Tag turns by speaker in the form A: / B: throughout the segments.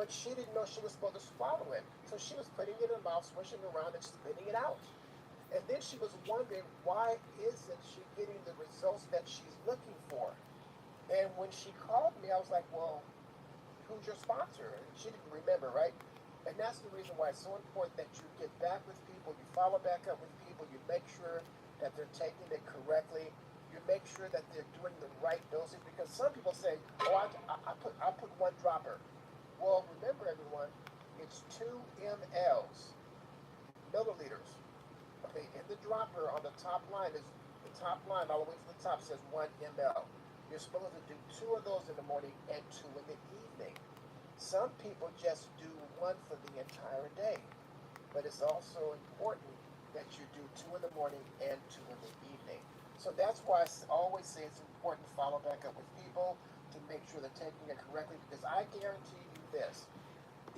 A: but she didn't know she was supposed to swallow it. So she was putting it in her mouth, swishing around and spitting it out. And then she was wondering, why isn't she getting the results that she's looking for? And when she called me, I was like, well, who's your sponsor? And she didn't remember, right? And that's the reason why it's so important that you get back with people, you follow back up with people, you make sure that they're taking it correctly, you make sure that they're doing the right dosage. Because some people say, oh, I put one dropper. Well, remember everyone, it's 2 mLs, milliliters. Okay, in the dropper on the top line is the top line all the way to the top says 1 ml. You're supposed to do 2 of those in the morning and 2 in the evening. Some people just do 1 for the entire day, but it's also important that you do 2 in the morning and 2 in the evening. So that's why I always say it's important to follow back up with people to make sure they're taking it correctly, because I guarantee you this,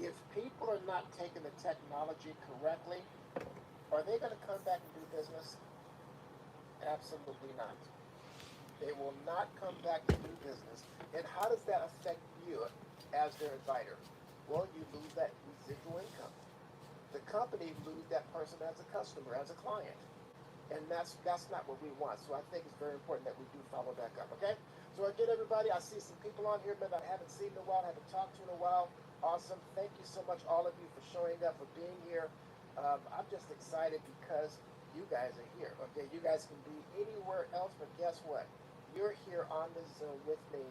A: if people are not taking the technology correctly, are they going to come back and do business? Absolutely not. They will not come back to do business. And how does that affect you as their advisor? Well, you lose that residual income. The company lose that person as a customer, as a client. And that's not what we want. So I think it's very important that we do follow back up, okay? So again, everybody, I see some people on here that I haven't seen in a while, haven't talked to in a while. Awesome. Thank you so much, all of you, for showing up, for being here. I'm just excited because you guys are here, okay? You guys can be anywhere else, but guess what? You're here on the Zoom with me,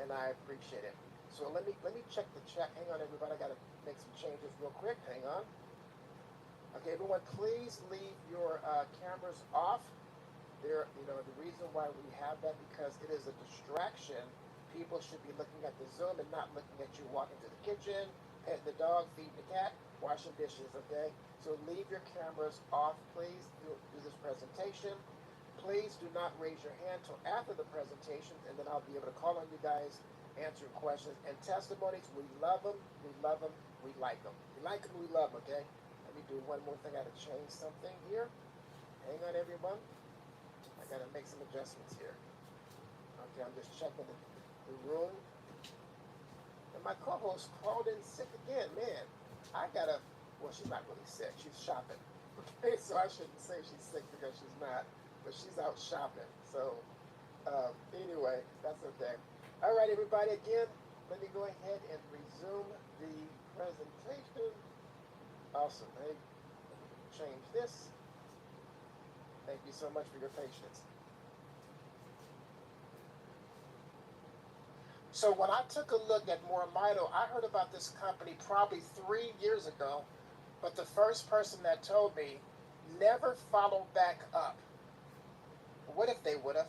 A: and I appreciate it. So let me check the chat. Hang on, everybody. I got to make some changes real quick. Hang on. Okay, everyone, please leave your cameras off. There, the reason why we have that, because it is a distraction. People should be looking at the Zoom and not looking at you walking to the kitchen, petting the dog, feeding the cat, washing dishes, okay? So leave your cameras off, please, do this presentation. Please do not raise your hand till after the presentation, and then I'll be able to call on you guys, answer questions, and testimonies. We love them, we love them, we like them. We like them, we love them, okay? Let me do one more thing. I got to change something here. Hang on, everyone. I got to make some adjustments here. Okay, I'm just checking the room. And my co-host called in sick again. Man, I got to, well, she's not really sick. She's shopping. Okay, so I shouldn't say she's sick because she's not, but she's out shopping. So anyway, that's okay. All right, everybody, again, let me go ahead and resume the presentation. Awesome. Hey, change this. Thank you so much for your patience. So when I took a look at Mormito, I heard about this company probably 3 years ago, but the first person that told me never followed back up. What if they would have?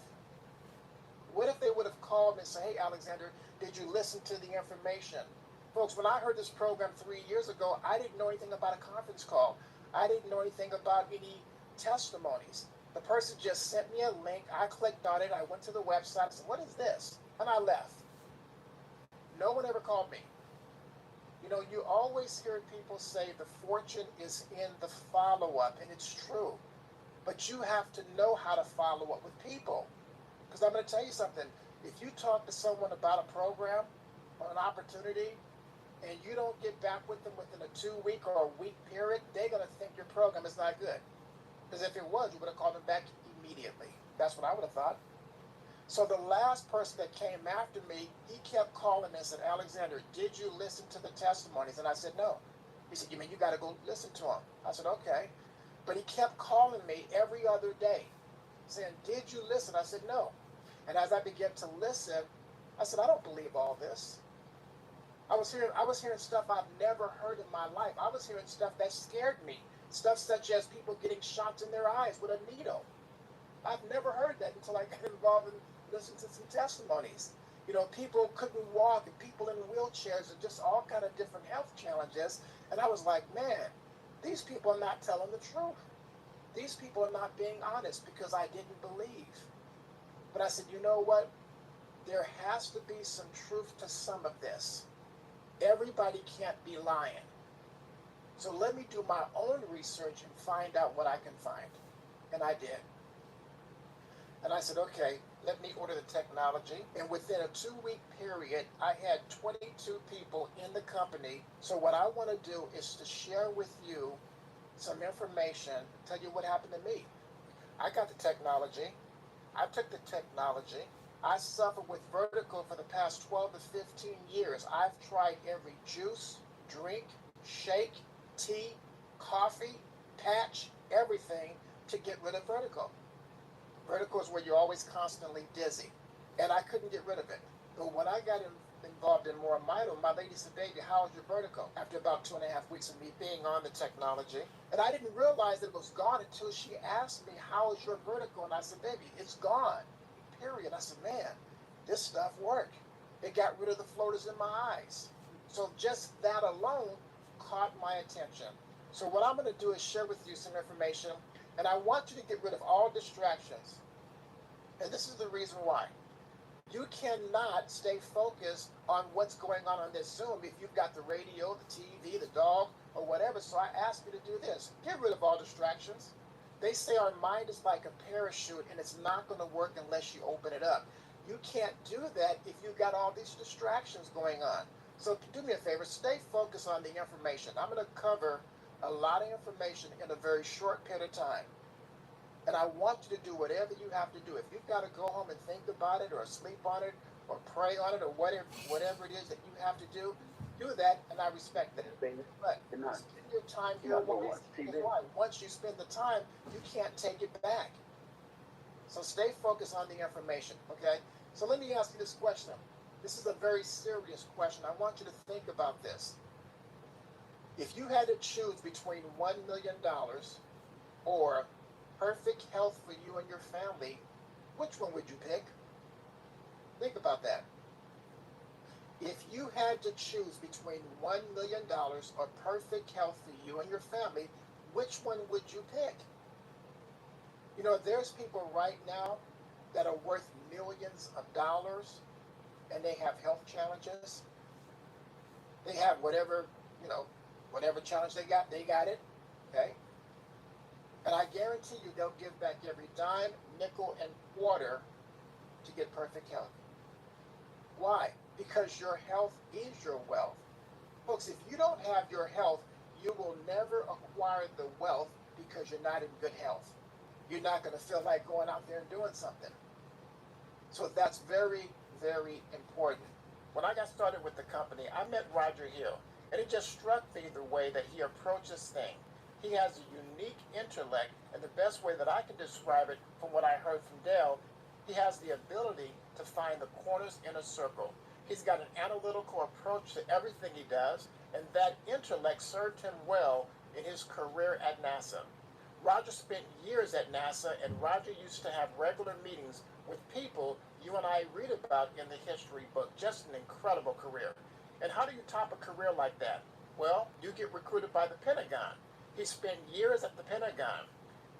A: What if they would have called and said, hey, Alexander, did you listen to the information? Folks, when I heard this program 3 years ago, I didn't know anything about a conference call. I didn't know anything about any testimonies. The person just sent me a link. I clicked on it. I went to the website. I said, what is this? And I left. No one ever called me. You always hear people say the fortune is in the follow-up, and it's true. But you have to know how to follow up with people. Because I'm going to tell you something. If you talk to someone about a program or an opportunity, and you don't get back with them within a 2-week or a week period, they're going to think your program is not good. Because if it was, you would have called them back immediately. That's what I would have thought. So the last person that came after me, he kept calling me and said, Alexander, did you listen to the testimonies? And I said, no. He said, you mean you got to go listen to them? I said, okay. But he kept calling me every other day, saying, did you listen? I said, no. And as I began to listen, I said, I don't believe all this. I was hearing stuff I've never heard in my life. I was hearing stuff that scared me. Stuff such as people getting shots in their eyes with a needle. I've never heard that until I got involved in listening to some testimonies. People couldn't walk, and people in wheelchairs, and just all kind of different health challenges. And I was like, man, these people are not telling the truth. These people are not being honest, because I didn't believe. But I said, you know what? There has to be some truth to some of this. Everybody can't be lying. So let me do my own research and find out what I can find. And I did. And I said, okay, let me order the technology. And within a 2-week period, I had 22 people in the company. So what I want to do is to share with you some information, tell you what happened to me. I got the technology. I took the technology. I suffered with vertigo for the past 12 to 15 years. I've tried every juice, drink, shake, tea, coffee, patch, everything to get rid of vertigo. Vertigo is where you're always constantly dizzy. And I couldn't get rid of it. But when I got involved in more mito, my lady said, baby, how is your vertigo? After about 2.5 weeks of me being on the technology. And I didn't realize that it was gone until she asked me, how is your vertigo? And I said, baby, it's gone. Period. I said, man, this stuff worked. It got rid of the floaters in my eyes. So just that alone caught my attention. So what I'm going to do is share with you some information, and I want you to get rid of all distractions. And this is the reason why. You cannot stay focused on what's going on this Zoom if you've got the radio, the TV, the dog, or whatever. So I ask you to do this. Get rid of all distractions. They say our mind is like a parachute and it's not going to work unless you open it up. You can't do that if you've got all these distractions going on. So do me a favor, stay focused on the information. I'm going to cover a lot of information in a very short period of time. And I want you to do whatever you have to do. If you've got to go home and think about it or sleep on it or pray on it or whatever it is that you have to do that, and I respect that. But spend your time here. Once you spend the time, you can't take it back. So stay focused on the information, okay? So let me ask you this question. This is a very serious question. I want you to think about this. If you had to choose between $1 million or perfect health for you and your family, which one would you pick? Think about that. If you had to choose between $1 million or perfect health for you and your family, which one would you pick? You know, there's people right now that are worth millions of dollars and they have health challenges. They have whatever challenge they got it, okay? And I guarantee you they'll give back every dime, nickel, and quarter to get perfect health. Why? Because your health is your wealth. Folks, if you don't have your health, you will never acquire the wealth because you're not in good health. You're not going to feel like going out there and doing something. So that's very, very important. When I got started with the company, I met Roger Hill, and it just struck me the way that he approaches things. He has a unique intellect, and the best way that I can describe it from what I heard from Dale, he has the ability to find the corners in a circle. He's got an analytical approach to everything he does, and that intellect served him well in his career at NASA. Roger spent years at NASA, and Roger used to have regular meetings with people you and I read about in the history book. Just an incredible career. And how do you top a career like that? Well, you get recruited by the Pentagon. He spent years at the Pentagon.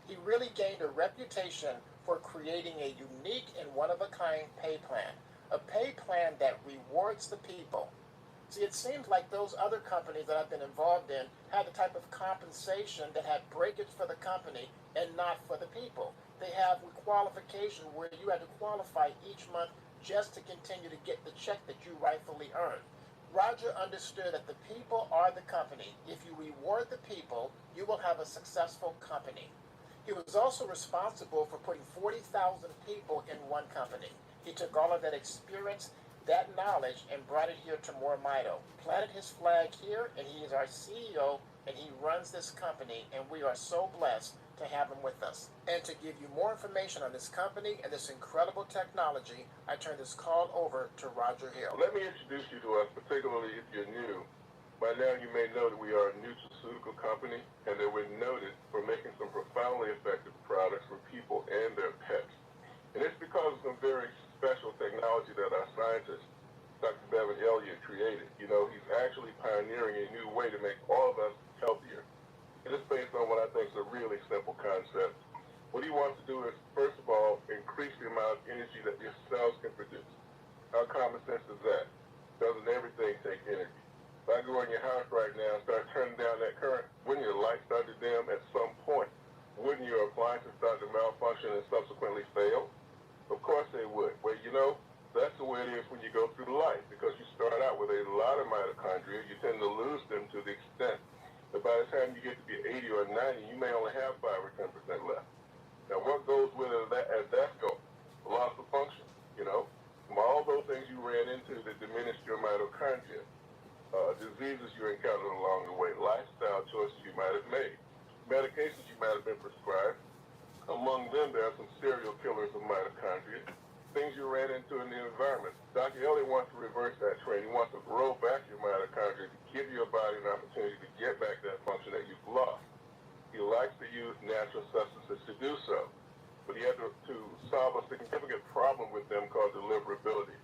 A: He really gained a reputation for creating a unique and one-of-a-kind pay plan, a pay plan that rewards the people. See, it seems like those other companies that I've been involved in had the type of compensation that had breakage for the company and not for the people. They have qualification where you had to qualify each month just to continue to get the check that you rightfully earned. Roger understood that the people are the company. If you reward the people, you will have a successful company. He was also responsible for putting 40,000 people in one company. He took all of that experience, that knowledge, and brought it here to More Mito. Planted his flag here, and he is our CEO, and he runs this company, and we are so blessed to have him with us. And to give you more information on this company and this incredible technology, I turn this call over to Roger Hill.
B: Let me introduce you to us, particularly if you're new. By now you may know that we are a nutraceutical company and that we're noted for making some profoundly effective products for people and their pets. And it's because of some very special technology that our scientist, Dr. Bevan Elliott, created. You know, he's actually pioneering a new way to make all of us healthier. And it's based on what I think is a really simple concept. What he wants to do is, first of all, increase the amount of energy that your cells can produce. How common sense is that? Doesn't everything take energy? If I go in your house right now and start turning down that current, wouldn't your light start to dim at some point? Wouldn't your appliances start to malfunction and subsequently fail? Of course they would. Well, you know, that's the way it is when you go through life, because you start out with with a lot of mitochondria, you tend to lose them to the extent that by the time you get to be 80 or 90, you may only have 5 or 10% left. Now, what goes with it as that goes? Loss of function, you know, from all those things you ran into that diminished your mitochondria, diseases you encountered along the way, lifestyle choices you might have made, medications you might have been prescribed. Among them, there are some serial killers of mitochondria, things you ran into in the environment. Dr. Elliott wants to reverse that trend. He wants to grow back your mitochondria to give your body an opportunity to get back that function that you've lost. He likes to use natural substances to do so, but he had to solve a significant problem with them called deliverability.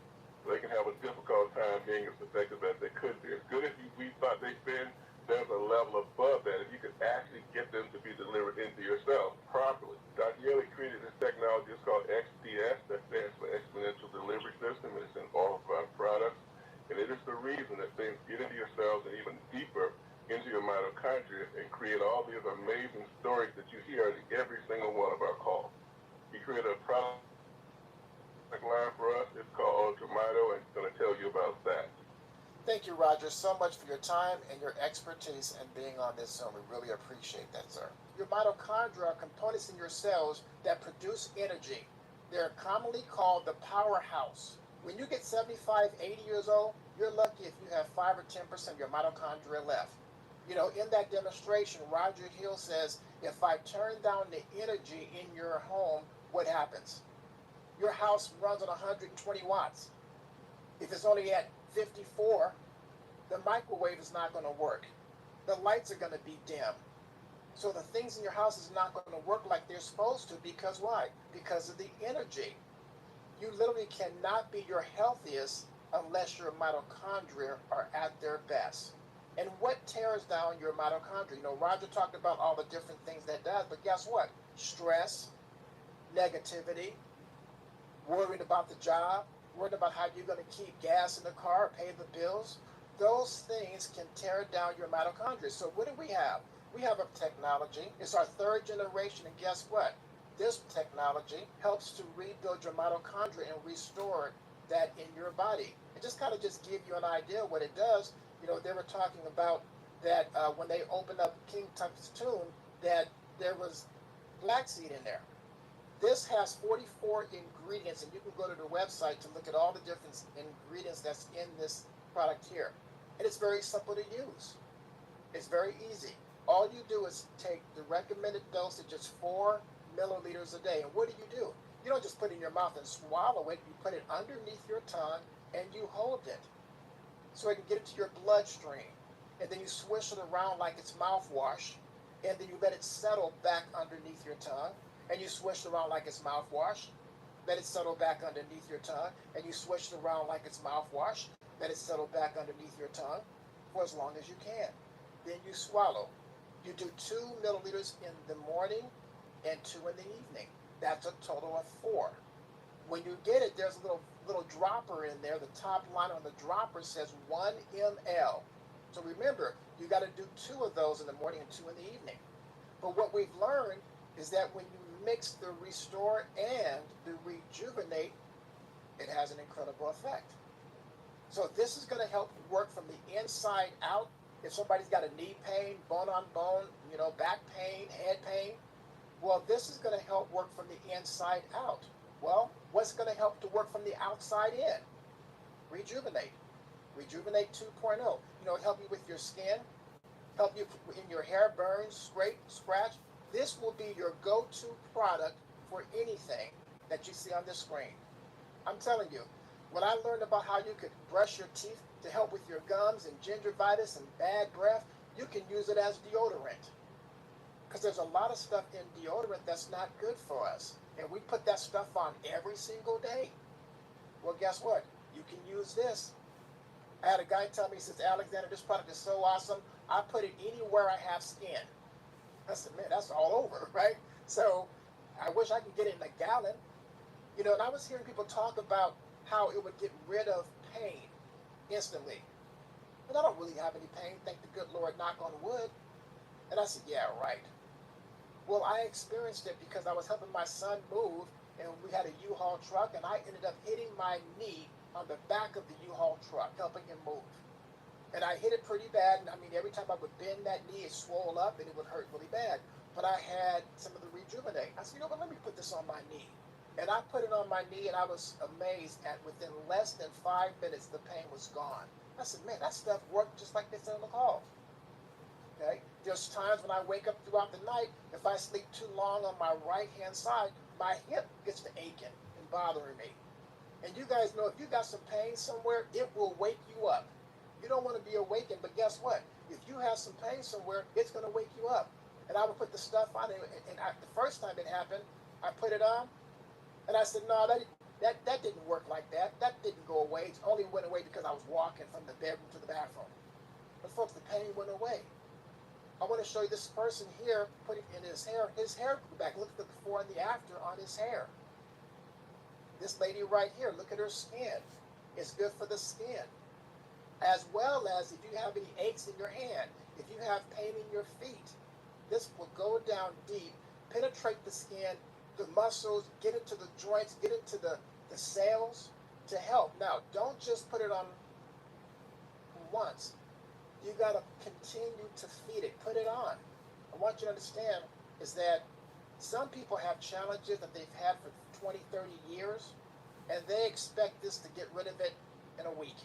B: They can have a difficult time being as effective as they could be. As good as we thought they've been, there's a level above that. If you could actually get them to be delivered into your cells properly. Dr. Elliott created this technology. It's called XDS. That stands for Exponential Delivery System, and it's in all of our products. And it is the reason that things get into your cells and even deeper into your mitochondria and create all these amazing stories that you hear in every single one of our calls. He created a product line for us. It's called Ultra Mito, and it's going to tell you about that.
A: Thank you, Roger, so much for your time and your expertise and being on this Zoom. We really appreciate that, sir. Your mitochondria are components in your cells that produce energy. They're commonly called the powerhouse. When you get 75, 80 years old, you're lucky if you have 5 or 10% of your mitochondria left. You know, in that demonstration, Roger Hill says, if I turn down the energy in your home, what happens? Your house runs on 120 watts. If it's only at 54, the microwave is not going to work. The lights are going to be dim. So the things in your house is not going to work like they're supposed to because why? Because of the energy. You literally cannot be your healthiest unless your mitochondria are at their best. And what tears down your mitochondria? You know, Roger talked about all the different things that does, but guess what? Stress, negativity, worrying about the job, worrying about how you're going to keep gas in the car, pay the bills. Those things can tear down your mitochondria. So what do we have? We have a technology. It's our 3rd generation, and guess what? This technology helps to rebuild your mitochondria and restore that in your body. And just kind of just give you an idea what it does. You know, they were talking about that when they opened up King Tut's tomb, that there was flaxseed in there. This has 44 ingredients, and you can go to the website to look at all the different ingredients that's in this product here. And it's very simple to use. It's very easy. All you do is take the recommended dosage, just 4 milliliters a day. And what do? You don't just put it in your mouth and swallow it. You put it underneath your tongue and you hold it so it can get into your bloodstream. And then you swish it around like it's mouthwash. And then you let it settle back underneath your tongue. And you swish it around like it's mouthwash. Let it settle back underneath your tongue. And you swish it around like it's mouthwash. Let it settle back underneath your tongue for as long as you can. Then you swallow. You do 2 milliliters in the morning and 2 in the evening. That's a total of 4. When you get it, there's a little dropper in there. The top line on the dropper says 1 ml. So remember, you got to do 2 of those in the morning and 2 in the evening. But what we've learned is that when you mix the Restore and the Rejuvenate, it has an incredible effect. So this is going to help work from the inside out. If somebody's got a knee pain, bone on bone, back pain, head pain, well, this is going to help work from the inside out. Well, what's going to help to work from the outside in? Rejuvenate. Rejuvenate 2.0. Help you with your skin, help you in your hair, burns, scrape, scratch. This will be your go-to product for anything that you see on this screen. I'm telling you, when I learned about how you could brush your teeth to help with your gums and gingivitis and bad breath, you can use it as deodorant. Because there's a lot of stuff in deodorant that's not good for us. And we put that stuff on every single day. Well, guess what? You can use this. I had a guy tell me, he says, Alexander, this product is so awesome. I put it anywhere I have skin. I said, man, that's all over, right? So I wish I could get it in a gallon. And I was hearing people talk about how it would get rid of pain instantly. But I don't really have any pain, thank the good Lord, knock on wood. And I said, yeah, right. Well, I experienced it because I was helping my son move, and we had a U-Haul truck, and I ended up hitting my knee on the back of the U-Haul truck, helping him move. And I hit it pretty bad. And I mean, every time I would bend that knee, it swelled up and it would hurt really bad. But I had some of the Rejuvenate. I said, you know what, let me put this on my knee. And I put it on my knee, and I was amazed at within less than 5 minutes, the pain was gone. I said, man, that stuff worked just like they said on the call. Okay? There's times when I wake up throughout the night, if I sleep too long on my right-hand side, my hip gets to aching and bothering me. And you guys know, if you got some pain somewhere, it will wake you up. You don't want to be awakened, but guess what? If you have some pain somewhere, it's going to wake you up. And I would put the stuff on it, and the first time it happened, I put it on, and I said, no, that didn't work like that. That didn't go away. It only went away because I was walking from the bedroom to the bathroom. But folks, the pain went away. I want to show you this person here putting in his hair grew back. Look at the before and the after on his hair. This lady right here, look at her skin. It's good for the skin. As well as if you have any aches in your hand, if you have pain in your feet, this will go down deep, penetrate the skin, the muscles, get into the joints, get into the cells to help. Now, don't just put it on once. You got to continue to feed it. Put it on. I want you to understand is that some people have challenges that they've had for 20, 30 years, and they expect this to get rid of it in a week.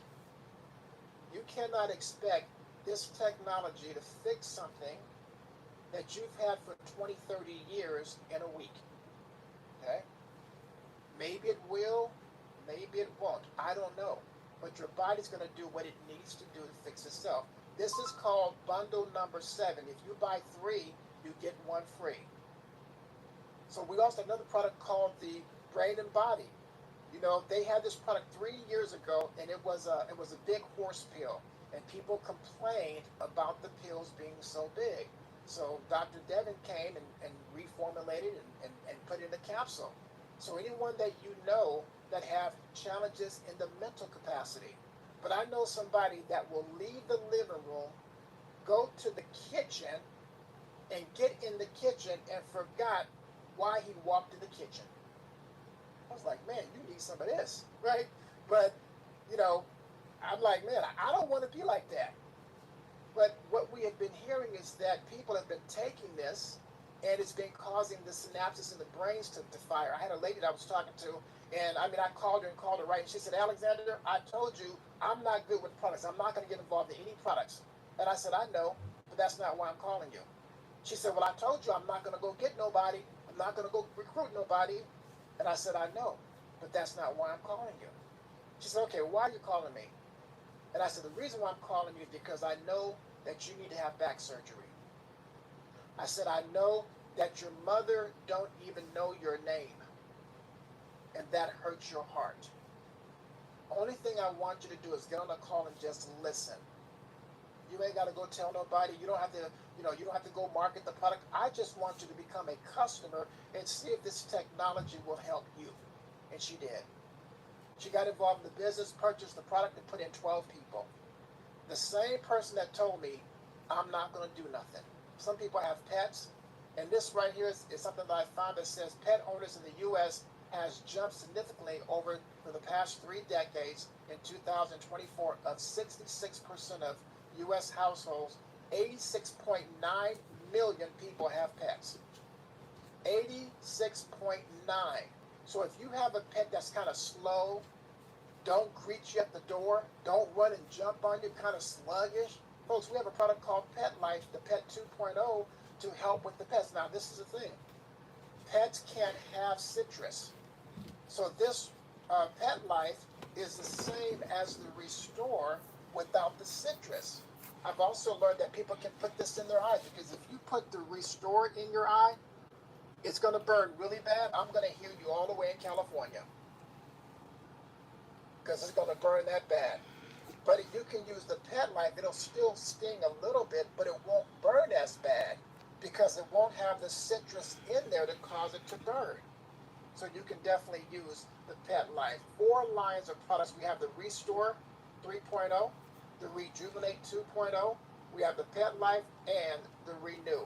A: You cannot expect this technology to fix something that you've had for 20, 30 years in a week. Okay? Maybe it will, maybe it won't. I don't know. But your body's going to do what it needs to do to fix itself. This is called bundle number 7. If you buy 3, you get 1 free. So we also have another product called the Brain and Body. You know, they had this product 3 years ago, and it was a big horse pill, and people complained about the pills being so big. So Dr. Devin came and reformulated and put in a capsule. So anyone that you know that have challenges in the mental capacity, but I know somebody that will leave the living room, go to the kitchen, and get in the kitchen and forgot why he walked in the kitchen. I was like, man, you need some of this, right? But, you know, I'm like, man, I don't want to be like that. But what we have been hearing is that people have been taking this, and it's been causing the synapses in the brains to fire. I had a lady that I was talking to, and I mean, I called her right, and she said, Alexander, I told you I'm not good with products. I'm not going to get involved in any products. And I said, I know, but that's not why I'm calling you. She said, well, I told you I'm not going to go get nobody. I'm not going to go recruit nobody. And I said, I know, but that's not why I'm calling you. She said, okay, why are you calling me? And I said, the reason why I'm calling you is because I know that you need to have back surgery. I said, I know that your mother don't even know your name, and that hurts your heart. Only thing I want you to do is get on a call and just listen. You ain't got to go tell nobody. You don't have to, you don't have to go market the product. I just want you to become a customer and see if this technology will help you. And she did. She got involved in the business, purchased the product, and put in 12 people. The same person that told me, I'm not going to do nothing. Some people have pets, and this right here is something that I found that says pet owners in the U.S. has jumped significantly over for the past 3 decades. In 2024, of 66% of U.S. households, 86.9 million people have pets. 86.9. So if you have a pet that's kind of slow, don't greet you at the door, don't run and jump on you, kind of sluggish, folks, we have a product called Pet Life, the Pet 2.0, to help with the pets. Now, this is the thing. Pets can't have citrus. So this Pet Life is the same as the Restore without the citrus. I've also learned that people can put this in their eyes, because if you put the Restore in your eye, it's going to burn really bad. I'm going to hear you all the way in California, because it's going to burn that bad. But if you can use the Pet Life, it'll still sting a little bit, but it won't burn as bad, because it won't have the citrus in there to cause it to burn. So you can definitely use the Pet Life. 4 lines of products. We have the Restore 3.0, the Rejuvenate 2.0, we have the Pet Life, and the Renew.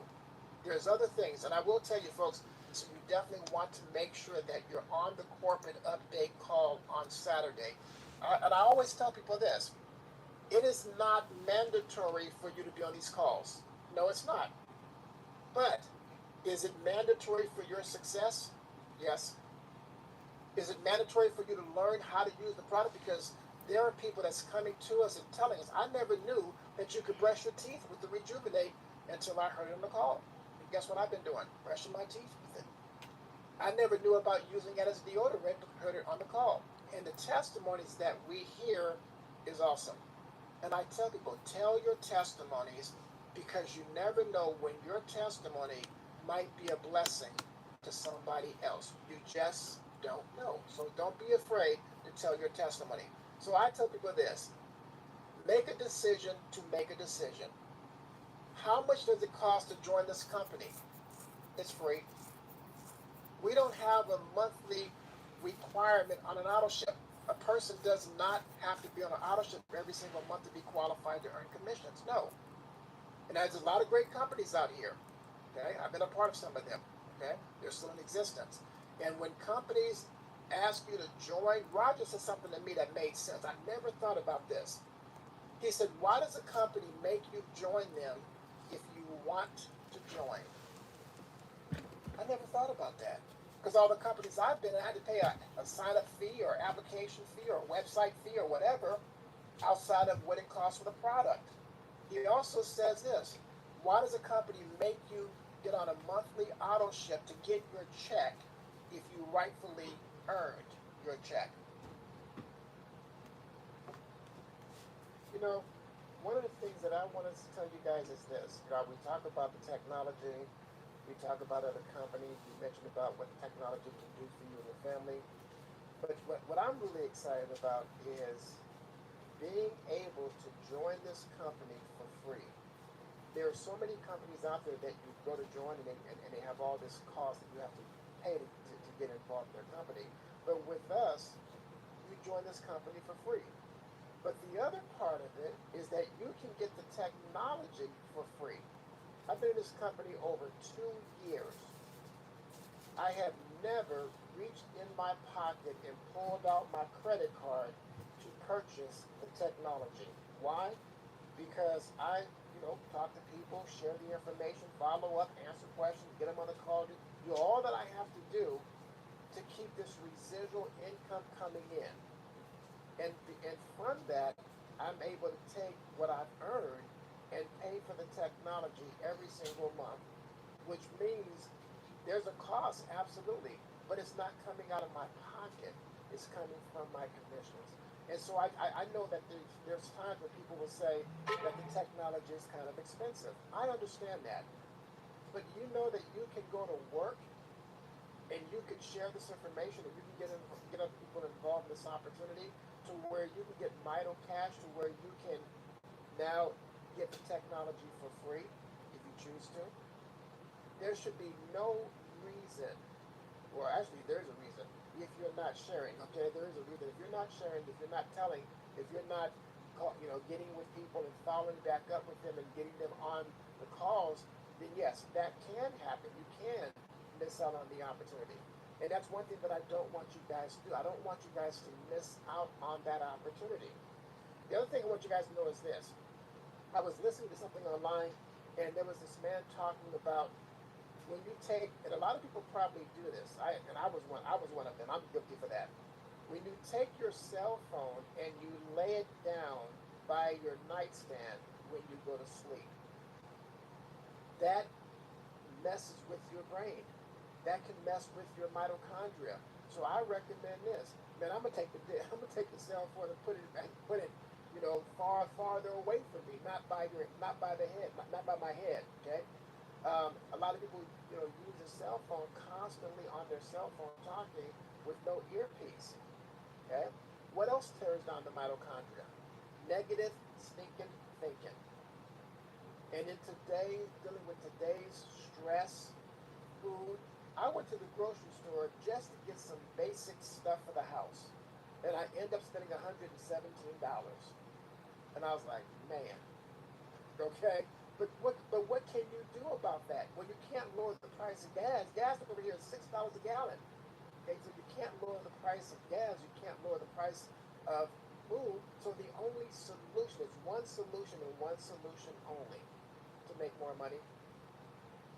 A: There's other things, and I will tell you, folks, so you definitely want to make sure that you're on the corporate update call on Saturday. And I always tell people this: it is not mandatory for you to be on these calls. No, it's not. But is it mandatory for your success? Yes. Is it mandatory for you to learn how to use the product? Because there are people that's coming to us and telling us, I never knew that you could brush your teeth with the Rejuvenate until I heard it on the call. And guess what I've been doing? Brushing my teeth with it. I never knew about using it as deodorant, but heard it on the call. And the testimonies that we hear is awesome. And I tell people, tell your testimonies, because you never know when your testimony might be a blessing to somebody else. You just don't know. So don't be afraid to tell your testimony. So I tell people this: make a decision to make a decision. How much does it cost to join this company? It's free. We don't have a monthly requirement on an auto ship. A person does not have to be on an auto ship every single month to be qualified to earn commissions. No. And there's a lot of great companies out here. Okay, I've been a part of some of them. Okay, they're still in existence. And when companies ask you to join, Roger said something to me that made sense. I never thought about this. He said, "Why does a company make you join them if you want to join?" I never thought about that. Because all the companies I've been in, I had to pay a sign up fee or application fee or website fee or whatever outside of what it costs for the product. He also says this: why does a company make you get on a monthly auto ship to get your check if you rightfully earned your check? You know, one of the things that I want to tell you guys is this. We talk about the technology, we talk about other companies, we mentioned about what technology can do for you and your family. But what I'm really excited about is being able to join this company for free. There are so many companies out there that you go to join, and they have all this cost that you have to pay to get involved in their company. But with us, you join this company for free. But the other part of it is that you can get the technology for free. I've been in this company over 2 years. I have never reached in my pocket and pulled out my credit card to purchase the technology. Why? Because I, talk to people, share the information, follow up, answer questions, get them on the call, do all that I have to do to keep this residual income coming in. And from that, I'm able to take what I've earned and pay for the technology every single month, which means there's a cost, absolutely, but it's not coming out of my pocket. It's coming from my commissions. And so I know that there's times when people will say that the technology is kind of expensive. I understand that. But you know that you can go to work and you can share this information, and you can get other people involved in this opportunity to where you can get Mito Cash, to where you can now get the technology for free if you choose to. There should be no reason, or actually there's a reason, if you're not sharing. Okay, there is a reason. If you're not sharing, if you're not telling, if you're not getting with people and following back up with them and getting them on the calls, then yes, that can happen. You can miss out on the opportunity. And that's one thing that I don't want you guys to do. I don't want you guys to miss out on that opportunity. The other thing I want you guys to know is this. I was listening to something online, and there was this man talking about when you take, and a lot of people probably do this. I was one of them. I'm guilty for that. When you take your cell phone and you lay it down by your nightstand when you go to sleep, that messes with your brain. That can mess with your mitochondria. So I recommend this. Man, I'm gonna take the cell phone and put it, farther away from me, not by the head, not by my head. Okay. A lot of people, use their cell phone constantly on their cell phone talking with no earpiece. Okay. What else tears down the mitochondria? Negative, stinking thinking. And in dealing with today's stress, food, I went to the grocery store just to get some basic stuff for the house. And I end up spending $117. And I was like, man, okay? But what can you do about that? Well, you can't lower the price of gas. Gas over here is $6 a gallon. Okay, so you can't lower the price of gas. You can't lower the price of move. So the only solution is one solution and one solution only to make more money.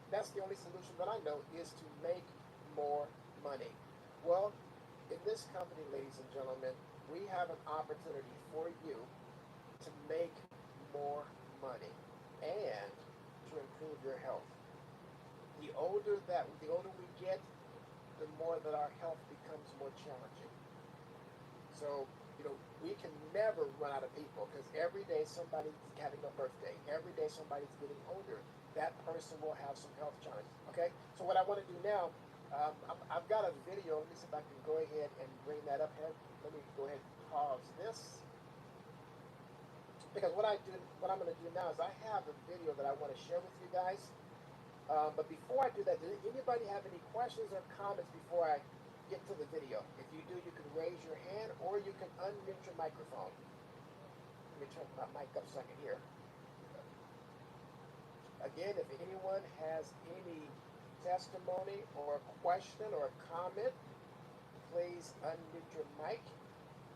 A: That's the only solution that I know is to make more money. Well, in this company, ladies and gentlemen, we have an opportunity for you to make more money and to improve your health. The older we get, the more that our health becomes more challenging. So, we can never run out of people because every day somebody's having a birthday. Every day somebody's getting older. That person will have some health challenges. Okay? So, what I want to do now, I've got a video. Let me see if I can go ahead and bring that up here. Let me go ahead and pause this. Because what I'm going to do now is I have a video that I want to share with you guys. But before I do that, does anybody have any questions or comments before I get to the video? If you do, you can raise your hand or you can unmute your microphone. Let me turn my mic up so I can hear. Again, if anyone has any testimony or a question or a comment, please unmute your mic,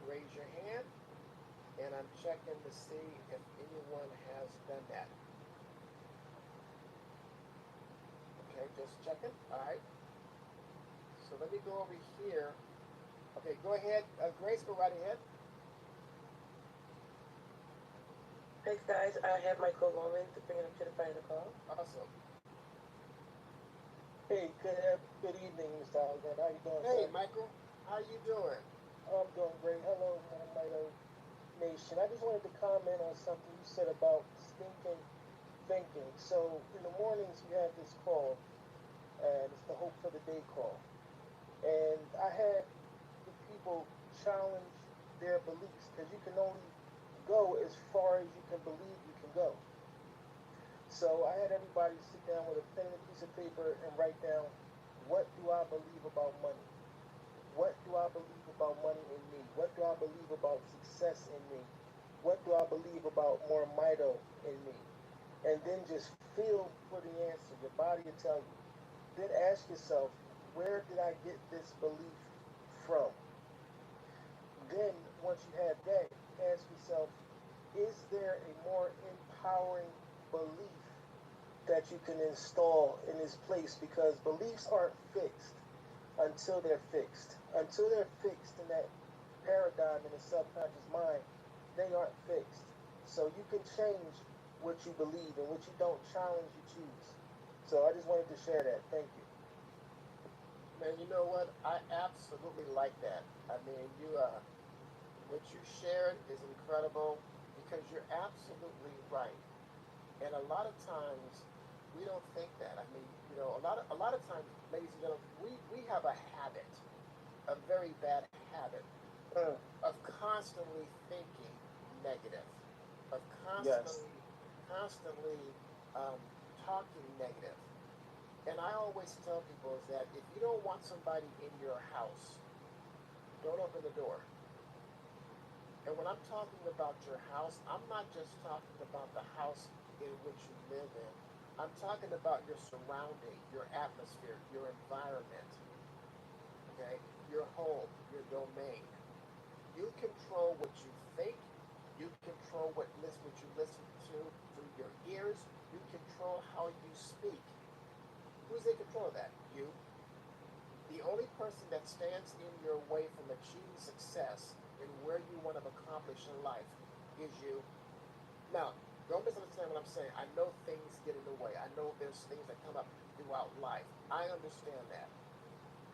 A: raise your hand, and I'm checking to see if anyone has done that. Okay, just checking. All right. So let me go over here. Okay, go ahead. Grace, go right ahead.
C: Thanks, guys. I have Michael Roman to bring it up to the front of the call.
A: Awesome.
D: Hey, good evening, Mr. Alexander. How you doing,
A: Hey,
D: sir?
A: Michael. How you doing?
D: I'm doing great. Hello, Mito Nation. I just wanted to comment on something you said about stinking thinking. So in the mornings we have this call, and it's the Hope for the Day call. And I had the people challenge their beliefs because you can only go as far as you can believe you can go. So I had everybody sit down with a pen and a piece of paper and write down, what do I believe about money? What do I believe about money in me? What do I believe about success in me? What do I believe about more mito in me? And then just feel for the answer. Your body will tell you. Then ask yourself, where did I get this belief from? Then, once you have that, ask yourself, is there a more empowering belief that you can install in this place? Because beliefs aren't fixed until they're fixed. Until they're fixed in that paradigm in the subconscious mind, they aren't fixed. So you can change what you believe, and what you don't challenge, you choose. So I just wanted to share that. Thank you.
A: Man, you know what? I absolutely like that. I mean, what you shared is incredible because you're absolutely right. And a lot of times we don't think that. I mean, a lot of times, ladies and gentlemen, we have a habit, a very bad habit
D: Mm,
A: of constantly thinking negative, of
D: yes.
A: constantly um, talking negative. And I always tell people is that if you don't want somebody in your house, don't open the door. And when I'm talking about your house, I'm not just talking about the house in which you live in. I'm talking about your surrounding, your atmosphere, your environment, okay? Your home, your domain. You control what you think. You control what you listen to through your ears. You control how you speak. Who's in control of that? You. The only person that stands in your way from achieving success in where you want to accomplish in life is you. Now, don't misunderstand what I'm saying. I know things get in the way. I know there's things that come up throughout life. I understand that.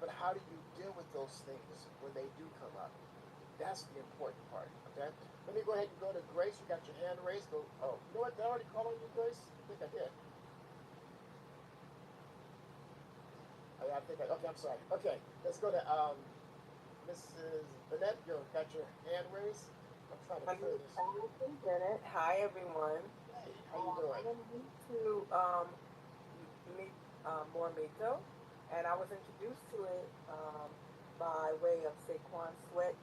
A: But how do you deal with those things when they do come up? That's the important part. Okay? Let me go ahead and go to Grace. You got your hand raised. Go. Oh, you know what? Did I already call on you, Grace? I think I did. Oh, yeah, I think I. Okay, I'm sorry. Okay, let's go to Mrs. Bennett. You got your hand raised. I'm trying to
C: I'm
A: clear this.
C: Allison Bennett. Hi, everyone.
A: Hey, how you doing?
C: I'm new to meet more Mito, and I was introduced to it by way of Saquon Flint,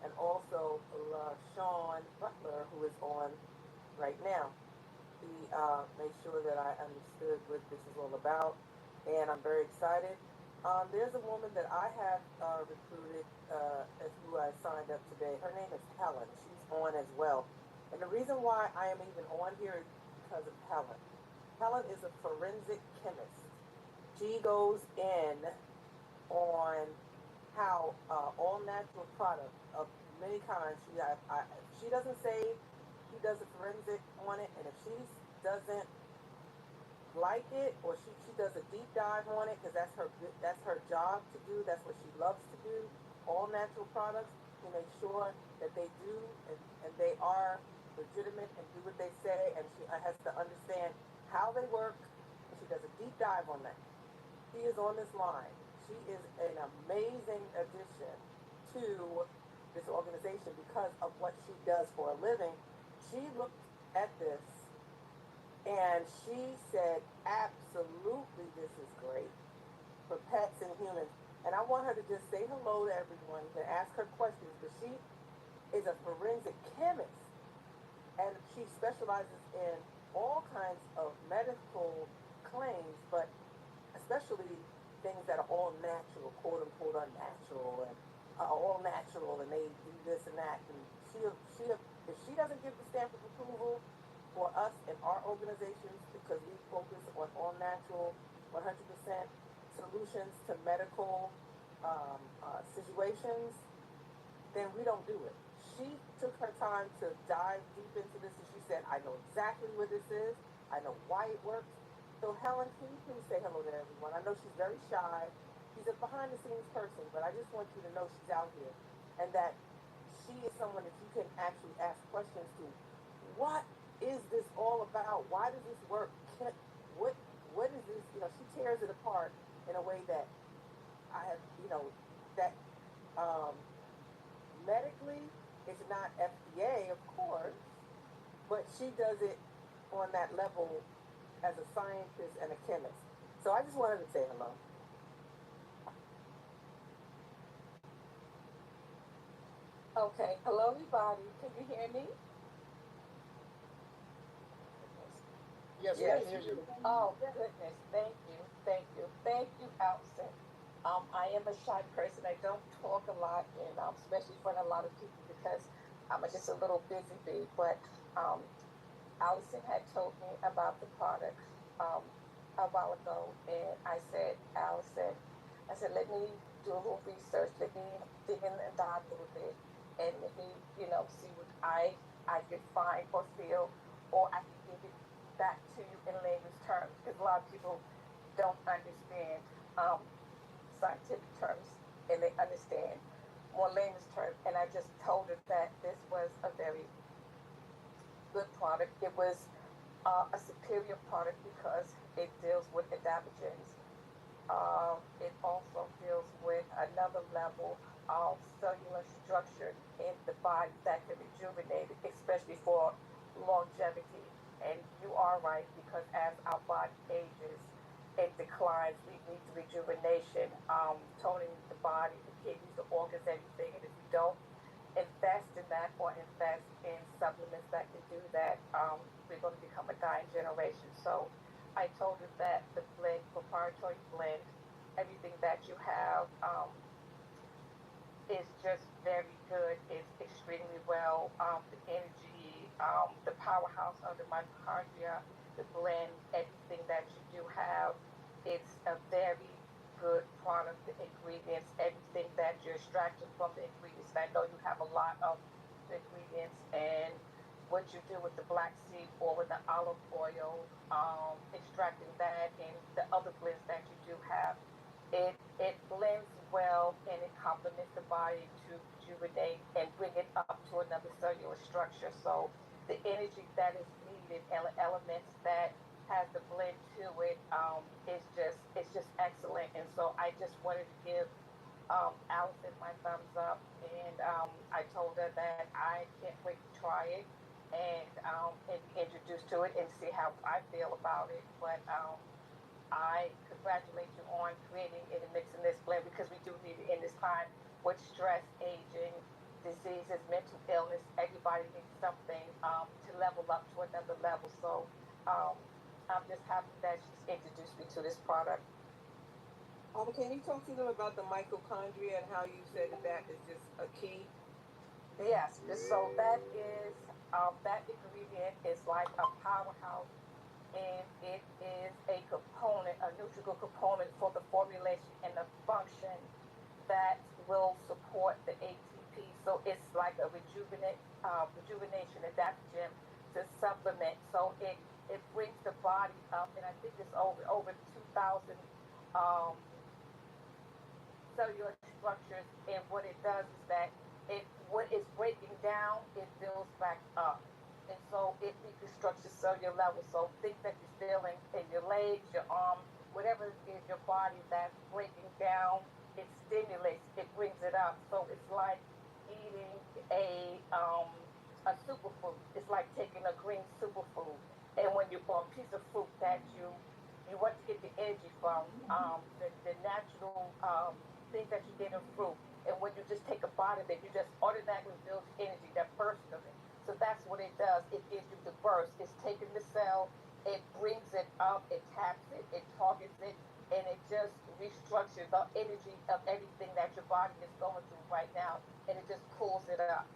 C: and also Sean Butler, who is on right now. He made sure that I understood what this is all about, and I'm very excited. There's a woman that I have recruited as who I signed up today. Her name is Helen. She's on as well. And the reason why I am even on here is because of Helen. Helen is a forensic chemist. She goes in on how all natural products of many kinds. She doesn't say she does a forensic on it, and if she doesn't like it or she does a deep dive on it because that's her job to do. That's what she loves to do. All natural products. She makes sure that they do and they are legitimate and do what they say, and she has to understand how they work. And she does a deep dive on that. She is on this line. She is an amazing addition to this organization because of what she does for a living. She looked at this and she said, absolutely, this is great for pets and humans. And I want her to just say hello to everyone. You can ask her questions, but she is a forensic chemist and she specializes in all kinds of medical claims, but especially things that are all natural, quote unquote unnatural, and all natural, and they do this and that. And if she doesn't give the stamp of approval for us in our organizations, because we focus on all natural, 100% solutions to medical situations, then we don't do it. She took her time to dive deep into this, and she said, I know exactly what this is. I know why it works. So Helen, can you please say hello to everyone? I know she's very shy. She's a behind the scenes person, but I just want you to know she's out here and that she is someone that you can actually ask questions to. What is this all about? Why does this work? What what is this? She tears it apart in a way that I have, that um, medically it's not FDA, of course, but she does it on that level as a scientist and a chemist. So I just wanted to say hello.
E: Okay, hello everybody. Can you hear me?
A: Yes, we
C: Yes,
A: can hear
C: we
A: you.
C: can hear you.
E: Oh goodness, thank you, Allison. I am a shy person. I don't talk a lot, and especially in front of a lot of people because I'm just a little busy bee. But um, Allison had told me about the products a while ago, and I said, Allison, I said, let me do a little research, let me dig in and dive a little bit, and let me, see what I can find or feel, or I can give it back to you in layman's terms, because a lot of people don't understand um, scientific terms, and they understand more layman's terms. And I just told her that this was a very good product. It was a superior product because it deals with adaptogens. It also deals with another level of cellular structure in the body that can rejuvenate it, especially for longevity. And you are right because as our body ages, it declines. We need the rejuvenation, toning the body, the kidneys, the organs, everything. And if we don't invest in that or invest in supplements that can do that, we're going to become a dying generation. So I told her that the blend, proprietary blend, everything that you have is just very good. It's extremely well. The energy, the powerhouse of the mitochondria, the blend, everything that you do have, it's a very good product. The ingredients, everything that you're extracting from the ingredients. And I know you have a lot of the ingredients and what you do with the black seed or with the olive oil, extracting that and the other blends that you do have, it blends well and it complements the body to rejuvenate and bring it up to another cellular structure. So the energy that is needed and the elements that has the blend to it it's just excellent. And so I just wanted to give Allison my thumbs up, and I told her that I can't wait to try it and be introduced to it and see how I feel about it. But I congratulate you on creating and mixing this blend because we do need it in this time with stress, aging, diseases, mental illness. Everybody needs something to level up to another level. So um, I'm just happy that she's introduced me to this product.
C: Can you talk to them about the mitochondria and how you said that that is just a key?
E: Yes, so that ingredient is like a powerhouse, and it is a component, a nutritional component for the formulation and the function that will support the ATP. So it's like a rejuvenation adaptogen to supplement. So it brings the body up, and I think it's over 2,000 um, cellular structures. And what it does is that what is breaking down, it builds back up. And so it reconstructs your cellular level. So things that you're feeling in your legs, your arms, whatever it is your body that's breaking down, it stimulates, it brings it up. So it's like eating a superfood. It's like taking a green superfood. And when you or a piece of fruit that you want to get the energy from, the natural things that you get in fruit. And when you just take a bite of it, you just automatically build energy, that burst of it. So that's what it does. It gives you the burst. It's taking the cell, it brings it up, it taps it, it targets it, and it just restructures the energy of everything that your body is going through right now, and it just pulls it up.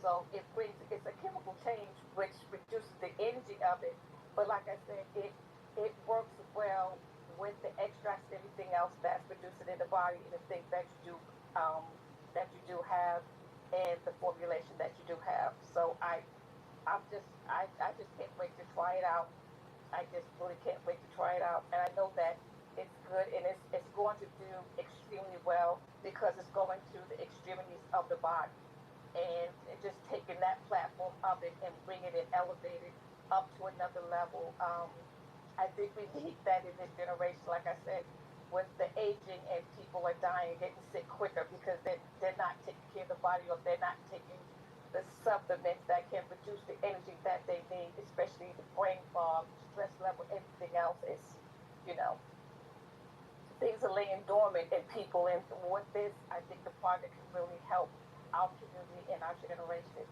E: So it's a chemical change which reduces the energy of it. But like I said, it works well with the extracts and everything else that's produced in the body and the things um, that you do have and the formulation that you do have. So I just can't wait to try it out. I just really can't wait to try it out. And I know that it's good, and it's going to do extremely well because it's going to the extremities of the body, and just taking that platform of it and bringing it elevated up to another level. I think we need that in this generation. Like I said, with the aging and people are dying, getting sick quicker because they're not taking care of the body, or they're not taking the supplements that can produce the energy that they need, especially the brain fog, stress level, everything else is, you know, things are laying dormant in people. And with this, I think the project can really help our community and our generation.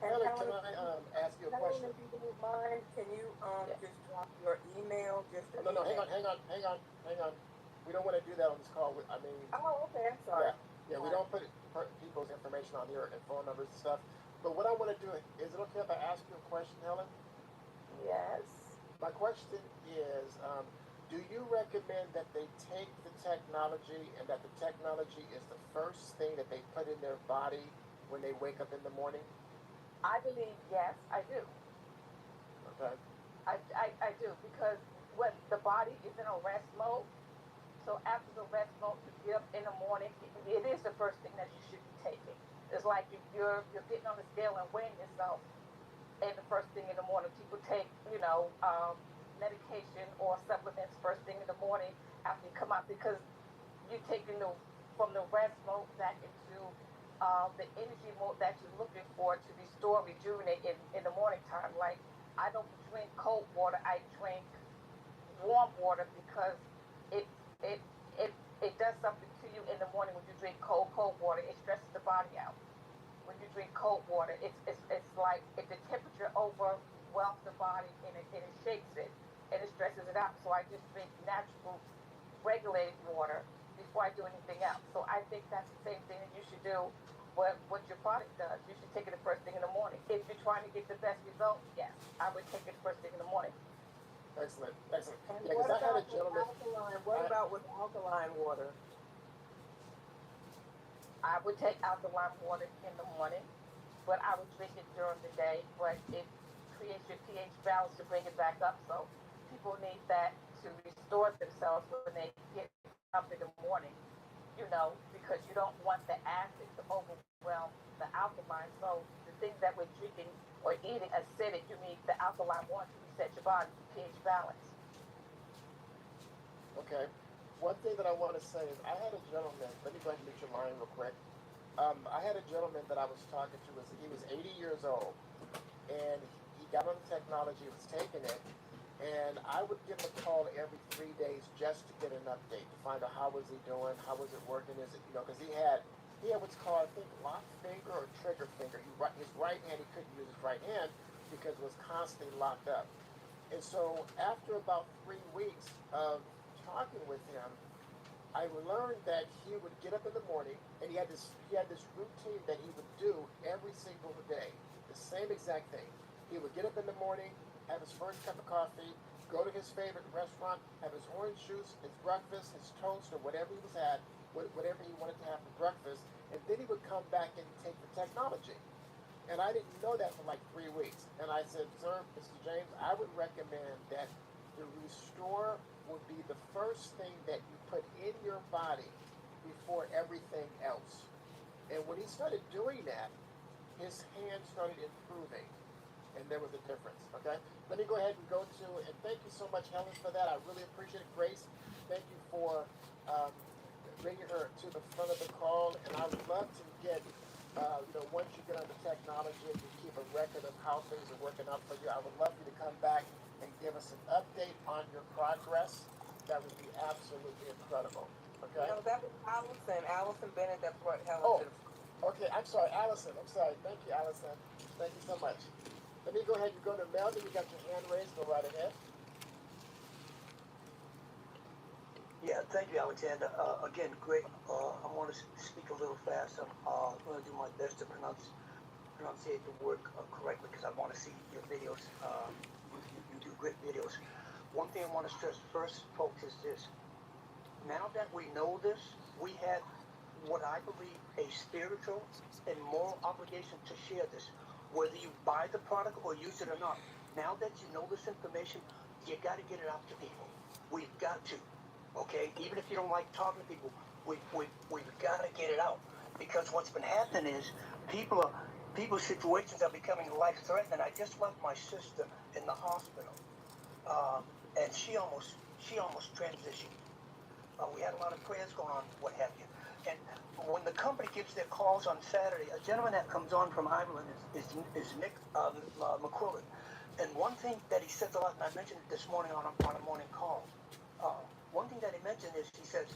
E: And
A: Helen, can
E: Helen,
A: I ask you a
C: Helen,
A: question?
C: if you don't mind, can you
E: yeah.
C: just drop your email, just
A: Oh,
C: an
A: no, no, hang
C: email?
A: on, hang on, hang on, hang on. We don't want to do that on this call. I mean,
C: Oh, okay, I'm sorry.
A: yeah, yeah, we don't put people's information on here and phone numbers and stuff. But what I want to do, is it okay if I ask you a question, Helen?
E: Yes.
A: My question is, do you recommend that they take the technology and that the technology is the first thing that they put in their body when they wake up in the morning?
E: I believe yes, I do.
A: Okay.
E: I do because when the body is in a rest mode, so after the rest mode, you get up in the morning. It is the first thing that you should be taking. It's like you're getting on the scale and weighing yourself, and the first thing in the morning, people take medication or supplements first thing in the morning after you come out because you're taking the from the rest mode back into the energy mode that you're looking for to restore, rejuvenate in the morning time. Like I don't drink cold water; I drink warm water because it it it it does something to you in the morning when you drink cold water. It stresses the body out. When you drink cold water, it's like if the temperature overwhelms the body and it shakes it and it stresses it out. So I just drink natural regulated water before I do anything else. So I think that's the same thing that you should do. What your product does, you should take it the first thing in the morning. If you're trying to get the best result, yes, I would take it the first thing in the morning.
A: Excellent, excellent.
C: And
A: Yeah, because
C: what
A: I had a
C: about with
A: gentleman.
C: alkaline? What
A: I
C: about with alkaline water?
E: I would take alkaline water in the morning, but I would drink it during the day. But it creates your pH balance to bring it back up. So people need that to restore themselves when they get up in the morning, because you don't want the acid to overwhelm the alkaline. So the things that we're drinking or eating acidic, you need the alkaline water to reset your body pH balance.
A: Okay. One thing that I want to say is I had a gentleman. Let me go ahead and mute your line real quick. I had a gentleman that I was talking to. He was 80 years old, and he got on the technology, was taking it, and I would give him a call every 3 days just to get an update to find out how was he doing, how was it working, is it because he had what's called, I think, lock finger or trigger finger. His right hand, he couldn't use his right hand because it was constantly locked up. And so after about 3 weeks of talking with him, I learned that he would get up in the morning and he had this routine that he would do every single day, the same exact thing. He would get up in the morning, have his first cup of coffee, go to his favorite restaurant, have his orange juice, his breakfast, his toast, or whatever he was at, whatever he wanted to have for breakfast, and then he would come back and take the technology. And I didn't know that for like 3 weeks. And I said, sir, Mr. James, I would recommend that the Restore would be the first thing that you put in your body before everything else. And when he started doing that, his hand started improving. And there was a difference, okay? Let me go ahead and go to, and thank you so much, Helen, for that. I really appreciate it. Grace, thank you for bringing her to the front of the call. And I would love to get once you get on the technology and you keep a record of how things are working out for you, I would love you to come back and give us an update on your progress. That would be absolutely incredible. Okay?
C: No, that was Allison Bennett that brought Helen
A: Oh,
C: to the
A: okay. I'm sorry, Allison. I'm sorry. Thank you, Allison. Thank you so much. Let me go ahead and go to Melvin. You got your hand raised. Go right ahead.
F: Yeah, thank you, Alexander. Again, great. I want to speak a little fast. I'm going to do my best to pronunciate the word correctly because I want to see your videos. You do great videos. One thing I want to stress first, folks, is this. Now that we know this, we have what I believe a spiritual and moral obligation to share this, whether you buy the product or use it or not. Now that you know this information, you got to get it out to people. We've got to. Okay, even if you don't like talking to people, we've got to get it out, because what's been happening is people's situations are becoming life-threatening. I just left my sister in the hospital, and she almost transitioned. We had a lot of prayers going on, what have you. And when the company gives their calls on Saturday, a gentleman that comes on from Ireland is Nick McQuillan. And one thing that he says a lot, and I mentioned it this morning on a morning call. One thing that he mentioned is, he says,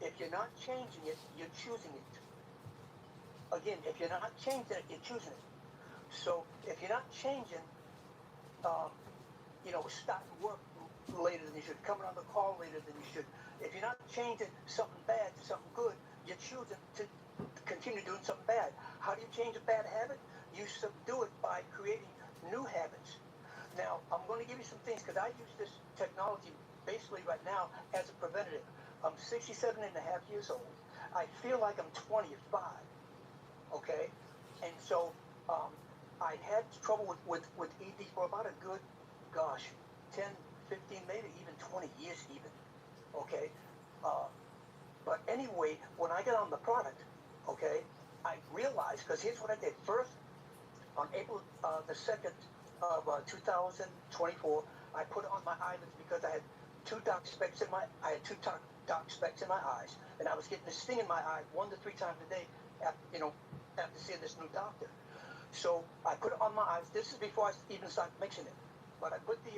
F: if you're not changing it, you're choosing it. Again, if you're not changing it, you're choosing it. So if you're not changing, starting work later than you should, coming on the call later than you should, if you're not changing something bad to something good, you're choosing to continue doing something bad. How do you change a bad habit? You subdue it by creating new habits. Now, I'm going to give you some things, because I use this technology basically right now as a preventative. I'm 67 and a half years old. I feel like I'm 25, okay? And so I had trouble with ED for about a good, 10, 15, maybe even 20 years even, okay? But anyway, when I got on the product, okay, I realized, because here's what I did. First, on April the 2nd of 2024, I put it on my eyelids because I had two dark specks in my eyes, and I was getting this sting in my eye 1 to 3 times a day after seeing this new doctor. So I put it on my eyes. This is before I even started mixing it. But I put the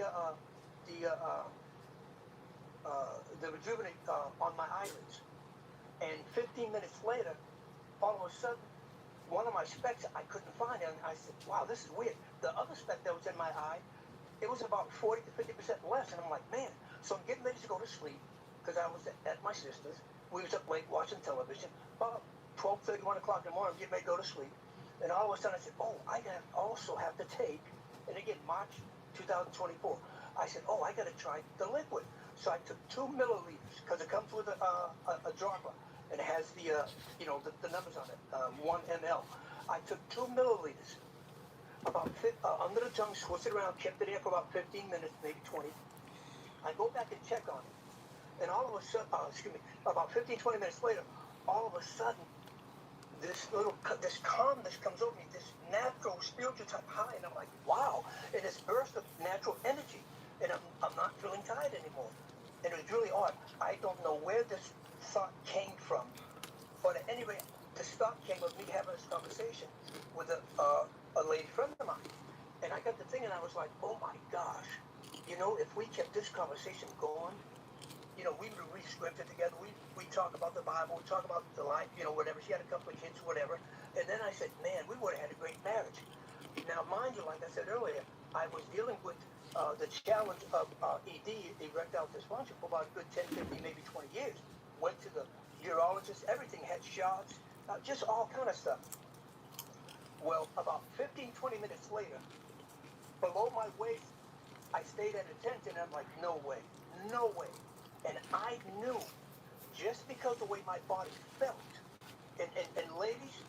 F: rejuvenate on my eyelids, and 15 minutes later, all of a sudden, one of my specks I couldn't find, and I said, "Wow, this is weird." The other speck that was in my eye, it was about 40 to 50% less, and I'm like, man. So I'm getting ready to go to sleep because I was at my sister's. We was up late watching television. About 12:30, 1 o'clock in the morning, I'm getting ready to go to sleep, and all of a sudden I said, "Oh, I also have to take," and again, March 2024. I said, "Oh, I got to try the liquid." So I took 2 milliliters, because it comes with a dropper, and it has the numbers on it, 1 ml. I took 2 milliliters, under the tongue, switched it around, kept it there for about 15 minutes, maybe 20. I go back and check on it, and all of a sudden, about 15, 20 minutes later, all of a sudden, this calmness comes over me, this natural spiritual type high, and I'm like, wow, and this burst of natural energy, and I'm not feeling tired anymore. And it was really odd. I don't know where this thought came from, but at any rate, this thought came of me having this conversation with a lady friend of mine. And I got to thinking, I was like, oh my gosh, if we kept this conversation going, we would read scripture together. We talk about the Bible. We talk about the life, whatever. She had a couple of kids, whatever. And then I said, man, we would have had a great marriage. Now, mind you, like I said earlier, I was dealing with the challenge of ED, erectile dysfunction, for about a good 10, 15, maybe 20 years. Went to the urologist, everything, had shots, just all kind of stuff. Well, about 15, 20 minutes later, below my waist, I stayed at attention, and I'm like, no way, no way. And I knew, just because the way my body felt, and ladies,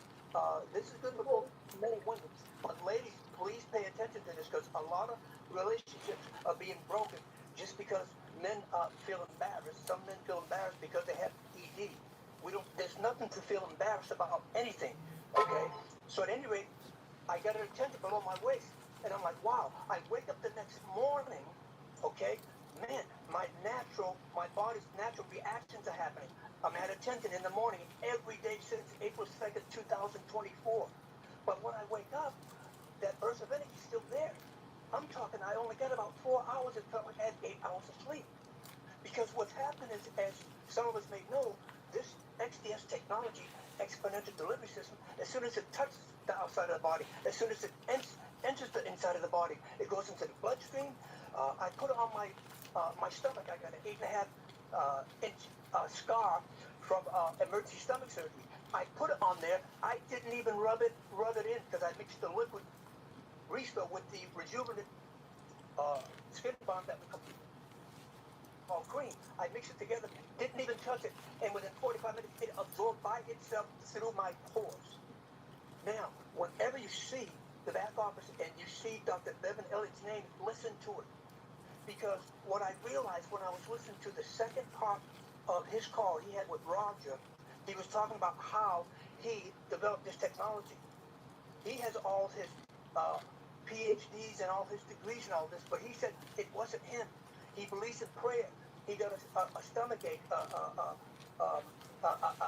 F: this is good for both men and women, but ladies, please pay attention to this, because a lot of relationships are being broken just because men feel embarrassed. Some men feel embarrassed because they have ED. There's nothing to feel embarrassed about anything, okay? So at any rate, I got an attention below my waist. And I'm like, wow. I wake up the next morning, okay? Man, my body's natural reactions are happening. I'm at attention in the morning every day since April 2nd, 2024. But when I wake up, that burst of energy is still there. I'm talking, I only got about 4 hours. It felt like I had 8 hours of sleep. Because what's happened is, as some of us may know, this XDS technology, exponential delivery system, as soon as it touches the outside of the body, as soon as it enters the inside of the body, it goes into the bloodstream. I put it on my stomach. I got an 8.5 inch scar from emergency stomach surgery. I put it on there. I didn't even rub it in, because I mixed the liquid refill with the rejuvenant skin balm that we called cream. I mixed it together, didn't even touch it, and within 45 minutes, it absorbed by itself through my pores. Now, whenever you see the back office and you see Dr. Bevan Elliott's name, listen to it. Because what I realized when I was listening to the second part of his call he had with Roger, he was talking about how he developed this technology. He has all his PhDs and all his degrees and all this, but he said it wasn't him. He believes in prayer. He got a stomach ache, a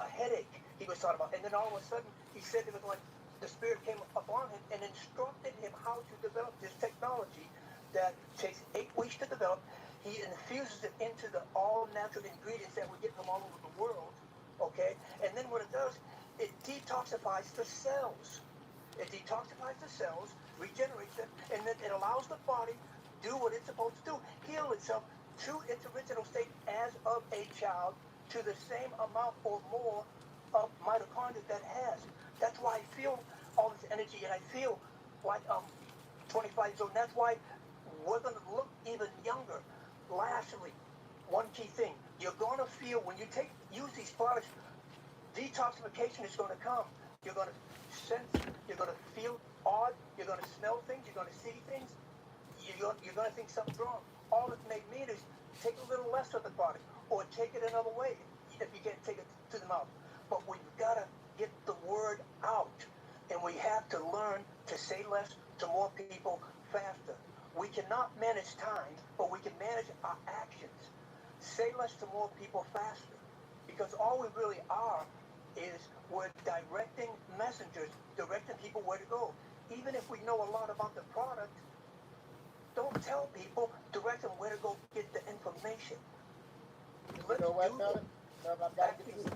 F: headache he was talking about. And then all of a sudden, he said it was like the Spirit came upon him and instructed him how to develop this technology that takes 8 weeks to develop. He infuses it into the all-natural ingredients that we get from all over the world, okay? And then what it does, it detoxifies the cells. It detoxifies the cells, regenerates them, and then it allows the body to do what it's supposed to do, heal itself to its original state as of a child, to the same amount or more of mitochondria that has. That's why I feel all this energy, and I feel like I'm 25 years old. And that's why we're going to look even younger. Lastly, one key thing, you're going to feel when you use these products, detoxification is going to come. You're going to sense, you're going to feel odd, you're going to smell things, you're going to see things, you're going to think something's wrong. All it may mean is take a little less of the product, or take it another way if you can't take it to the mouth. But we've got to get the word out, and we have to learn to say less to more people faster. We cannot manage time, but we can manage our actions. Say less to more people faster, because all we really are is we're directing messengers, directing people where to go. Even if we know a lot about the product, don't tell people, direct them where to go get the information.
A: You know what, Melvin? Melvin, I got to get to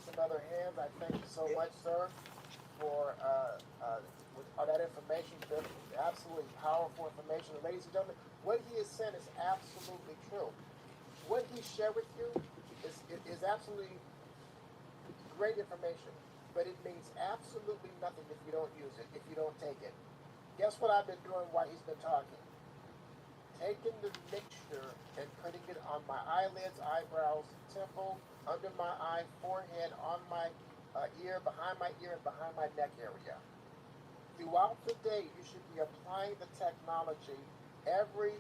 A: some other hands. I thank you so much, sir, for with all that information. Absolutely powerful information. Ladies and gentlemen, what he has said is absolutely true. What he shared with you is absolutely great information, but it means absolutely nothing if you don't use it, if you don't take it. Guess what I've been doing while he's been talking? Taking the mixture and putting it on my eyelids, eyebrows, temple, under my eye, forehead, on my ear, behind my ear, and behind my neck area. Throughout the day, you should be applying the technology every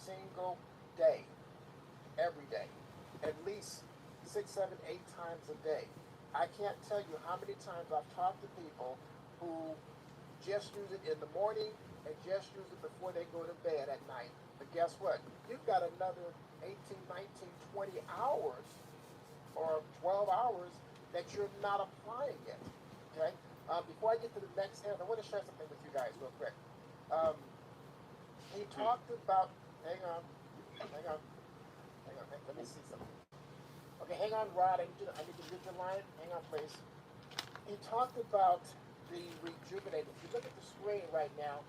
A: single day. Every day. At least 6, 7, 8 times a day. I can't tell you how many times I've talked to people who just use it in the morning and just use it before they go to bed at night. But guess what? You've got another 18, 19, 20 hours or 12 hours that you're not applying it. Okay? Before I get to the next hand, I want to share something with you guys real quick. He talked about, hang on, let me see something. Okay, hang on, Rod, I need you to get your line. Hang on, please. He talked about the rejuvenate. If you look at the screen right now,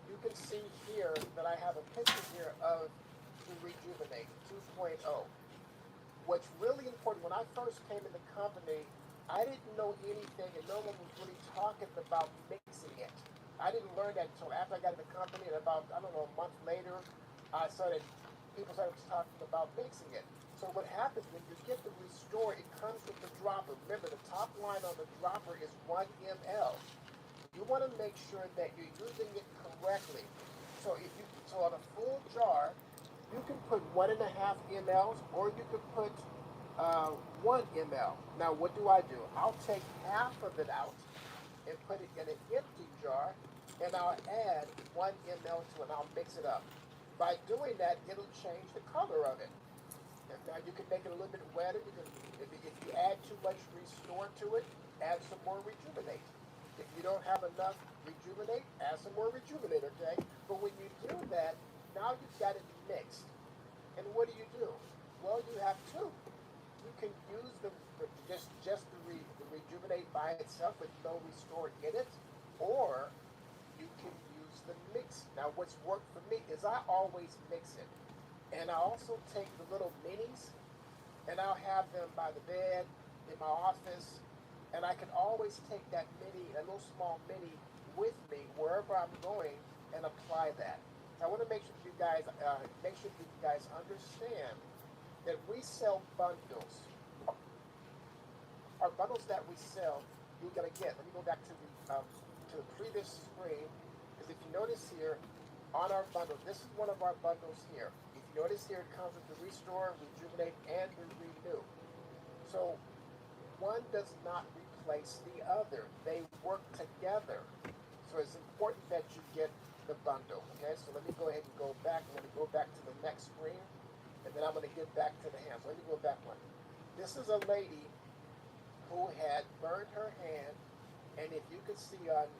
A: you you can see here that I have a picture here of the Rejuvenate 2.0. What's really important, when I first came in the company, I didn't know anything and no one was really talking about mixing it. I didn't learn that until after I got in the company, and about, I don't know, a month later, people started talking about mixing it. So what happens when you get the Restore, it comes with the dropper. Remember, the top line on the dropper is 1 ml. You want to make sure that you're using it correctly. So on a full jar, you can put 1.5 mLs, or you can put 1 ml. Now, what do? I'll take half of it out and put it in an empty jar, and I'll add 1 ml to it, and I'll mix it up. By doing that, it'll change the color of it. And now you can make it a little bit wetter. If you add too much Restore to it, add some more Rejuvenate. If you don't have enough Rejuvenate, add some more Rejuvenate, okay? But when you do that, now you've got it mixed. And what do? Well, you have two. You can use the Rejuvenate by itself with no Restore in it, or you can use the mix. Now, what's worked for me is I always mix it. And I also take the little minis, and I'll have them by the bed, in my office, and I can always take that little small mini with me wherever I'm going and apply that. I want to make sure you guys understand that we sell bundles. Our bundles that we sell, you're gonna get. Let me go back to the previous screen, because if you notice here on our bundle, this is one of our bundles here. If you notice here, it comes with the Restore, Rejuvenate, and the Renew. So one does not replace the other. They work together. So it's important that you get the bundle. Okay, so let me go ahead and go back. I'm going to go back to the next screen, and then I'm going to get back to the hands. Let me go back one. This is a lady who had burned her hand, and if you could see on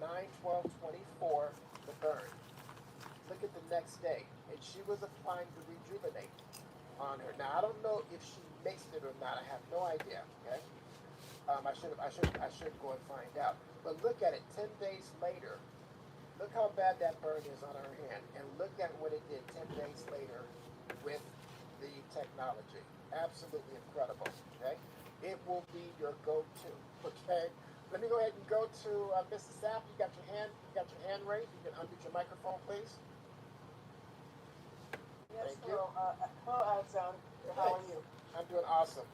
A: 9/12/24, the burn. Look at the next day, and she was applying the Rejuvenate on her. Now I don't know if she mixed it or not. I have no idea. Okay, I should go and find out. But look at it. 10 days later, look how bad that burn is on her hand, and look at what it did 10 days later with the technology. Absolutely incredible. Okay, it will be your go-to. Okay. Let me go ahead and go to Mrs. Sapp. You got your hand raised. You can unmute your microphone, please.
C: Yes,
A: Thank you.
C: hello, Alexander. How are you?
A: I'm doing awesome.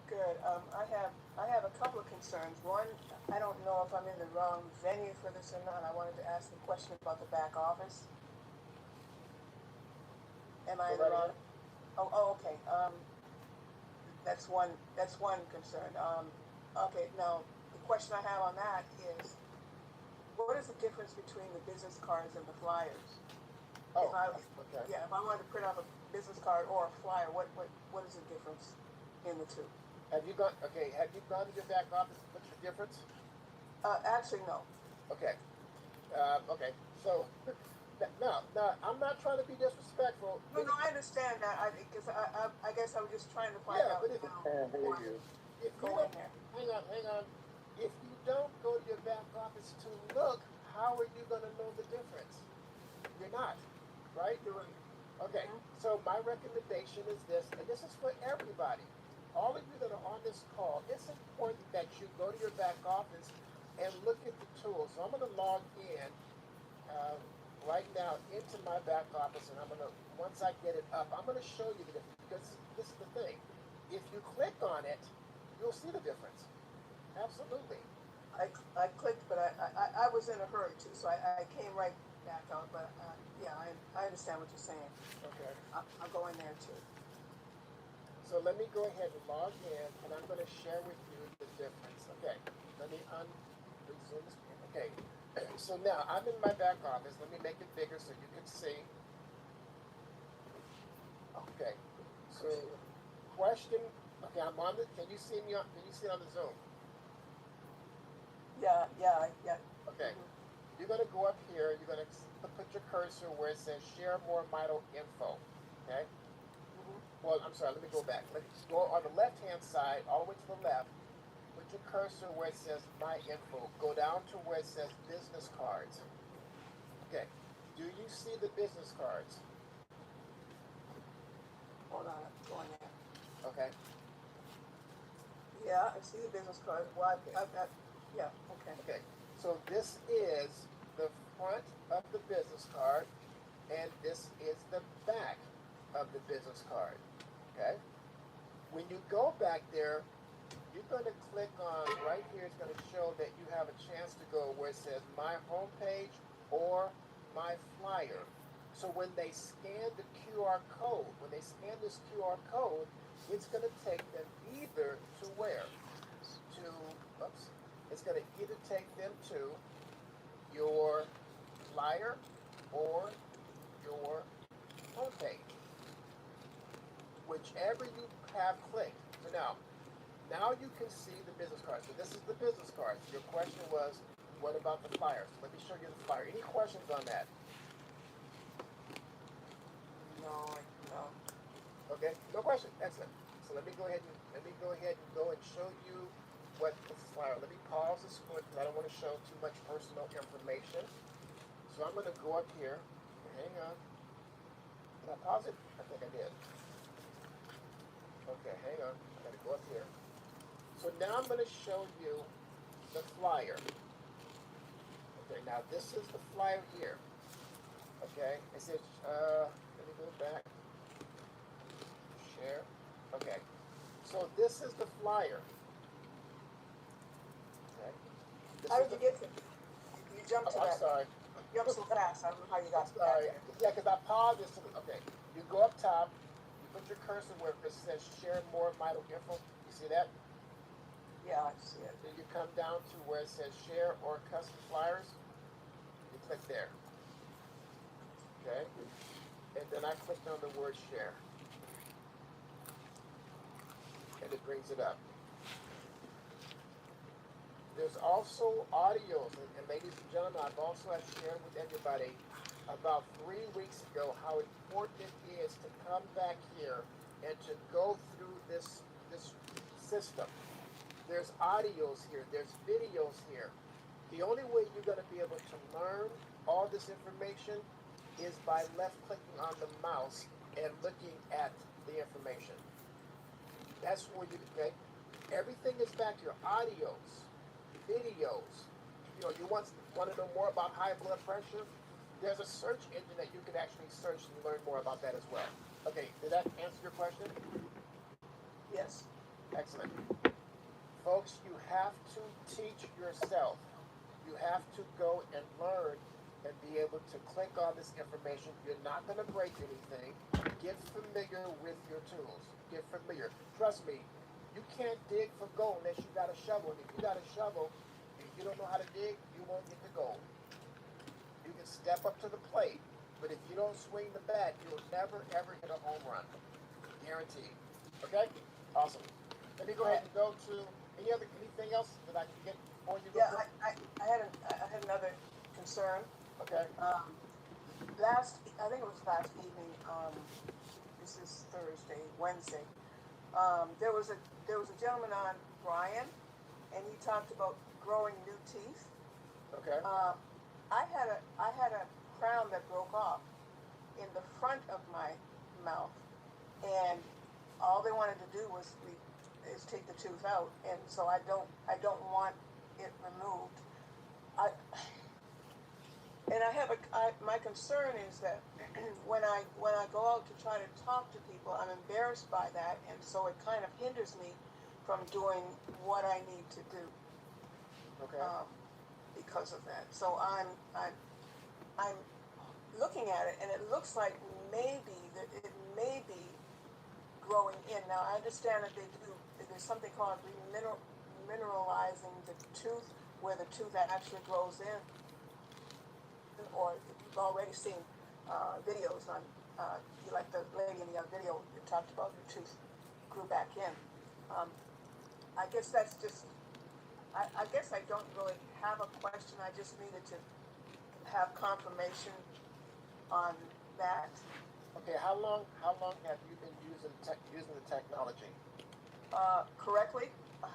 C: Good. I have a couple of concerns. One, I don't know if I'm in the wrong venue for this or not. I wanted to ask a question about the back office. Am I in the wrong? Okay. That's one concern. Okay. Now, the question I have on that is, what is the difference between the business cards and the flyers?
A: Okay.
C: Yeah, if I wanted to print off a business card or a flyer, what is the difference in the two?
A: Have you gone to your back office? What's the difference?
C: Actually, no.
A: Okay. Okay. So, no, I'm not trying to be disrespectful.
C: No, I understand that. I guess I was just trying to find out.
A: But if you
C: Go in there.
A: hang on. If you don't go to your back office to look, how are you going to know the difference? You're not, right?
C: You're right.
A: Okay. So my recommendation is this, and this is for everybody. All of you that are on this call, it's important that you go to your back office and look at the tools. So I'm going to log in right now into my back office, and once I get it up, I'm going to show you the difference, because this is the thing. If you click on it, you'll see the difference. Absolutely.
C: I clicked, but I was in a hurry too, so I came right back out. But yeah, I understand what you're saying.
A: Okay.
C: I'll go in there too.
A: So let me go ahead and log in, and I'm going to share with you the difference. Okay. Let me resume this. Okay. So now I'm in my back office. Let me make it bigger so you can see. Okay. So question. Okay, I'm on the. Can you see me? Can you see it on the Zoom?
C: Yeah.
A: Okay. You're going to go up here. You're going to put your cursor where it says Share More Mito Info. Okay. Well, I'm sorry. Let me go back. Let's go on the left-hand side, all the way to the left. Put your cursor where it says My Info. Go down to where it says Business Cards. Okay. Do you see the business cards?
C: Hold on, I'm going there.
A: Okay.
C: Yeah, I see the business card. Well, I've got, yeah, okay.
A: Okay. So this is the front of the business card, and this is the back of the business card. Okay. When you go back there, you're going to click on right here. It's going to show that you have a chance to go where it says my homepage or my flyer. So when they scan the QR code, when they scan this QR code, it's going to take them either to where? To, oops, it's going to either take them to your flyer or your homepage, whichever you have clicked. So now you can see the business card. So this is the business card. Your question was, what about the flyer? So let me show you the flyer. Any questions on that?
C: No, no.
A: Okay, no question. Excellent. So let me go ahead and show you what the flyer. Let me pause this one because I don't want to show too much personal information. So I'm going to go up here. Hang on. Did I pause it? I think I did. Okay, hang on. I got to go up here. So now I'm going to show you the flyer. Okay, now this is the flyer here. Okay, it says, let me go back. Share. Okay, so this is the flyer. Okay.
C: How did you get to? You jumped to
A: I'm
C: that.
A: sorry.
C: You jumped so fast. I don't know how you got
A: I'm sorry. Yeah, because I paused this. Okay, you go up top. You put your cursor where it says share more vital info. You see that?
C: Yeah, I see it.
A: Then you come down to where it says share or custom flyers. You click there. Okay? And then I clicked on the word share. And it brings it up. There's also audios, and ladies and gentlemen, I've also shared with everybody about 3 weeks ago how important it is to come back here and to go through this system. There's audios here, there's videos here. The only way you're going to be able to learn all this information is by left clicking on the mouse and looking at the information. That's where okay? Everything is back here. Audios, videos. You know, you want to know more about high blood pressure? There's a search engine that you can actually search and learn more about that as well. Okay, did that answer your question?
C: Yes.
A: Excellent. Folks, you have to teach yourself. You have to go and learn and be able to click on this information. You're not going to break anything. Get familiar with your tools. Get familiar. Trust me, you can't dig for gold unless you got a shovel. And if you got a shovel and you don't know how to dig, you won't get the gold. You can step up to the plate, but if you don't swing the bat, you'll never ever hit a home run. Guaranteed. Okay? Awesome. Let me go ahead and go to anything else that I can get before you go?
C: Yeah, I had another concern.
A: Okay.
C: I think it was last evening. This is Wednesday. There was a gentleman on, Brian, and he talked about growing new teeth.
A: Okay.
C: I had a crown that broke off in the front of my mouth, and all they wanted to do is take the tooth out, and so I don't want it removed. My concern is that when I go out to try to talk to people, I'm embarrassed by that, and so it kind of hinders me from doing what I need to do.
A: Okay.
C: Because of that, so I'm looking at it, and it looks like maybe that it may be growing in. Now I understand that there's something called mineralizing the tooth, where the tooth actually grows in. Or you've already seen videos on, like the lady in the other video that talked about her tooth grew back in. I guess that's just, I guess I don't really have a question. I just needed to have confirmation on that.
A: Okay. How long have you been using the technology?
C: Correctly?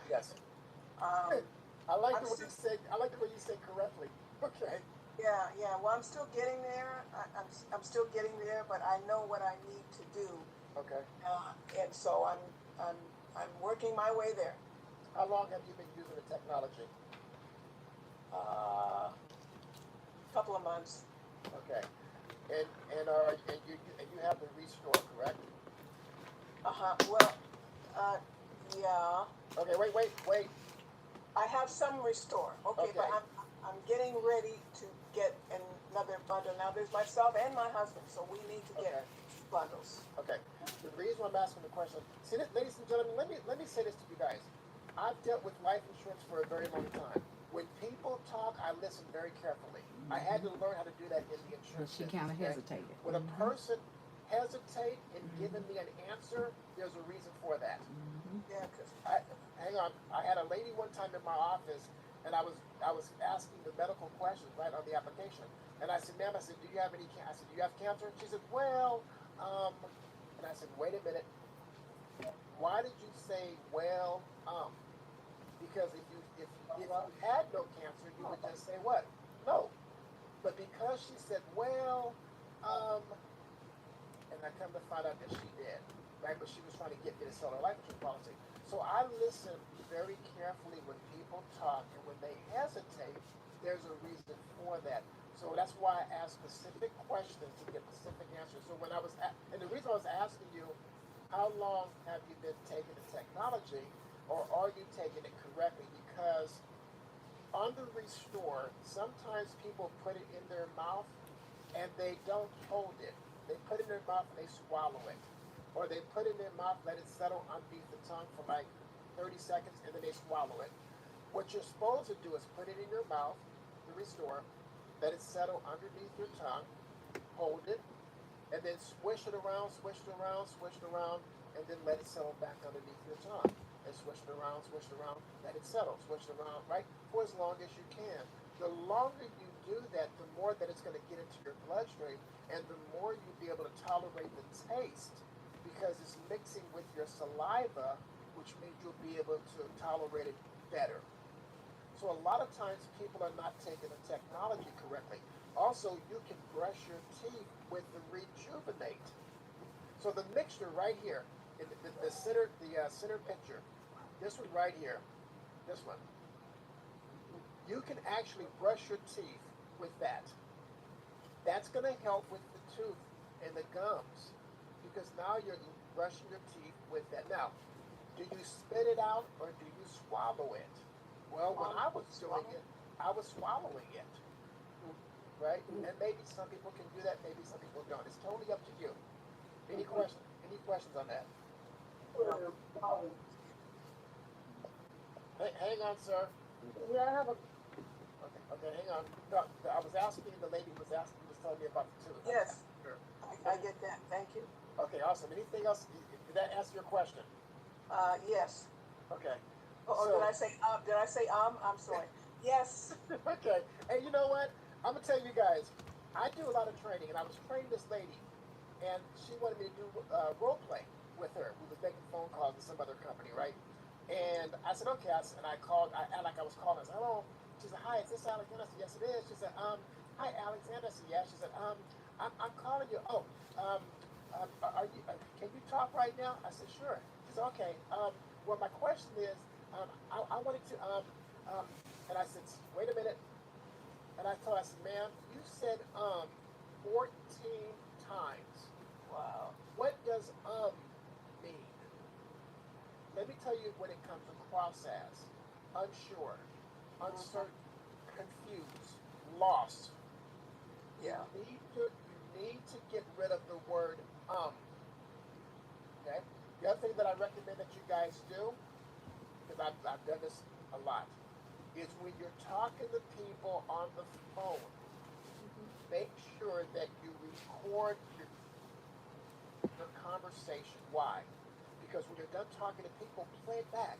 A: Yes. I like the way you say correctly. Okay.
C: Yeah. Well, I'm still getting there. I'm still getting there, but I know what I need to do,
A: Okay.
C: and so I'm I'm working my way there.
A: How long have you been using the technology?
C: Couple of months.
A: Okay. And and you have the restore, correct?
C: Well, uh, yeah.
A: Okay. Wait.
C: I have some restore. Okay, but
A: Okay.
C: I'm getting ready to get another bundle. Now there's myself and my husband, so we need to get
A: Okay.
C: bundles.
A: Okay. The reason why I'm asking the question, see, ladies and gentlemen, let me say this to you guys. I've dealt with life insurance for a very long time. When people talk, I listen very carefully. I had to learn how to do that in the
G: But
A: insurance
G: she
A: business.
G: kind of
A: Okay?
G: hesitated.
A: When a person hesitate in giving me an answer, there's a reason for that.
C: Yeah, cause
A: Hang on. I had a lady one time in my office, and I was asking the medical questions right on the application, and I said, "Ma'am," I said, "Do you have any?" I said, "Do you have cancer?" She said, "Well," and I said, "Wait a minute. Why did you say well?" Because if you had no cancer, you would just say what? No. But because she said, "Well," um, and I come to find out that she did, right? But she was trying to get me to sell her life insurance policy. So I listen very carefully when people talk, and when they hesitate, there's a reason for that. So that's why I ask specific questions to get specific answers. So and the reason I was asking you, how long have you been taking the technology, or are you taking it correctly? Because on the restore, sometimes people put it in their mouth and they don't hold it. They put it in their mouth and they swallow it. Or they put it in their mouth, let it settle underneath the tongue for like 30 seconds, and then they swallow it. What you're supposed to do is put it in your mouth, the restore, let it settle underneath your tongue, hold it, and then swish it around, and then let it settle back underneath your tongue. And swish it around, let it settle, swish it around, right? For as long as you can. The longer you do that, the more that it's going to get into your bloodstream, and the more you'll be able to tolerate the taste because it's mixing with your saliva, which means you'll be able to tolerate it better. So a lot of times people are not taking the technology correctly. Also, you can brush your teeth with the rejuvenate. So the mixture right here, in the center picture, this one right here, this one, you can actually brush your teeth with that. That's going to help with the tooth and the gums because now you're brushing your teeth with that. Now, do you spit it out or do you swallow it? Well, when I was doing it, I was swallowing it, right? And maybe some people can do that, maybe some people don't. It's totally up to you. Any questions? Any questions on that? Hang on, sir.
D: Yeah, I have a
A: Okay, hang on. No, I was asking, the lady was telling me about the tooth.
C: yes,
A: Sure.
C: I get that. Thank you.
A: Okay, awesome. Anything else? Did that answer your question?
C: Yes.
A: Okay.
C: Oh,
A: So,
C: did I say Did I say I'm sorry. Yes.
A: okay. And you know what? I'm gonna tell you guys. I do a lot of training, and I was training this lady, and she wanted me to do role play with her. We was making phone calls to some other company, right? And I said, okay. And I called. Like I was calling. I said, hello. She said, hi. Is this Alexander? I said, yes, it is. She said, hi, Alexander. I said, yes. She said, I'm calling you. Oh, are you? Can you talk right now? I said, sure. She said, okay. Well, my question is, I wanted to um, and I said, wait a minute. And I told her, I said, ma'am, you said 14 times.
C: Wow.
A: What does mean? Let me tell you what it comes across as: unsure, uncertain, confused, lost. You
C: Yeah.
A: need to get rid of the word um. Okay. The other thing that I recommend that you guys do, because I've done this a lot, is when you're talking to people on the phone, make sure that you record your conversation. Why? Because when you're done talking to people, play it back,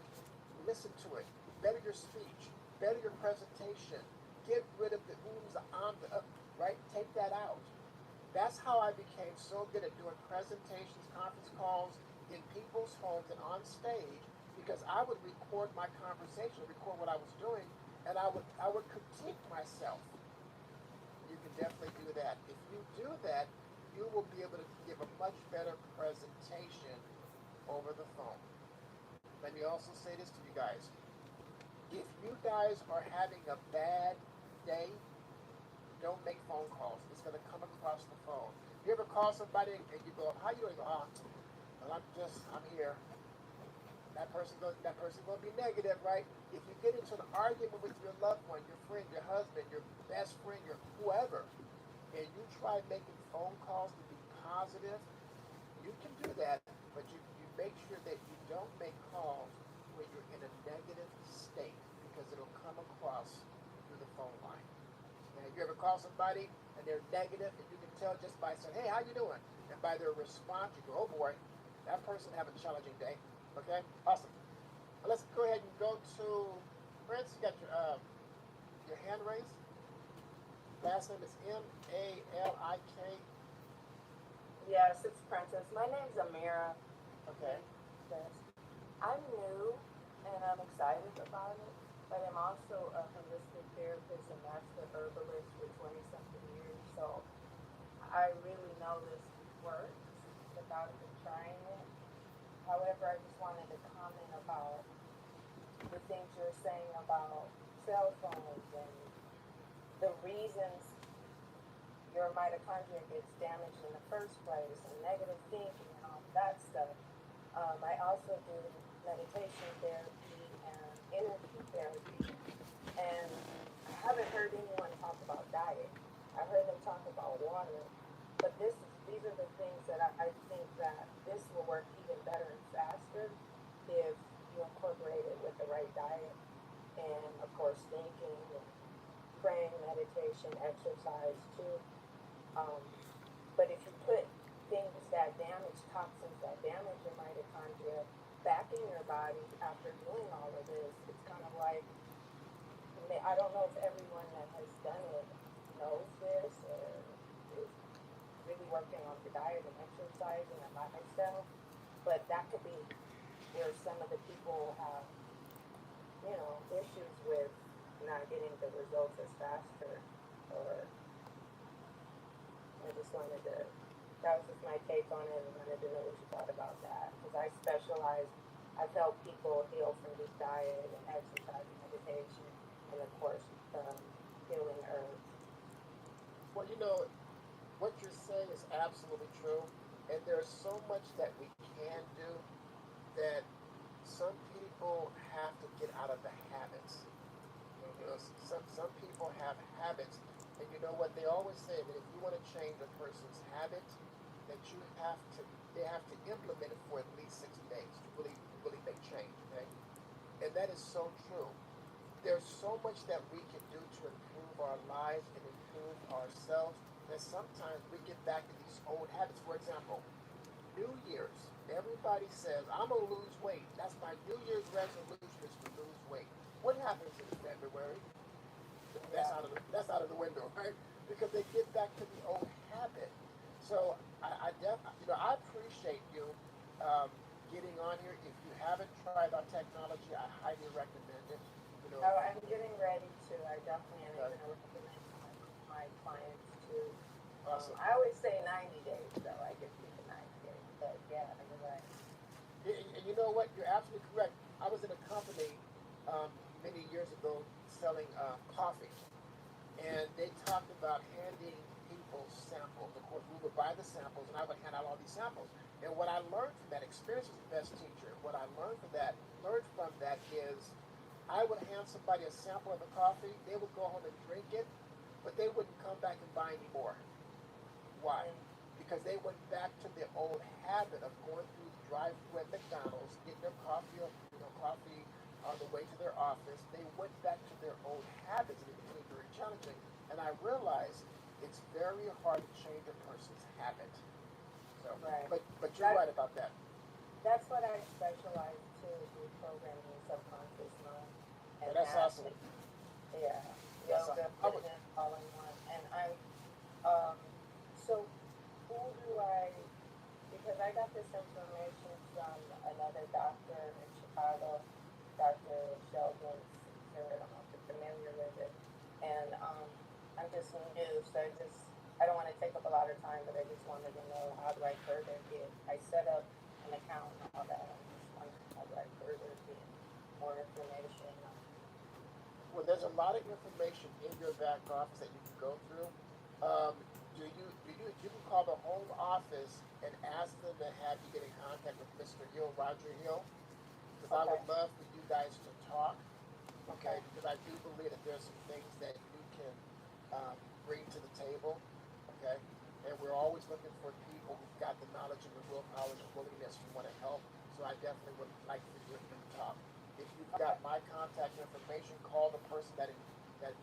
A: listen to it, better your speech, better your presentation, get rid of the ums, the the right? Take that out. That's how I became so good at doing presentations, conference calls in people's homes and on stage because I would record my conversation, record what I was doing, and I would critique myself. you can definitely do that. If you do that, you will be able to give a much better presentation over the phone. Let me also say this to you guys. If you guys are having a bad day, don't make phone calls. It's going to come across the phone. You ever call somebody and you go, "How you doing?" "Oh, well, I'm here." That person going to be negative, right? If you get into an argument with your loved one, your friend, your husband, your best friend, your whoever, and you try making phone calls to be positive, you can do that, but you make sure that you don't make calls when you're in a negative state because it'll come across through the phone line. Now, you ever call somebody and they're negative, and you can tell just by saying, "Hey, how you doing?" And by their response, you go, "Oh boy, that person having a challenging day." Okay, awesome. Let's go ahead and go to Prince. You got your hand raised. Last name is Malik.
G: Yes, it's Princess. My name's Amira.
A: Okay.
G: Yes. I'm new and I'm excited about it, but I'm also a holistic therapist and master herbalist for 20 something years. So I really know this works without even trying it. However, I just wanted to comment about the things you're saying about cell phones and the reasons your mitochondria gets damaged in the first place and negative thinking and all that stuff. I also do meditation therapy and energy therapy, and I haven't heard anyone talk about diet. I've heard them talk about water, but these are the things that I think that this will work even better and faster if you incorporate it with the right diet and of course thinking and praying, meditation, exercise too. Um, but if you put things that damage, toxins that damage your mitochondria back in your body after doing all of this, it's kind of like, I don't know if everyone that has done it knows this or is really working on the diet and exercising and lifestyle, but that could be where some of the people have, issues with not getting the results as faster or I just wanted to, that was just my take on it and wanted to know what you thought about that. Because I've helped people heal from this diet and exercise and meditation and of course healing herbs.
A: Well, what you're saying is absolutely true, and there's so much that we can do that some people have to get out of the habits. Some people have habits, and you know what they always say that if you want to change a person's habit, that they have to implement it for at least 60 days to really make change. Okay, and that is so true. There's so much that we can do to improve our lives and improve ourselves that sometimes we get back to these old habits. For example, New Year's, everybody says, "I'm gonna lose weight." That's my New Year's resolution is to lose weight. What happens in February?
G: Yeah.
A: That's out of the window, right? Because they get back to the old habit. So I appreciate you getting on here. If you haven't tried our technology, I highly recommend it.
G: Oh, I'm getting ready to. I definitely am
A: Okay.
G: going to recommend my clients to.
A: Awesome.
G: I always say 90 days, though. I give people 90 days, but yeah, you're right.
A: And you know what? You're absolutely correct. I was in a company many years ago selling coffee, and they talked about handing people samples. Of course, we would buy the samples, and I would hand out all these samples. And what I learned from that experience is the best teacher. What I learned from that is I would hand somebody a sample of the coffee. They would go home and drink it, but they wouldn't come back and buy any more. Why? Because they went back to their old habit of going through the drive-through at McDonald's, getting their coffee on the way to their office. They went back to their old habits, and it became very challenging. And I realized it's very hard to change a person's habit. So,
G: Right.
A: but you're right about that.
G: That's what I specialize to do programming and subconscious mind
A: Oh,
G: and
A: that's awesome.
G: math. Yeah,
A: That's
G: yoga,
A: I would.
G: fitness, all in one. And um, so who do I, because I got this information from another doctor in Chicago, Dr. Sheldon Caesar, I don't know if you're familiar with it. And I I'm just new, so I don't want to take up a lot of time, but I just wanted to know how do I further get. I set up an account and all that. I'm just wondering how do I further get more information.
A: Well, there's a lot of information in your back office that you can go through. Um, you can call the home office and ask them to have you get in contact with Mr. Hill, Roger Hill, because I
G: Okay.
A: would love for you guys to talk.
G: Okay.
A: Okay, because I do believe that there's some things that you can bring to the table. Okay, and we're always looking for people who've got the knowledge and the willpower and the willingness who want to help. So I definitely would like for you to talk. If you've got my contact information, call the person that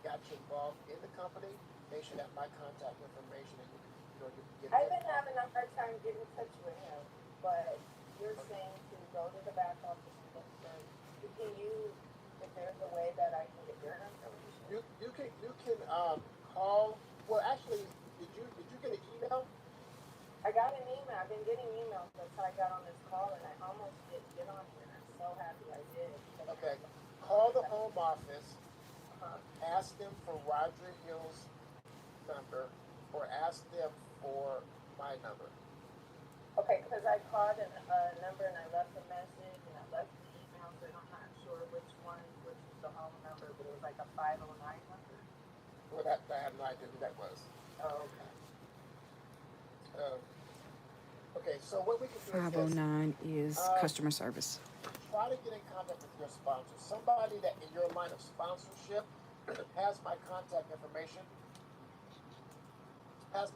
A: got you involved in the company. They should have my contact information, and you can get.
G: I've been having a hard time getting in touch with him, but you're saying to go to the back office and look for. Can you? If there's a way that I can get your information.
A: You can call. Well, actually, did you get an email?
G: I got an email. I've been getting emails since I got on this call, and I almost didn't get on here. I'm so happy I did.
A: Okay, call the home office.
G: Uh-huh.
A: Ask them for Roger Hill's number, or ask them for my number.
G: Okay, because I called a number and I left a message and I left the email, so I'm not sure which is the home number, but it was like a 509 number.
A: Well, I have no idea who that was.
G: Oh, okay.
A: Um, okay, so what we can do is this.
H: 509 is customer service.
A: Try to get in contact with your sponsor. Somebody that in your line of sponsorship has my contact information. I'm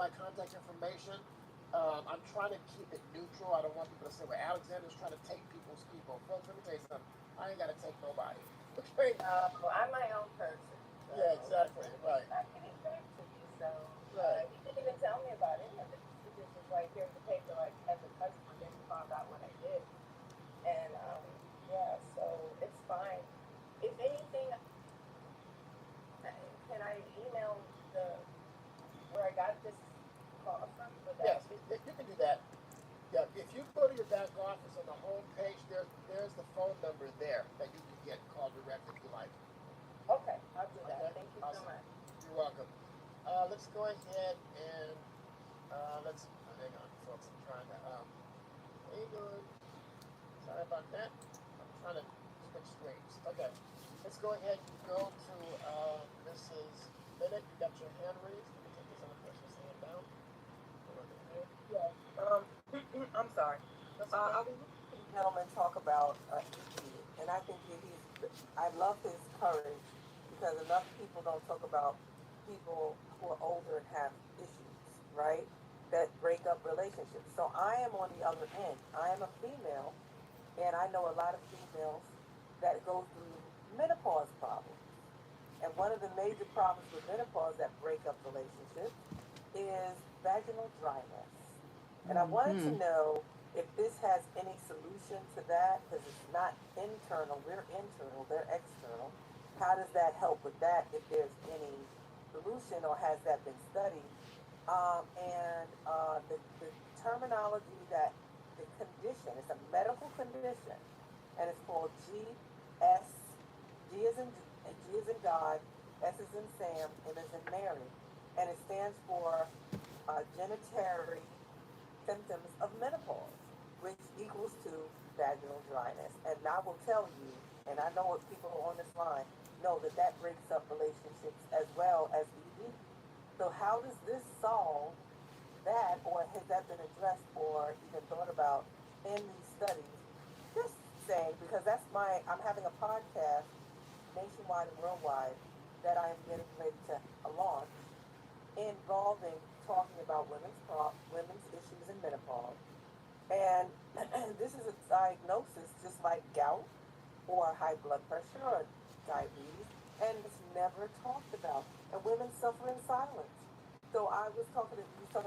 A: trying to keep it neutral. I don't want people to say, well, Alexander's trying to take people's people. Folks, let me tell you something. I ain't got to take nobody. Okay?
G: Well, I'm my own person. So
A: Yeah, exactly. Right.
G: I can get back to you, so
A: Right.
G: he didn't even tell me about any of it. He just was like, here's the paper, like, as a customer, then he found out what I did. And, yeah, so it's fine. If anything, can I email where I got this call from?
A: Yes, you can do that. Yeah, if you go to your back office on the home page, there's the phone number there that you can get called direct if you like.
G: Okay, I'll do that.
A: Okay?
G: Thank you
A: Awesome.
G: so much.
A: You're welcome. Let's go ahead and hang on, folks. I'm trying to hang on. Sorry about that. I'm trying to switch screens. Okay, let's go ahead and go to Mrs. Bennett. You got your hand raised. Let me take this other person's hand down.
C: Yes. I'm sorry.
A: That's
C: I
A: okay.
C: was listening to the gentleman talk about ED, and I think that I love his courage because enough people don't talk about people who are older and have issues, right? That break up relationships. So I am on the other end. I am a female, and I know a lot of females that go through menopause problems. And one of the major problems with menopause that break up relationships is vaginal dryness. And I wanted to know if this has any solution to that, because it's not internal, we're internal, they're external. How does that help with that, if there's any solution, or has that been studied? The terminology that the condition, it's a medical condition, and it's called GS, G is in God, S is in Sam, M is in Mary, and it stands for genitoury symptoms of menopause, which equals to vaginal dryness. And I will tell you, and I know what people on this line know, that breaks up relationships as well as ED. So how does this solve that, or has that been addressed or even thought about in these studies? Just saying, because I'm having a podcast nationwide and worldwide that I am getting ready to launch, involving talking about women's issues in menopause. And this is a diagnosis just like gout or high blood pressure or diabetes, and it's never talked about. And women suffer in silence. So you was talking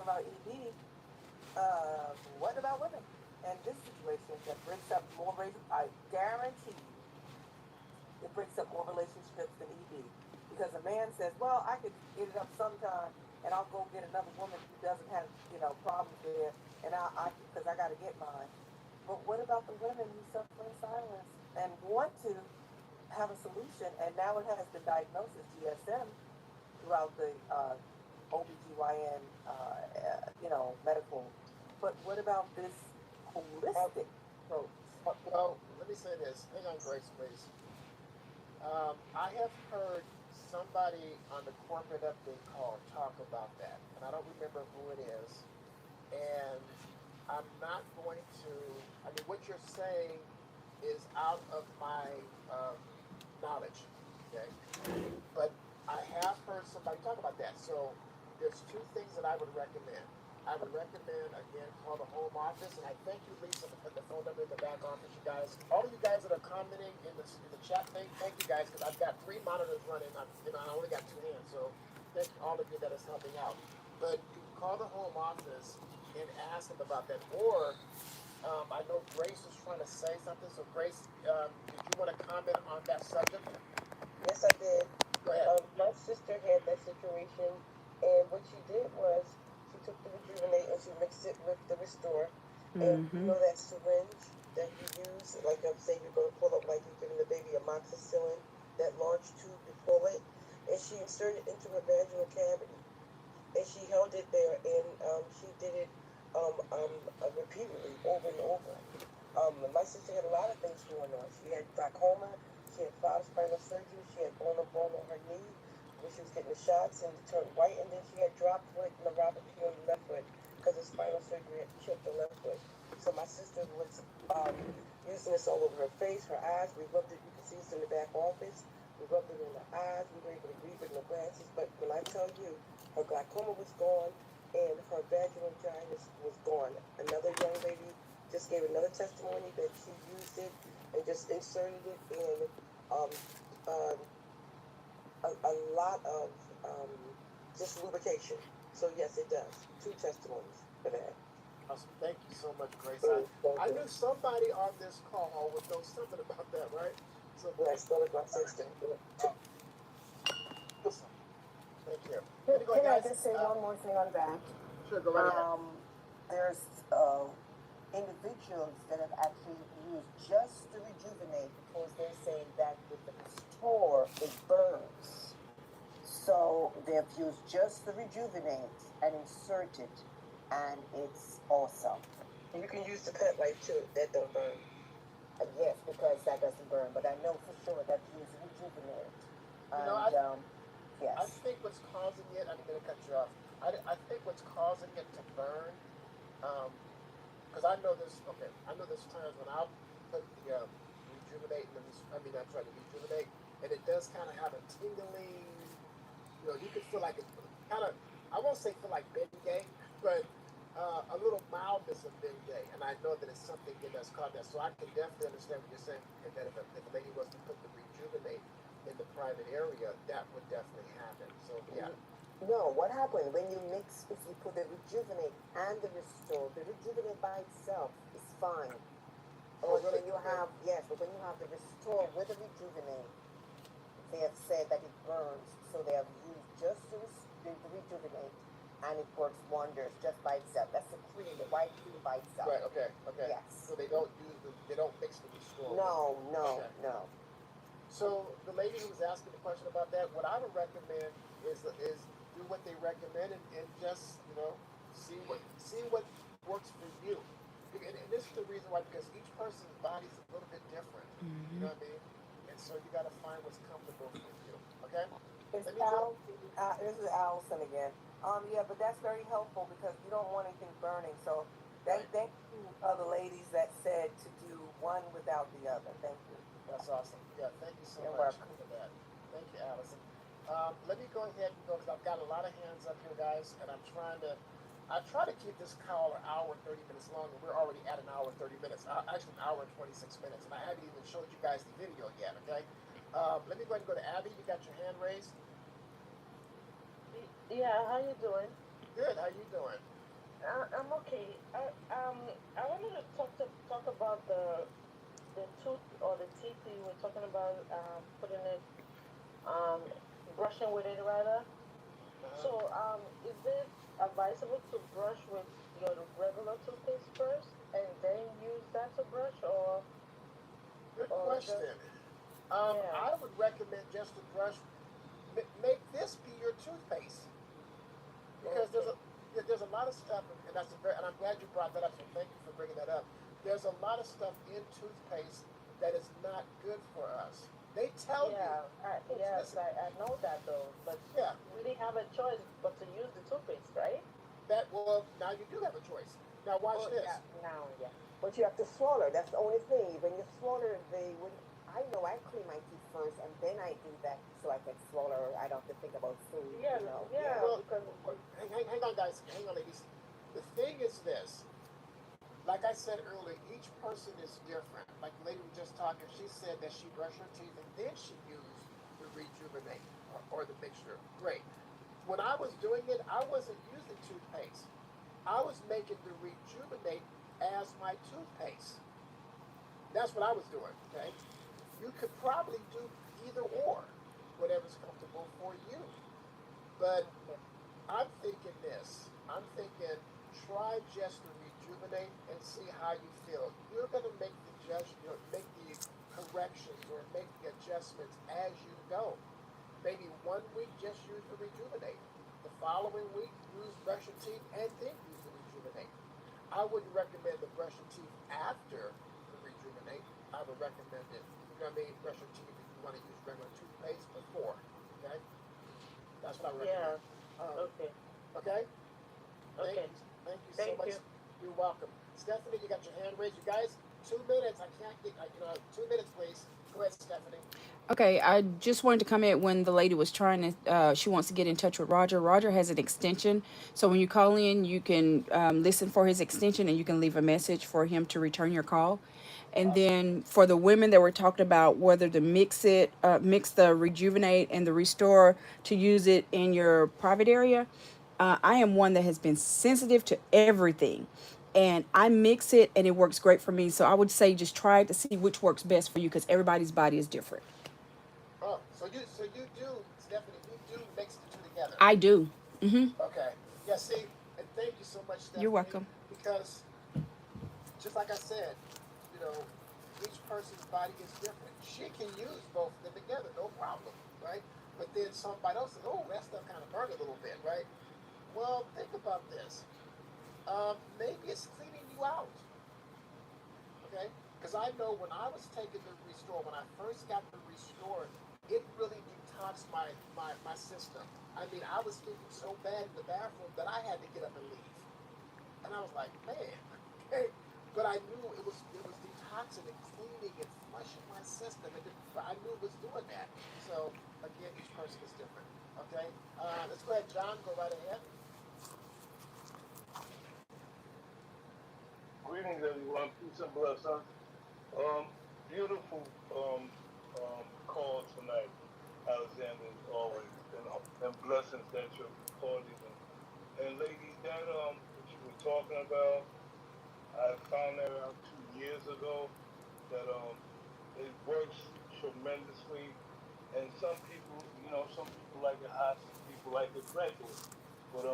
C: about ED. What about women? And this situation that breaks up more relationships, I guarantee you, it breaks up more relationships than ED. Because a man says, well, I could get it up sometime, and I'll go get another woman who doesn't have, problems there, and because I got to get mine. But what about the women who suffer in silence and want to have a solution, and now it has the diagnosis, GSM, throughout the OBGYN, medical. But what about this holistic approach?
A: Well, let me say this. Hang on, Grace, please. I have heard somebody on the corporate update call talk about that, and I don't remember who it is. And I'm not going to. I mean, what you're saying is out of my knowledge, okay? But I have heard somebody talk about that. So there's two things that I would recommend. I would recommend, again, call the home office, and I thank you, Lisa, for putting the phone number in the back office, you guys. All of you guys that are commenting in the chat thing, thank you guys, because I've got 3 monitors running. I only got 2 hands, so thank all of you that is helping out. But you can call the home office and ask them about that. Or I know Grace is trying to say something. So Grace, did you want to comment on that subject?
I: Yes, I did.
A: Go ahead.
I: My sister had that situation, and what she did was she took the Rejuvenate and she mixed it with the Restore. And you know that syringe that you use, like I'm saying, you're going to pull up like you're giving the baby amoxicillin, that large tube, you pull it, and she inserted it into her vaginal cavity. And she held it there, and she did it repeatedly, over and over. My sister had a lot of things going on. She had glaucoma, she had 5 spinal surgery, she had bone on her knee when she was getting the shots, and it turned white, and then she had drop foot neuropathy on the left foot because the spinal surgery had chipped the left foot. So my sister was using this all over her face, her eyes. We rubbed it, you can see this in the back office. We rubbed it in her eyes. We were able to read with no glasses. But when I tell you, her glaucoma was gone and her vaginal dryness was gone. Another young lady just gave another testimony that she used it and just inserted it in a lot of just lubrication. So yes, it does. 2 testimonies for that.
A: Awesome. Thank you so much, Grace. I knew somebody on this call would know something about that, right? So
I: yes, that was my sister.
A: Awesome. Thank you.
G: Can I just say one more thing on that?
A: Sure, go right ahead.
J: There's individuals that have actually used just the Rejuvenate because they're saying that with the Restore, it burns. So they've used just the Rejuvenate and inserted, and it's awesome.
I: And you can use the pet life too. That don't burn.
J: Yes, because that doesn't burn, but I know for sure that you use Rejuvenate. Yes.
A: I think what's causing it, I'm going to cut you off. I think what's causing it to burn, because I know there's times when I'll put the Rejuvenate, I'm trying to Rejuvenate, and it does kind of have a tingling, you can feel like it kind of, I won't say feel like Bengay, but a little mildness of Bengay, and I know that it's something that's caused that, so I can definitely understand what you're saying, and that if a lady was to put the Rejuvenate in the private area, that would definitely happen. So yeah.
J: No, what happened when you mix, if you put the Rejuvenate and the Restore, the Rejuvenate by itself is fine. Or
A: really?
J: when you have, yes, but when you have the Restore with the Rejuvenate, they have said that it burns, so they have used just the Rejuvenate, and it works wonders just by itself. That's the cream, the white cream by itself.
A: Right. Okay.
J: Yes.
A: So they don't mix the Restore.
J: No.
A: So the lady who was asking the question about that, what I would recommend is do what they recommend and just see what works for you. And this is the reason why, because each person's body is a little bit different. You know what I mean? And so you got to find what's comfortable for you. Okay?
C: This is Allison again. Yeah, but that's very helpful because you don't want anything burning. So thank you, other ladies that said to do one without the other. Thank you.
A: That's awesome. Yeah, thank you so
C: You're
A: much
C: welcome.
A: for that. Thank you, Allison. Let me go ahead and go because I've got a lot of hands up here, guys, and I try to keep this call an hour and 30 minutes long, and we're already at an hour and 30 minutes. Actually, an hour and 26 minutes, and I haven't even showed you guys the video yet. Okay. Let me go ahead and go to Abby. You got your hand raised.
K: Yeah, how you doing?
A: Good. How you doing?
K: I'm okay. I wanted to talk about the tooth or the teeth that you were talking about, putting it, brushing with it rather. So, is it advisable to brush with your regular toothpaste first and then use that to brush, or?
A: Good question. I would recommend just to brush. Make this just be your toothpaste. Because there's a lot of stuff, and and I'm glad you brought that up. So thank you for bringing that up. There's a lot of stuff in toothpaste that is not good for us. They tell you.
K: Yes, I know that though, but
A: Yeah,
K: we didn't have a choice but to use the toothpaste, right?
A: now you do have a choice. Now watch
J: Well,
A: this.
J: yeah, now, yeah. But you have to swallow. That's the only thing. When you swallow, they would. I know I clean my teeth first, and then I do that so I can swallow. I don't have to think about food.
K: Yeah, yeah,
A: Well,
K: because
A: hang on, guys. Hang on, ladies. The thing is this. Like I said earlier, each person is different. Like the lady we just talking, she said that she brushed her teeth and then she used the rejuvenate or the mixture. Great. When I was doing it, I wasn't using toothpaste. I was making the rejuvenate as my toothpaste. That's what I was doing. Okay. You could probably do either or, whatever's comfortable for you. But I'm thinking this. I'm thinking try just to rejuvenate and see how you feel. You're gonna make the make the corrections or make the adjustments as you go. Maybe one week just use the rejuvenate. The following week use brush your teeth and then use the rejuvenate. I wouldn't recommend the brush your teeth after the rejuvenate. I would recommend it. You know what I mean? Brush your teeth if you want to use regular toothpaste before. Okay, that's what I would recommend.
K: okay,
A: Okay.
K: okay.
A: Thank you so
K: Thank
A: much.
K: you.
A: You're welcome. Stephanie, you got your hand raised. You guys, 2 minutes. I can't get, 2 minutes, please. Go ahead, Stephanie.
H: Okay, I just wanted to comment when the lady was trying to, she wants to get in touch with Roger. Roger has an extension. So when you call in, you can listen for his extension and you can leave a message for him to return your call. And
A: Awesome.
H: then for the women that were talked about whether to mix the rejuvenate and the restore to use it in your private area, I am one that has been sensitive to everything. And I mix it and it works great for me. So I would say just try it to see which works best for you because everybody's body is different.
A: Oh, so you do, Stephanie, you do mix the two together.
H: I do.
A: Okay. Yeah, see, and thank you so much,
H: You're
A: Stephanie,
H: welcome.
A: because just like I said, you know, each person's body is different. She can use both of them together, no problem, right? But then somebody else says, oh, that stuff kind of burned a little bit, right? Well, think about this. Maybe it's cleaning you out, okay? Because I know when I was taking the restore, when I first got the restore, it really detoxed my system. I mean, I was feeling so bad in the bathroom that I had to get up and leave. And I was like, man, okay. But I knew it was detoxing and cleaning and flushing my system, and I knew it was doing that. So again, each person is different. Okay, let's go ahead, John. Go right ahead.
L: Greetings, everyone. Peace and blessings. Beautiful call tonight, Alexander, as always, and blessings that you're recording. And ladies, that you were talking about, I found that out 2 years ago. That it works tremendously. And some people like it hot, some people like it regular. But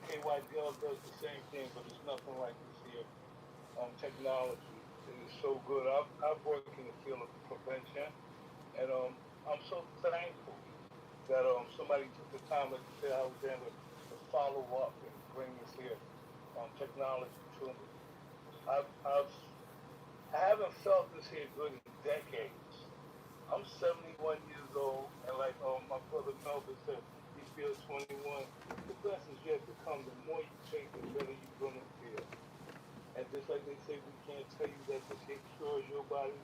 L: KYDL does the same thing, but it's nothing like this here technology. It is so good. I've worked in the field of prevention, and I'm so thankful that somebody took the time, like you said, Alexander, to follow up and bring this here technology to me. I've I haven't felt this here good in decades. I'm 71 years old, and like my brother Melvin said, he feels 21. The best is yet to come. The more you take, the better you're gonna feel. And just like they say, we can't tell you that this here cures your body,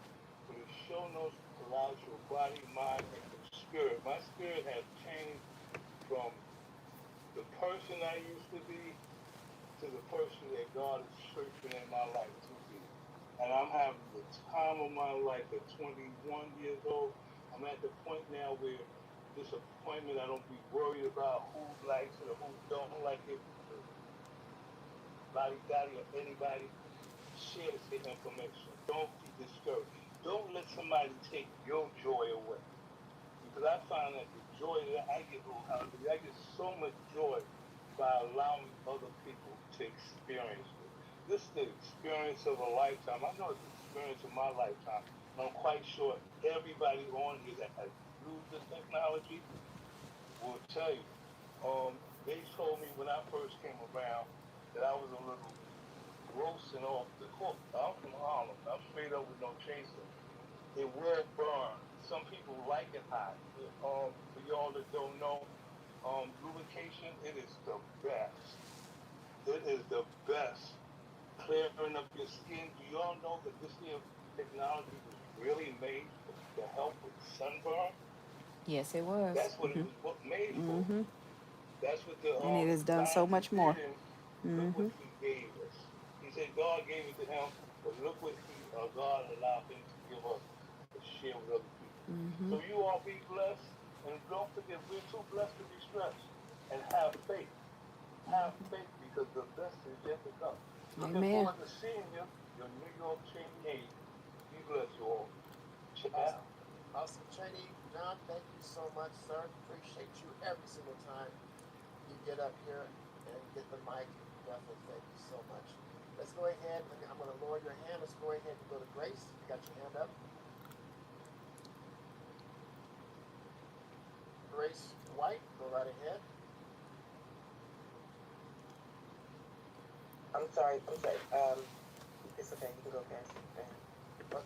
L: but it sure knows allows your body, mind, and your spirit. My spirit has changed from the person I used to be to the person that God is shaping in my life to be. And I'm having the time of my life at 21 years old. I'm at the point now where disappointment, I don't be worried about who likes it or who don't like it. Body, daddy, or anybody share this information. Don't be discouraged. Don't let somebody take your joy away. Because I find that the joy that I get, I get so much joy by allowing other people to experience it. This is the experience of a lifetime. I know it's the experience of my lifetime. And I'm quite sure everybody on here that has used this technology will tell you. They told me when I first came around that I was a little gross and off the court. I'm from Harlem. I'm straight up with no chaser. It will burn. Some people like it hot. For y'all that don't know, lubrication, it is the best. It is the best. Clearing up your skin. Do y'all know that this here technology was really made to help with sunburn?
H: Yes, it was.
L: That's what it was made for.
H: Mm-hmm.
L: That's what the
H: And it has done so
L: scientists
H: much
L: did,
H: more.
L: and look
H: Mm-hmm.
L: what he gave us. He said God gave it to him, but look what God allowed him to give us to share with other people.
H: Mm-hmm.
L: So you all be blessed, and don't forget we're too blessed to be stressed, and have faith. Have faith because the best is yet to come. Looking
H: Amen.
L: forward to seeing you, your New York Cheney. Be blessed, you all.
A: Awesome.
L: Ciao.
A: Awesome, Cheney. John, thank you so much, sir. Appreciate you every single time you get up here and get the mic. Definitely thank you so much. Let's go ahead. I'm going to lower your hand. Let's go ahead and go to Grace. You got your hand up. Grace White, go right ahead.
I: I'm sorry. It's okay. You can go, guys.
A: Okay. Let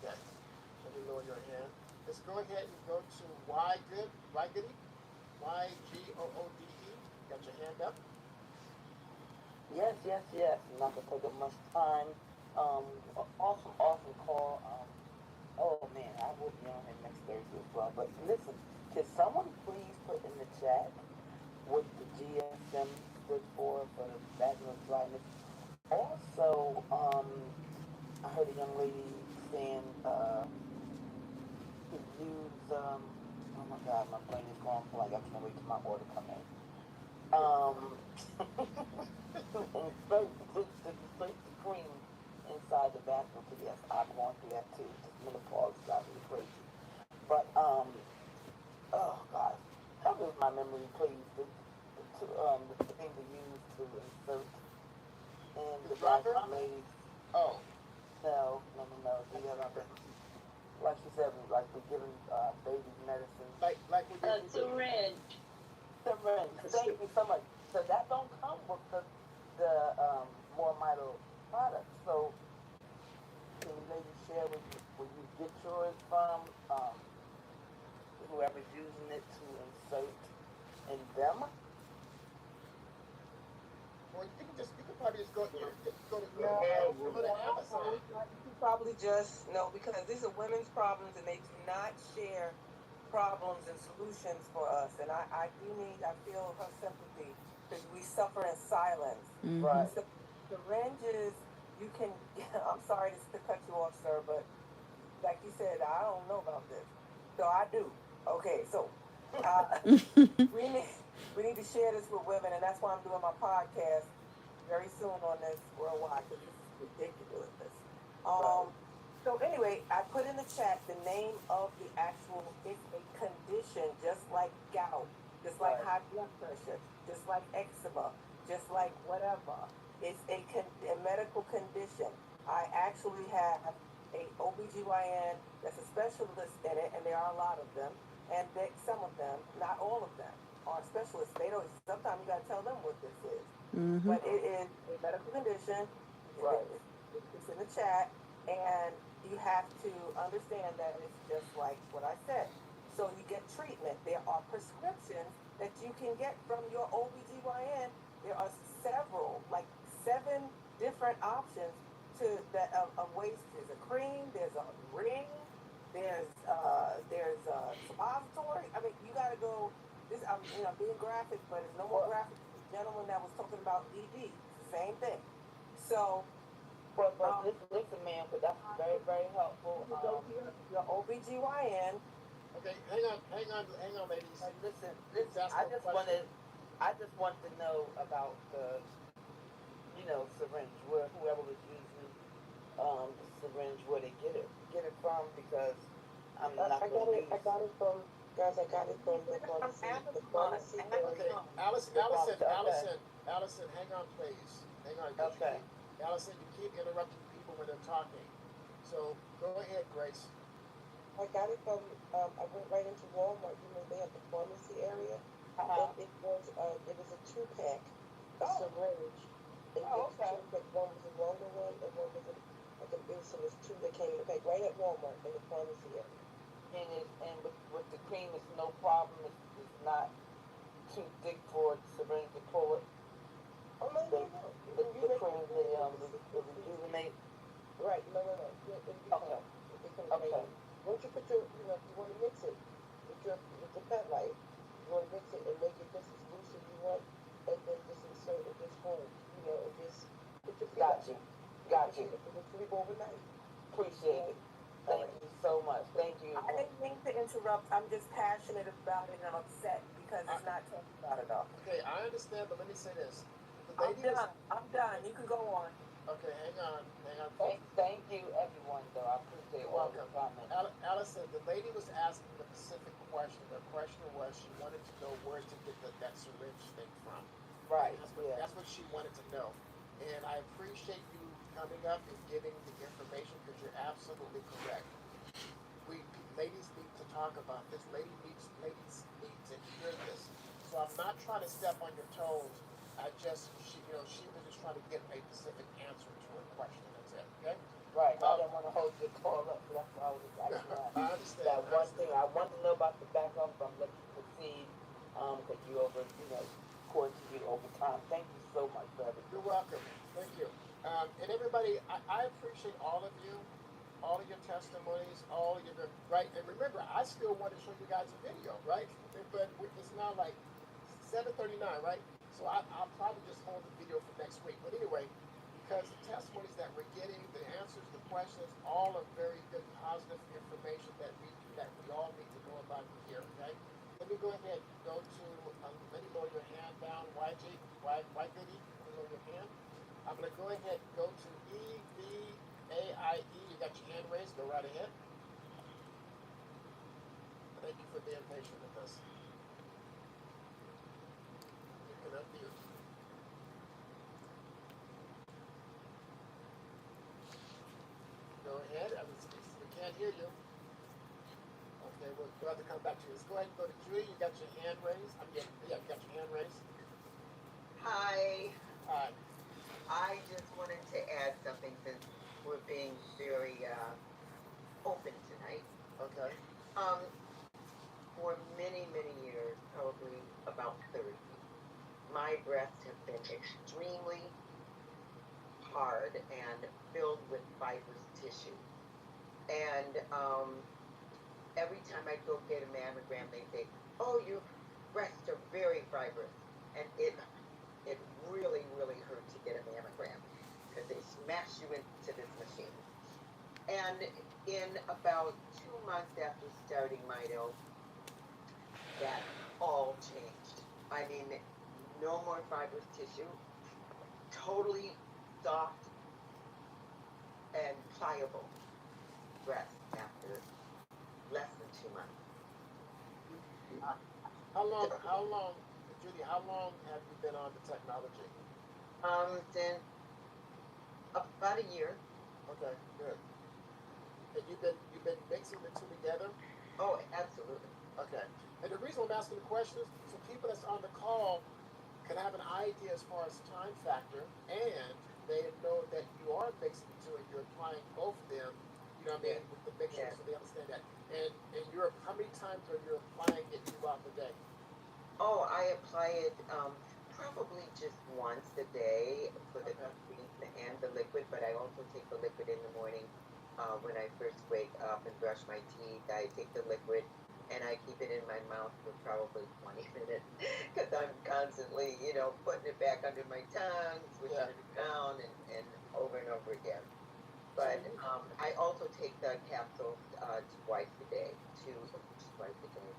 A: me lower your hand. Let's go ahead and go to Wygody. YGOODE. Got your hand up.
M: Yes, yes, yes. I'm not gonna take up much time. Awesome, awesome call. Oh man, I will be on here next Thursday as well. But listen, can someone please put in the chat what the GSM stood for the vaginal dryness? Also, I heard a young lady saying to use oh my god, my brain is going blank. I can't wait till my order come in. Insert the cream inside the bathroom. So yes, I'm going through that too. Just menopause is driving me crazy. But oh gosh, help me with my memory, please. The thing to use to insert in
A: The
M: the
A: dropper?
M: bathroom, ladies.
A: Oh,
M: No. The other, like you said, like we're giving babies medicine.
A: like when
K: A
A: you
K: syringe.
M: Syringe. Thank you so much. So that don't come with the more vital products. So can you maybe share where you get yours from? Whoever's using it to insert in them.
A: Or you can probably just go to
C: No,
A: go to Amazon.
C: you can probably just no, because these are women's problems and they do not share problems and solutions for us. And I feel her sympathy because we suffer in silence.
H: Mm-hmm.
M: Right.
C: So syringes, you can. I'm sorry to cut you off, sir, but like you said, I don't know about this, so I do. Okay, so we need to share this with women, and that's why I'm doing my podcast very soon on this worldwide because this is ridiculous. So anyway, I put in the chat the name of the actual. It's a condition, just like gout, just like high blood pressure, just like eczema, just like whatever. It's a medical condition. I actually have a OBGYN that's a specialist in it, and there are a lot of them. And some of them, not all of them, are specialists. They don't. Sometimes you gotta tell them what this is.
H: Mm-hmm.
C: But it is a medical condition.
M: Right.
C: It's in the chat, and you have to understand that it's just like what I said. So you get treatment. There are prescriptions that you can get from your OBGYN. There are several, like 7 different options of ways. There's a cream, there's a ring, there's a suppository. I mean, you gotta go. This I'm being graphic, but it's no more graphic. The gentleman that was talking about ED, it's the same thing. So
M: But listen, man, but that's very, very helpful.
C: you go to your OBGYN.
A: Okay, hang on, ladies.
M: Listen,
A: Please ask
M: I
A: no
M: just
A: question.
M: wanted to know about the, syringe, where whoever was using the syringe, where they get it from, because I'm not
I: I
M: going to use.
I: got it from, guys, I got it from the pharmacy. The pharmacy.
A: Okay, Allison, hang on, please. Hang on.
M: Okay.
A: Allison, you keep interrupting people when they're talking. So go ahead, Grace.
I: I got it from, I went right into Walmart. They have the pharmacy area. It was a 2-pack
M: Oh,
I: syringe, and you
M: oh,
I: get the
M: okay.
I: 2-pack. One was a longer one, and one was like a big. So there's two that came in a pack right at Walmart in the pharmacy area.
M: And with the cream, it's no problem. It's not too thick for the syringe to pull it.
I: Oh no,
M: The
I: no, no!
M: the,
I: You
M: the
I: make
M: cream, the
I: the
M: rejuvenate.
I: right. No, no, no. It'll be
M: Okay,
I: fine. It comes right
M: okay,
I: in. Once you put if you want to mix it with the pet light, you want to mix it and make it just as loose as you want, and then just insert and just hold, and just put your feet
M: got
I: up.
M: you,
I: Put
M: got
I: your
M: you.
I: feet up and just sleep overnight.
M: Appreciate it.
I: All
M: Thank
I: right.
M: you so much. Thank you.
C: I didn't mean to interrupt. I'm just passionate about it and I'm upset because it's not talked about enough.
A: Okay, I understand, but let me say this. The
C: I'm
A: lady was
C: done. I'm done. You can go on.
A: okay. Hang on.
M: Thank you, everyone. Though I appreciate
A: You're
M: all the
A: welcome.
M: comments.
A: Allison, the lady was asking the specific question. The question was she wanted to know where to get that syringe thing from.
M: Right. Yeah.
A: That's what she wanted to know. And I appreciate you coming up and giving the information because you're absolutely correct. We ladies need to talk about this. Ladies need to hear this. So I'm not trying to step on your toes. She was just trying to get a specific answer to her question. That's it. Okay.
M: Right. I didn't want to hold your call up, so that's why I was just asking
A: I understand.
M: that one thing. I wanted to know about the background, but I'm letting you proceed because you according to you over time. Thank you so much for everything.
A: You're welcome. Thank you. And everybody, I appreciate all of you, all of your testimonies, all of your right. And remember, I still want to show you guys a video, right? But it's now like 7:39, right? So I'll probably just hold the video for next week. But anyway, because the testimonies that we're getting, the answers, the questions, all are very good, positive information that we all need to know about here. Okay. Let me go ahead and go to. Let me lower your hand down, YG, Goody. Let me lower your hand. I'm going to go ahead and go to EVAIE. You got your hand raised. Go right ahead. Thank you for being patient with us. You can unmute. Go ahead. We can't hear you. Okay, we'll have to come back to you. Let's go ahead and go to Julie. You got your hand raised. You got your hand raised.
N: Hi,
A: Hi.
N: I just wanted to add something since we're being very open tonight.
A: Okay.
N: Um, for many, many years, probably about 30, my breasts have been extremely hard and filled with fibrous tissue. And every time I go get a mammogram, they say, "Oh, your breasts are very fibrous," and it really, really hurt to get a mammogram because they smash you into this machine. And in about 2 months after starting Mito, that all changed. I mean, no more fibrous tissue, totally soft and pliable breasts after less than 2 months.
A: How long, Judy, how long have you been on the technology?
N: Since about a year.
A: Okay, good. And you've been mixing the two together?
N: Oh, absolutely.
A: Okay. And the reason I'm asking the question is so people that's on the call can have an idea as far as time factor, and they know that you are mixing the two and you're applying both of them. You know what I mean with the mixture,
N: Yeah.
A: so they understand that. And you're how many times are you applying it throughout the day?
N: Oh, I apply it probably just once a day for the
A: Okay.
N: cream and the liquid, but I also take the liquid in the morning when I first wake up and brush my teeth. I take the liquid and I keep it in my mouth for probably 20 minutes because I'm constantly, putting it back under my tongue, swishing
A: Yeah.
N: it around and over again.
A: So
N: But
A: when you
N: I also take the capsules twice a day, two each twice a day.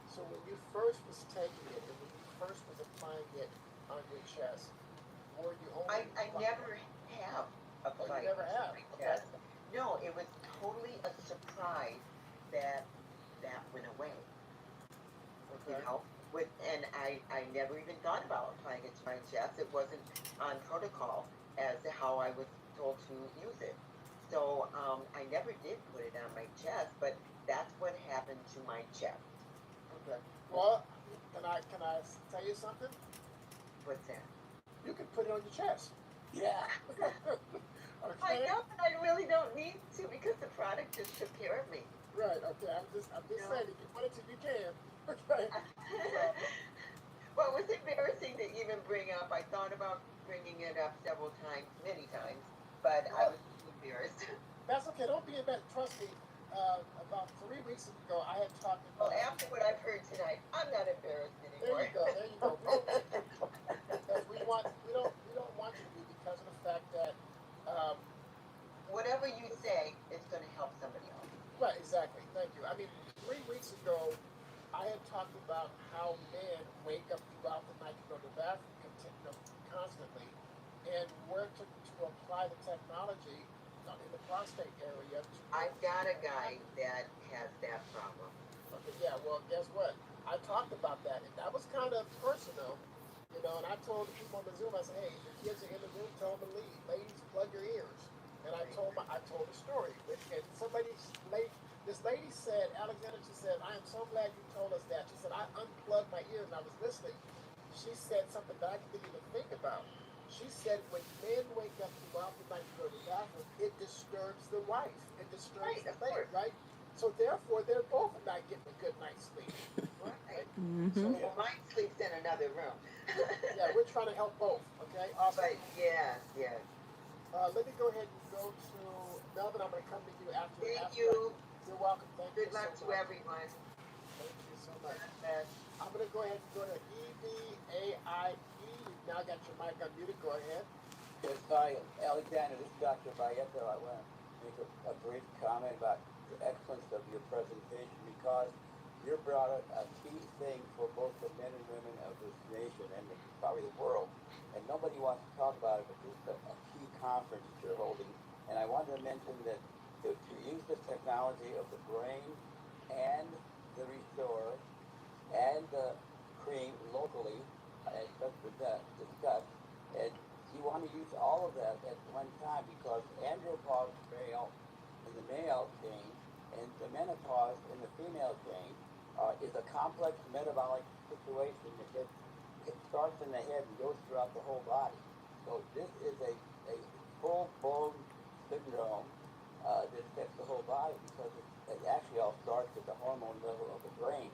A: so when you first was taking it and when you first was applying it on your chest, were you only
N: I never have
A: oh,
N: applied
A: you never
N: it to
A: have?
N: my
A: Okay.
N: chest. No, it was totally a surprise that that went away. You
A: Okay.
N: know, and I never even thought about applying it to my chest. It wasn't on protocol as to how I was told to use it. So I never did put it on my chest, but that's what happened to my chest.
A: Okay. Well, Can I tell you something?
N: What's that?
A: You can put it on your chest.
N: Yeah. I
A: Okay.
N: know, but I really don't need to because the product just took care of me.
A: Right. Okay. I'm just
N: No.
A: saying, if you want it to, you can. Okay. So,
N: Well, it was embarrassing to even bring up. I thought about bringing it up several times, many times, but I
A: well,
N: was too embarrassed.
A: that's okay. Don't be embarrassed. Trust me. About 3 weeks ago, I had talked
N: Well,
A: about.
N: after what I've heard tonight, I'm not embarrassed
A: There
N: anymore.
A: you go. There you go. We don't, because we don't want you to be, because of the fact that um,
N: Whatever you say, it's going to help somebody else.
A: right, exactly. Thank you. I mean, 3 weeks ago, I had talked about how men wake up throughout the night to go to the bathroom constantly, and where to apply the technology in the prostate area to.
N: I've got a guy that has that problem.
A: Okay, yeah, well, guess what? I talked about that, and that was kind of personal, and I told the people on the Zoom, I said, hey, if your kids are in the room, tell them to leave. Ladies, plug your ears. And I told a story. And this lady said, Alexander, she said, I am so glad you told us that. She said, I unplugged my ears and I was listening. She said something that I didn't even think about. She said, when men wake up throughout the night to go to the bathroom, it disturbs the wife. It disturbs
N: Right,
A: the
N: of
A: lady,
N: course.
A: right? So therefore, they're both not getting a good night's sleep.
N: Right.
A: So
H: Mm-hmm.
N: Well, mine sleeps in another room.
A: yeah, we're trying to help both. Okay, awesome.
N: But yes, yes.
A: Let me go ahead and go to Melvin. I'm going to come to you after.
N: Thank
A: After
N: you.
A: you're welcome. Thank you
N: Good
A: so
N: luck to
A: much.
N: everyone.
A: Thank you so much.
N: God bless.
A: I'm going to go ahead and go to EVAIE. You've now got your mic unmuted. Go ahead.
O: Yes, hi, Alexander. This is Dr. Bayeto. I want to make a brief comment about the excellence of your presentation because you brought a key thing for both the men and women of this nation and probably the world. And nobody wants to talk about it, but this is a key conference that you're holding. And I wanted to mention that to use the technology of the brain and the restore and the cream locally, as discussed, and you want to use all of that at one time because andropause male in the male chain and the menopause in the female chain is a complex metabolic situation that it starts in the head and goes throughout the whole body. So this is a full-blown syndrome that affects the whole body because it actually all starts at the hormone level of the brain.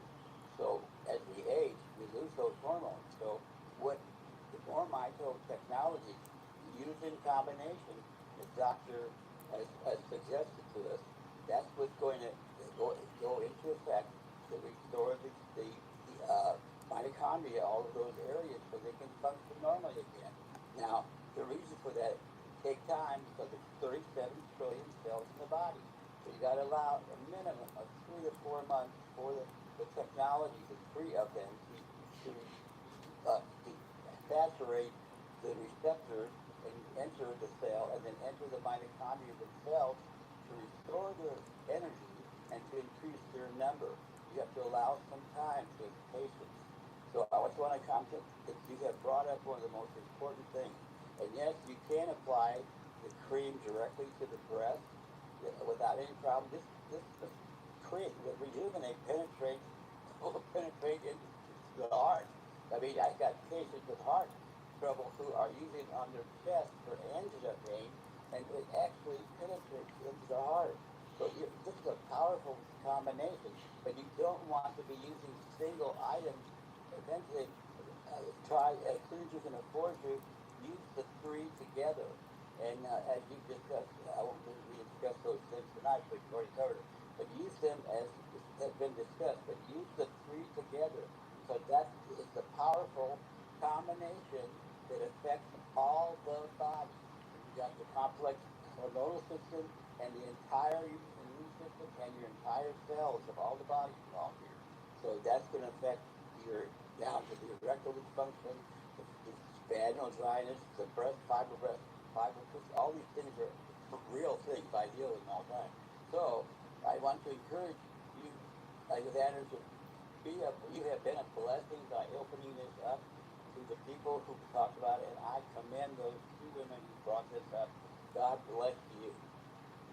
O: So as we age, we lose those hormones. So what the more micro technology used in combination, the doctor has suggested to us, that's what's going to go into effect to restore the mitochondria, all of those areas, so they can function normally again. Now, the reason for that take time because there's 37 trillion cells in the body. So you got to allow a minimum of 3 to 4 months for the technology, the three of them, to saturate the receptors and enter the cell and then enter the mitochondria themselves to restore their energy and to increase their number. You have to allow some time to patience. So I just want to comment that you have brought up one of the most important things. And yes, you can apply the cream directly to the breast without any problem. This cream, the rejuvenate penetrates will penetrate into the heart. I mean, I got patients with heart trouble who are using it on their chest for angina pain, and it actually penetrates into the heart. So this is a powerful combination, but you don't want to be using single items. Eventually, try as soon as you can afford to use the three together. And as you discussed, I won't discuss those things tonight, but you've already covered it. But use them as has been discussed. But use the three together because that is the powerful combination that affects all the body. You got the complex hormonal system and the entire immune system and your entire cells of all the body involved here. So that's going to affect your down to the erectile dysfunction, the vaginal dryness, the fibrosis. All these things are real things. I deal with them all the time. So I want to encourage you, Alexander, to you have been a blessing by opening this up to the people who talked about it, and I commend those two women who brought this up. God bless you.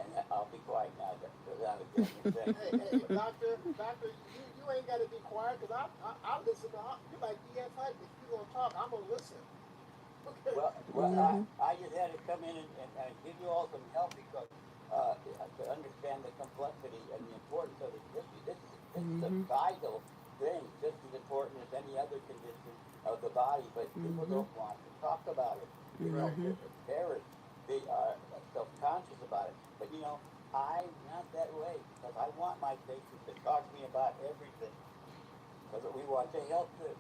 O: And I'll be quiet now, Alexander. Thank you.
A: Hey, doctor, you ain't got to be quiet because I listen to all. You're like DF Hype. If you're going to talk, I'm going to listen. Okay.
O: Well, I just had to come in and give you all some help because to understand the complexity and the importance of this issue. This is a vital thing, just as important as any other condition of the body, but people don't want to talk about it. You know,
A: Right.
O: they're embarrassed. They are self-conscious about it. But you know, I'm not that way because I want my patients to talk to me about everything because we want to help them.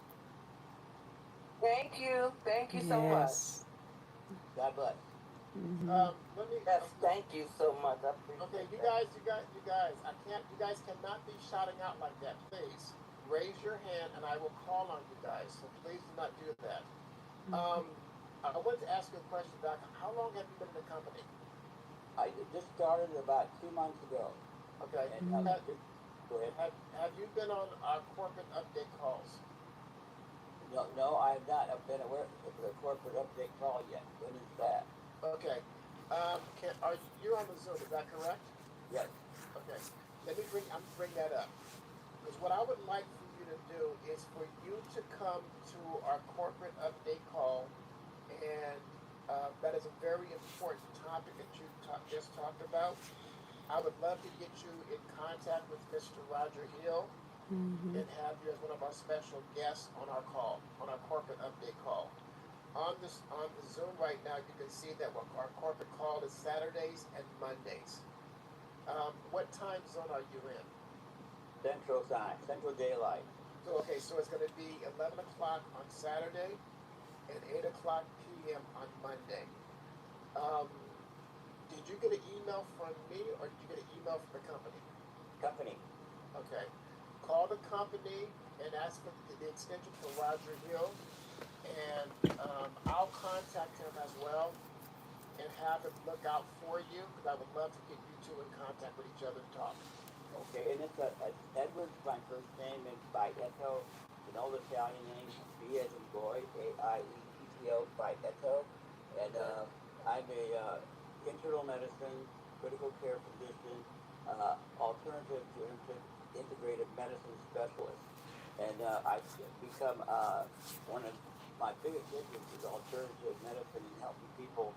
M: Thank you. Thank you so much.
H: Yes.
O: God bless.
A: Let me.
M: Yes, thank you so much. I appreciate
A: Okay, you
M: that.
A: guys. I can't. You guys cannot be shouting out like that. Please raise your hand, and I will call on you guys. So please do not do that. Um, I wanted to ask you a question, Doc. How long have you been in the company?
O: I just started about 2 months ago.
A: Okay.
O: And go ahead.
A: Have you been on our corporate update calls?
O: No, I have not been aware of the corporate update call yet. When is that?
A: Okay. Are you on the Zoom? Is that correct?
O: Yes.
A: Okay. I'm gonna bring that up because what I would like for you to do is for you to come to our corporate update call, and that is a very important topic that you just talked about. I would love to get you in contact with Mr. Roger Hill and have you as one of our special guests on our call, on our corporate update call. On the Zoom right now, you can see that our corporate call is Saturdays and Mondays. What time zone are you in?
O: Central Time, Central Daylight.
A: So it's going to be 11 o'clock on Saturday and 8 o'clock p.m. on Monday. Um, did you get an email from me or did you get an email from the company?
O: Company.
A: Okay. Call the company and ask for the extension for Roger Hill, and I'll contact him as well and have him look out for you because I would love to get you two in contact with each other to talk.
O: Okay, and it's Edward's my first name, and by Eto, an old Italian name, B as in boy, A-I-E-T-O, by Eto. And I'm a internal medicine, critical care physician, alternative to integrative medicine specialist. And I've become one of my biggest interests is alternative medicine and helping people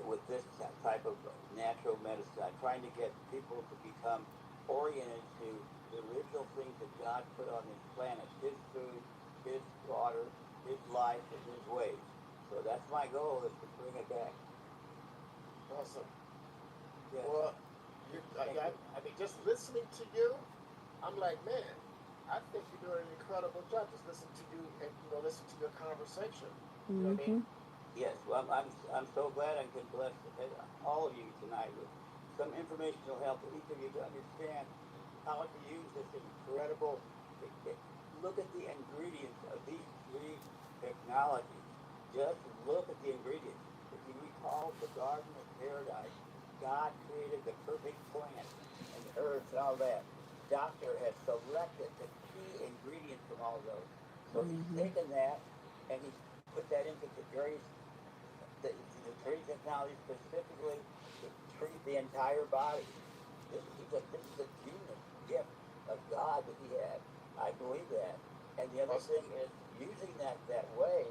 O: with this type of natural medicine. I'm trying to get people to become oriented to the original things that God put on this planet, His food, His water, His life, and His ways. So that's my goal, is to bring it back.
A: Awesome.
O: Yes.
A: Well, I mean, just listening to you, I'm like, man, I think you're doing an incredible job. Just listen to you and listen to your conversation. You know what I mean?
O: Yes. Well, I'm so glad I can bless all of you tonight with some information will help each of you to understand how to use this incredible. Look at the ingredients of these three technologies. Just look at the ingredients. If you recall the Garden of Paradise, God created the perfect plants and herbs and all that. Doctor has selected the key ingredients from all those. So he's taken that and he's put that into the various the tree technology specifically to treat the entire body. This is a genius gift of God that He had. I believe that. And the other thing is using that way,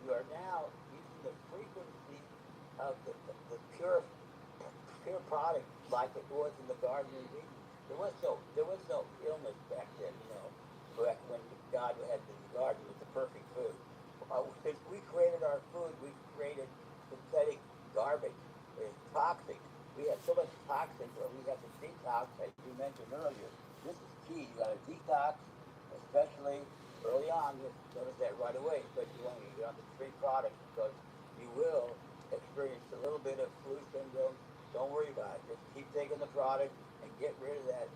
O: you are now using the frequency of the pure product like it was in the Garden of Eden. There was no illness back then, back when God had the garden with the perfect food. Since we created our food, we've created synthetic garbage. It's toxic. We have so much toxins, or we have to detox, as you mentioned earlier. This is key. You got to detox, especially early on. You notice that right away, especially when you get on the tree products, because you will experience a little bit of flu syndrome. Don't worry about it. Just keep taking the product and get rid of that.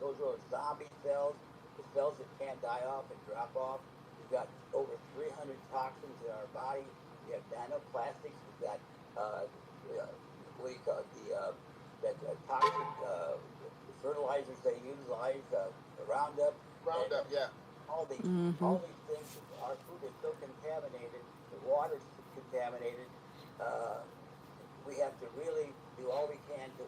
O: Those are zombie cells, the cells that can't die off and drop off. We've got over 300 toxins in our body. We have nanoplastics. We've got what do you call it? That toxic fertilizers they utilize, Roundup.
A: Roundup, yeah.
O: All these things. Our food is so contaminated. The water's contaminated. We have to really do all we can to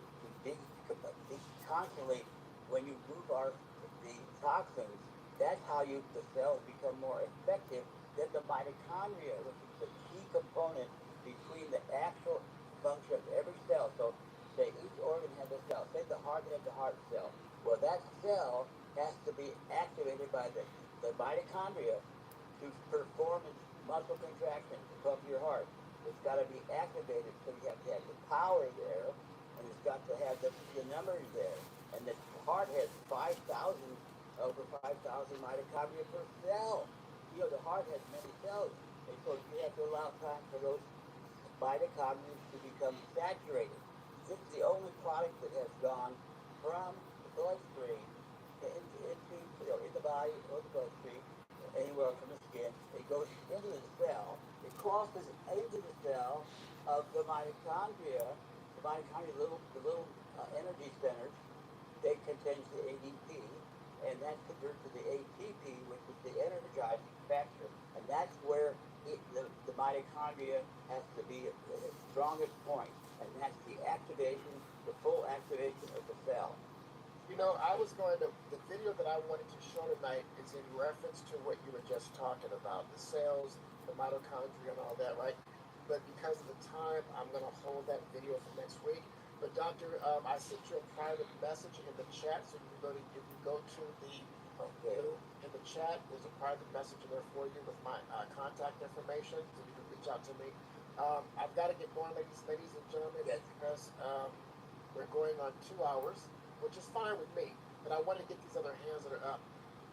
O: constantly, when you move the toxins, That's how the cells become more effective than the mitochondria, which is the key component between the actual function of every cell. So, say each organ has a cell. Say the heart has a heart cell. Well, that cell has to be activated by the mitochondria to perform its muscle contractions to pump your heart. It's got to be activated, so you have to have the power there, and it's got to have the numbers there. And the heart has 5,000, over 5,000 mitochondria per cell. You know, the heart has many cells, and so you have to allow time for those mitochondria to become saturated. This is the only product that has gone from the bloodstream into in the body or the bloodstream, anywhere from the skin. It goes into the cell. It crosses into the cell of the mitochondria. The mitochondria, the little energy centers, they contains the ADP, and that's converted to the ATP, which is the energizing factor. And that's where the mitochondria has to be at its strongest point, and that's the activation, the full activation of the cell.
A: You know, I was going to, the video that I wanted to show tonight is in reference to what you were just talking about, the cells, the mitochondria and all that, right? But because of the time, I'm going to hold that video for next week. But doctor, I sent you a private message in the chat, so you can go to the, in the chat, there's a private message in there for you with my contact information, so you can reach out to me. I've got to get going, ladies and gentlemen, because we're going on 2 hours, which is fine with me, but I want to get these other hands that are up.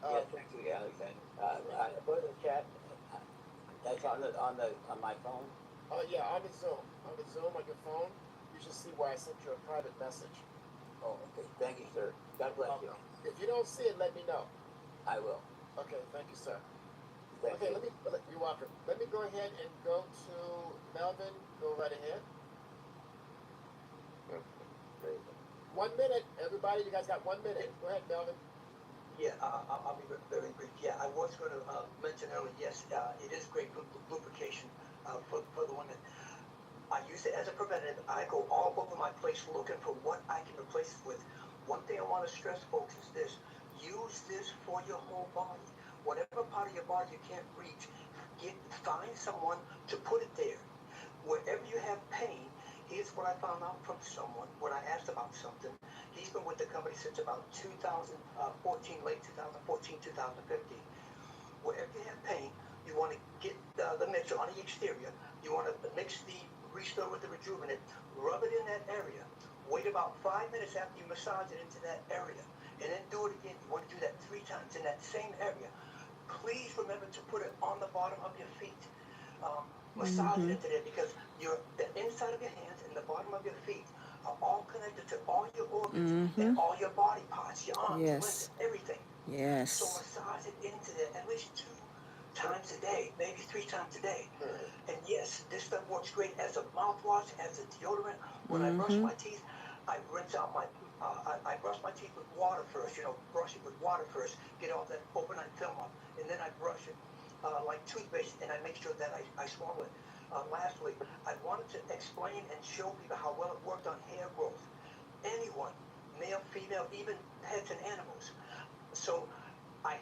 O: Yes, thank you, Alexander. I put in the chat. That's on my phone.
A: Oh yeah, on the Zoom on your phone, you should see where I sent you a private message.
O: Oh, okay. Thank you, sir. God bless you.
A: If you don't see it, let me know.
O: I will.
A: Okay, thank you, sir.
O: Thank you.
A: You're welcome. Let me go ahead and go to Melvin. Go right ahead. 1 minute, everybody. You guys got 1 minute. Go ahead, Melvin.
F: Yeah, I'll be very brief. Yeah, I was going to mention earlier, yes, it is great lubrication for the women. I use it as a preventative. I go all over my place looking for what I can replace it with. One thing I want to stress, folks, is this. Use this for your whole body. Whatever part of your body you can't reach, find someone to put it there. Wherever you have pain, here's what I found out from someone when I asked about something. He's been with the company since about 2014, late 2014, 2015. Wherever you have pain, you want to get the mixer on the exterior. You want to mix the Restore with the Rejuvenate, rub it in that area. Wait about 5 minutes after you massage it into that area, and then do it again. You want to do that 3 times in that same area. Please remember to put it on the bottom of your feet. Massage it into there, because the inside of your hands and the bottom of your feet are all connected to all your organs and all your body parts, your arms, limbs, everything.
H: Yes.
F: So massage it into there at least 2 times a day, maybe 3 times a day. And yes, this stuff works great as a mouthwash, as a deodorant. When I brush my teeth, I rinse out I brush my teeth with water first, brush it with water first, get all that overnight film off, and then I brush it like toothpaste, and I make sure that I swallow it. Lastly, I wanted to explain and show people how well it worked on hair growth. Anyone, male, female, even pets and animals. So I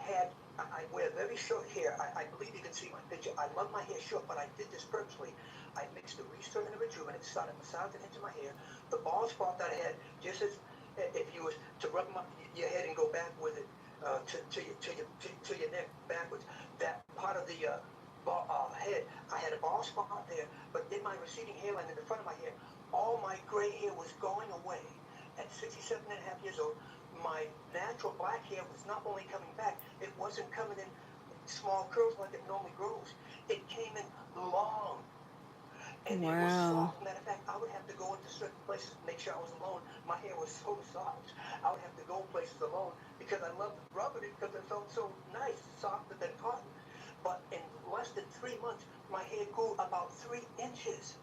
F: wear very short hair. I believe you can see my picture. I love my hair short, but I did this purposely. I mixed the Restore and the Rejuvenate, started massaging into my hair. The bald spot that I had, just as if you was to rub your head and go back with it to your neck backwards, that part of the head, I had a bald spot there, but in my receding hairline in the front of my hair, all my gray hair was going away. At 67 and a half years old, my natural black hair was not only coming back, it wasn't coming in small curls like it normally grows. It came in long. And it was soft. Matter of fact, I would have to go into certain places to make sure I was alone. My hair was so soft. I would have to go places alone because I loved rubbing it because it felt so nice, softer than cotton. But in less than 3 months, my hair grew about 3 inches.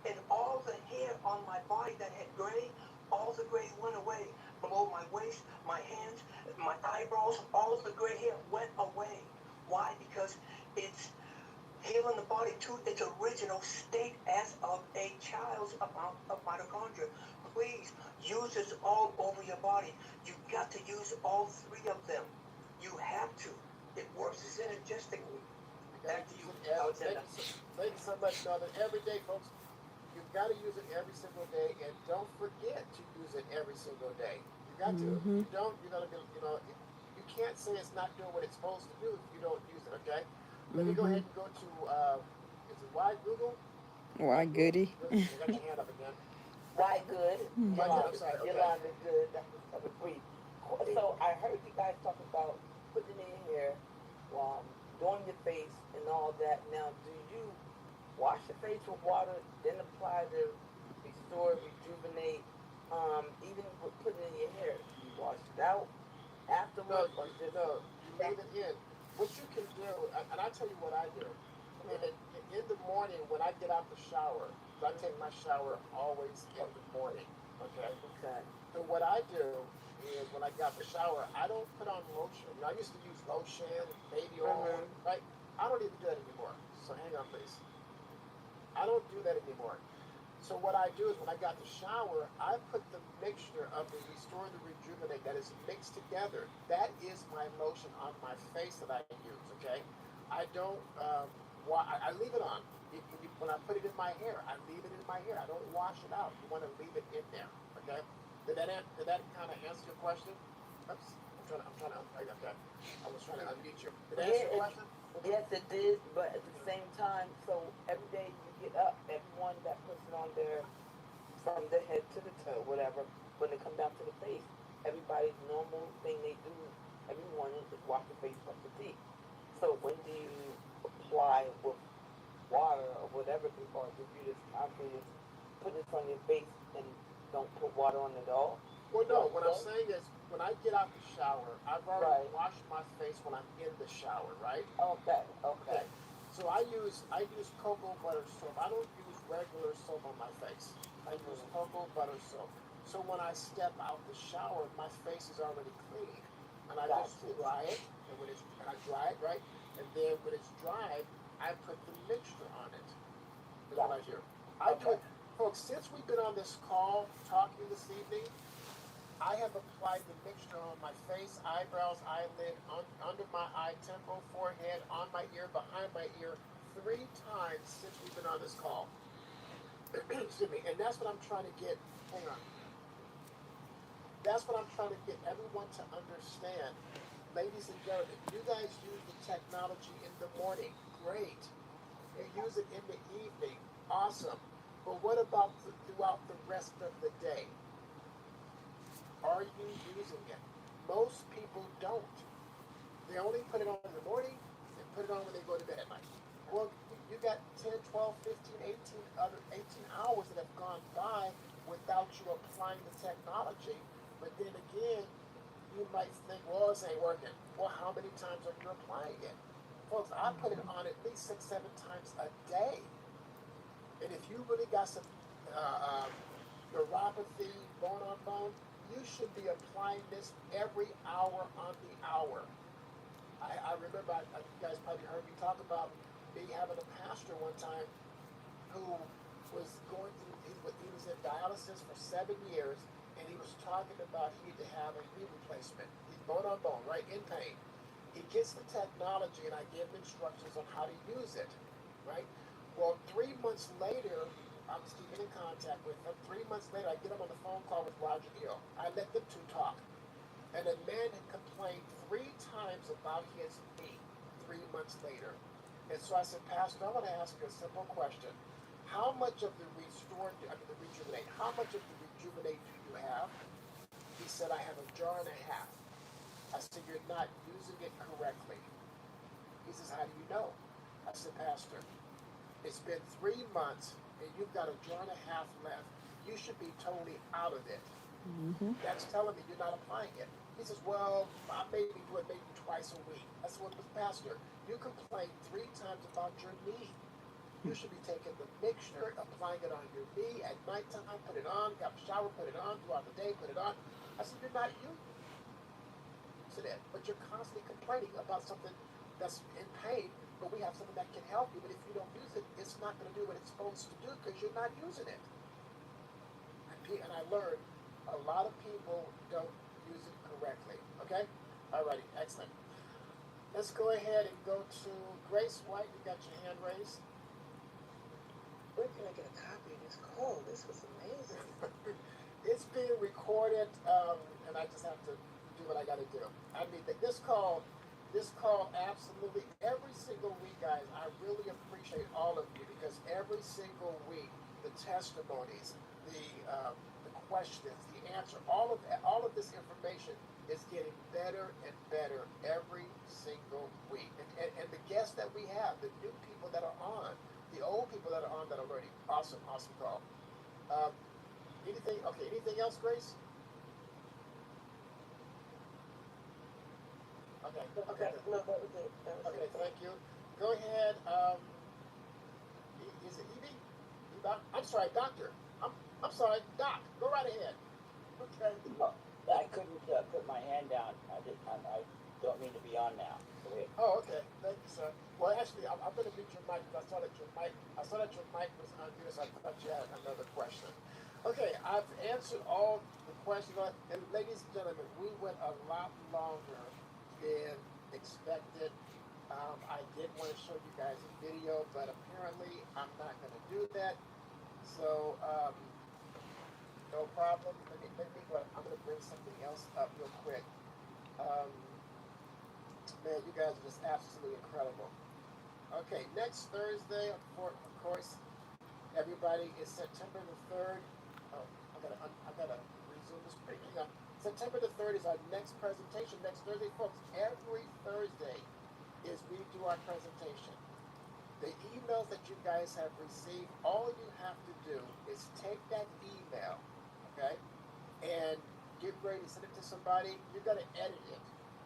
F: And all the hair on my body that had gray, all the gray went away. Below my waist, my hands, my eyebrows, all the gray hair went away. Why? Because it's healing the body to its original state as of a child's amount of mitochondria. Please use this all over your body. You've got to use all 3 of them. You have to. It works synergistically. Back to you,
A: Thank
F: Alexander.
A: thank you so much, Northern. Every day, folks, you've got to use it every single day, and don't forget to use it every single day. You got to. If you don't, you're gonna be, you can't say it's not doing what it's supposed to do if you don't use it. Okay. Let me go ahead and go to. Is it why Google?
H: Why goody?
A: You got your hand up again.
M: Why good?
A: Why good? I'm sorry. Okay.
M: Yolanda good. That was number 3. So I heard you guys talk about putting in your hair, doing your face and all that. Now, do you wash your face with water, then apply the restore, rejuvenate? Even with putting in your hair, do you wash it out
A: No,
M: afterwards or just
A: no, you leave it in. What you can do, and I tell you what I do. In the morning when I get out the shower, 'cause I take my shower always in the morning. Okay.
M: okay?
A: So what I do is when I get out the shower, I don't put on lotion. I used to use lotion, baby oil, right? I don't even do that anymore. So hang on, please. I don't do that anymore. So what I do is when I got the shower, I put the mixture of the Restore, the Rejuvenate that is mixed together. That is my lotion on my face that I use. Okay, I don't. I leave it on. When I put it in my hair, I leave it in my hair. I don't wash it out. You want to leave it in there. Okay. Did that kind of answer your question? Oops. I'm trying to. Okay. I was trying to unmute you. Did that answer your question?
M: Yes, it did, but at the same time, so every day you get up, everyone that puts it on their, from the head to the toe, whatever, when they come down to the face, everybody's normal thing they do every morning is wash your face, brush your teeth. So when do you apply with water or whatever, or if you just constantly just put this on your face and don't put water on it at all?
A: Well, no. What I'm saying is, when I get out the shower, I've already washed my face when I'm in the shower, right?
M: Okay.
A: So I use cocoa butter soap. I don't use regular soap on my face. I use cocoa butter soap. So when I step out the shower, my face is already clean, and I just dry it. And I dry it, right? And then when it's dried, I put the mixture on it. Is what I do. I do it, folks. Since we've been on this call talking this evening, I have applied the mixture on my face, eyebrows, eyelid, under my eye, temple, forehead, on my ear, behind my ear, 3 times since we've been on this call. Excuse me. And that's what I'm trying to get. Hang on. That's what I'm trying to get everyone to understand. Ladies and gentlemen, you guys use the technology in the morning. Great. You use it in the evening. Awesome. But what about throughout the rest of the day? Are you using it? Most people don't. They only put it on in the morning and put it on when they go to bed at night. Well, you got 10, 12, 15, 18 hours that have gone by without you applying the technology. But then again, you might think, well, this ain't working. Well, how many times are you applying it? Folks, I put it on at least 6, 7 times a day. And if you really got some neuropathy, bone on bone, you should be applying this every hour on the hour. I remember, you guys probably heard me talk about me having a pastor one time who was going through, he was in dialysis for 7 years, and he was talking about he had to have a knee replacement. He's bone on bone, right, in pain. He gets the technology, and I gave him instructions on how to use it, right? Well, 3 months later, I was keeping in contact with him. 3 months later, I get him on the phone call with Roger Hill. I let them two talk. And a man had complained 3 times about his knee 3 months later. And so I said, Pastor, I want to ask you a simple question. How much of the Rejuvenate, how much of the Rejuvenate do you have? He said, I have a jar and a half. I said, you're not using it correctly. He says, how do you know? I said, Pastor, it's been 3 months and you've got a jar and a half left. You should be totally out of it. That's telling me you're not applying it. He says, well, I maybe do it maybe twice a week. I said, well, Pastor, you complain 3 times about your knee. You should be taking the mixture, applying it on your knee at nighttime, put it on, got a shower, put it on, throughout the day, put it on. I said, you're not using it, but you're constantly complaining about something that's in pain, but we have something that can help you, but if you don't use it, it's not going to do what it's supposed to do because you're not using it. And I learned a lot of people don't use it correctly. Okay? Alrighty, excellent. Let's go ahead and go to Grace White. You got your hand raised.
I: Where can I get a copy of this call? This was amazing.
A: It's being recorded, and I just have to do what I got to do. I mean, this call, absolutely every single week, guys. I really appreciate all of you because every single week, the testimonies, the questions, the answer, all of this information is getting better and better every single week. And the guests that we have, the new people that are on, the old people that are on that are learning. Awesome, awesome call. Um, anything else, Grace? Okay, okay.
I: No, that was it. That was
A: Okay,
I: it.
A: thank you. Go ahead. Is it Evie? I'm sorry, Doctor. I'm sorry, Doc. Go right ahead. Okay.
O: No, I couldn't put my hand down. I don't mean to be on now. Go ahead.
A: Oh, okay. Thank you, sir. Well, actually, I'm going to mute your mic because I saw that your mic was unmuted, so I thought you had another question. Okay, I've answered all the questions. And ladies and gentlemen, we went a lot longer than expected. I did want to show you guys a video, but apparently I'm not going to do that. So, no problem. I'm going to bring something else up real quick. Um, Man, you guys are just absolutely incredible. Okay, next Thursday, of course, everybody, is September the 3rd. Oh, I gotta resume this pretty. September the 3rd is our next presentation. Next Thursday, folks. Every Thursday is we do our presentation. The emails that you guys have received, all you have to do is take that email, okay, and get ready to send it to somebody. You're gonna edit it.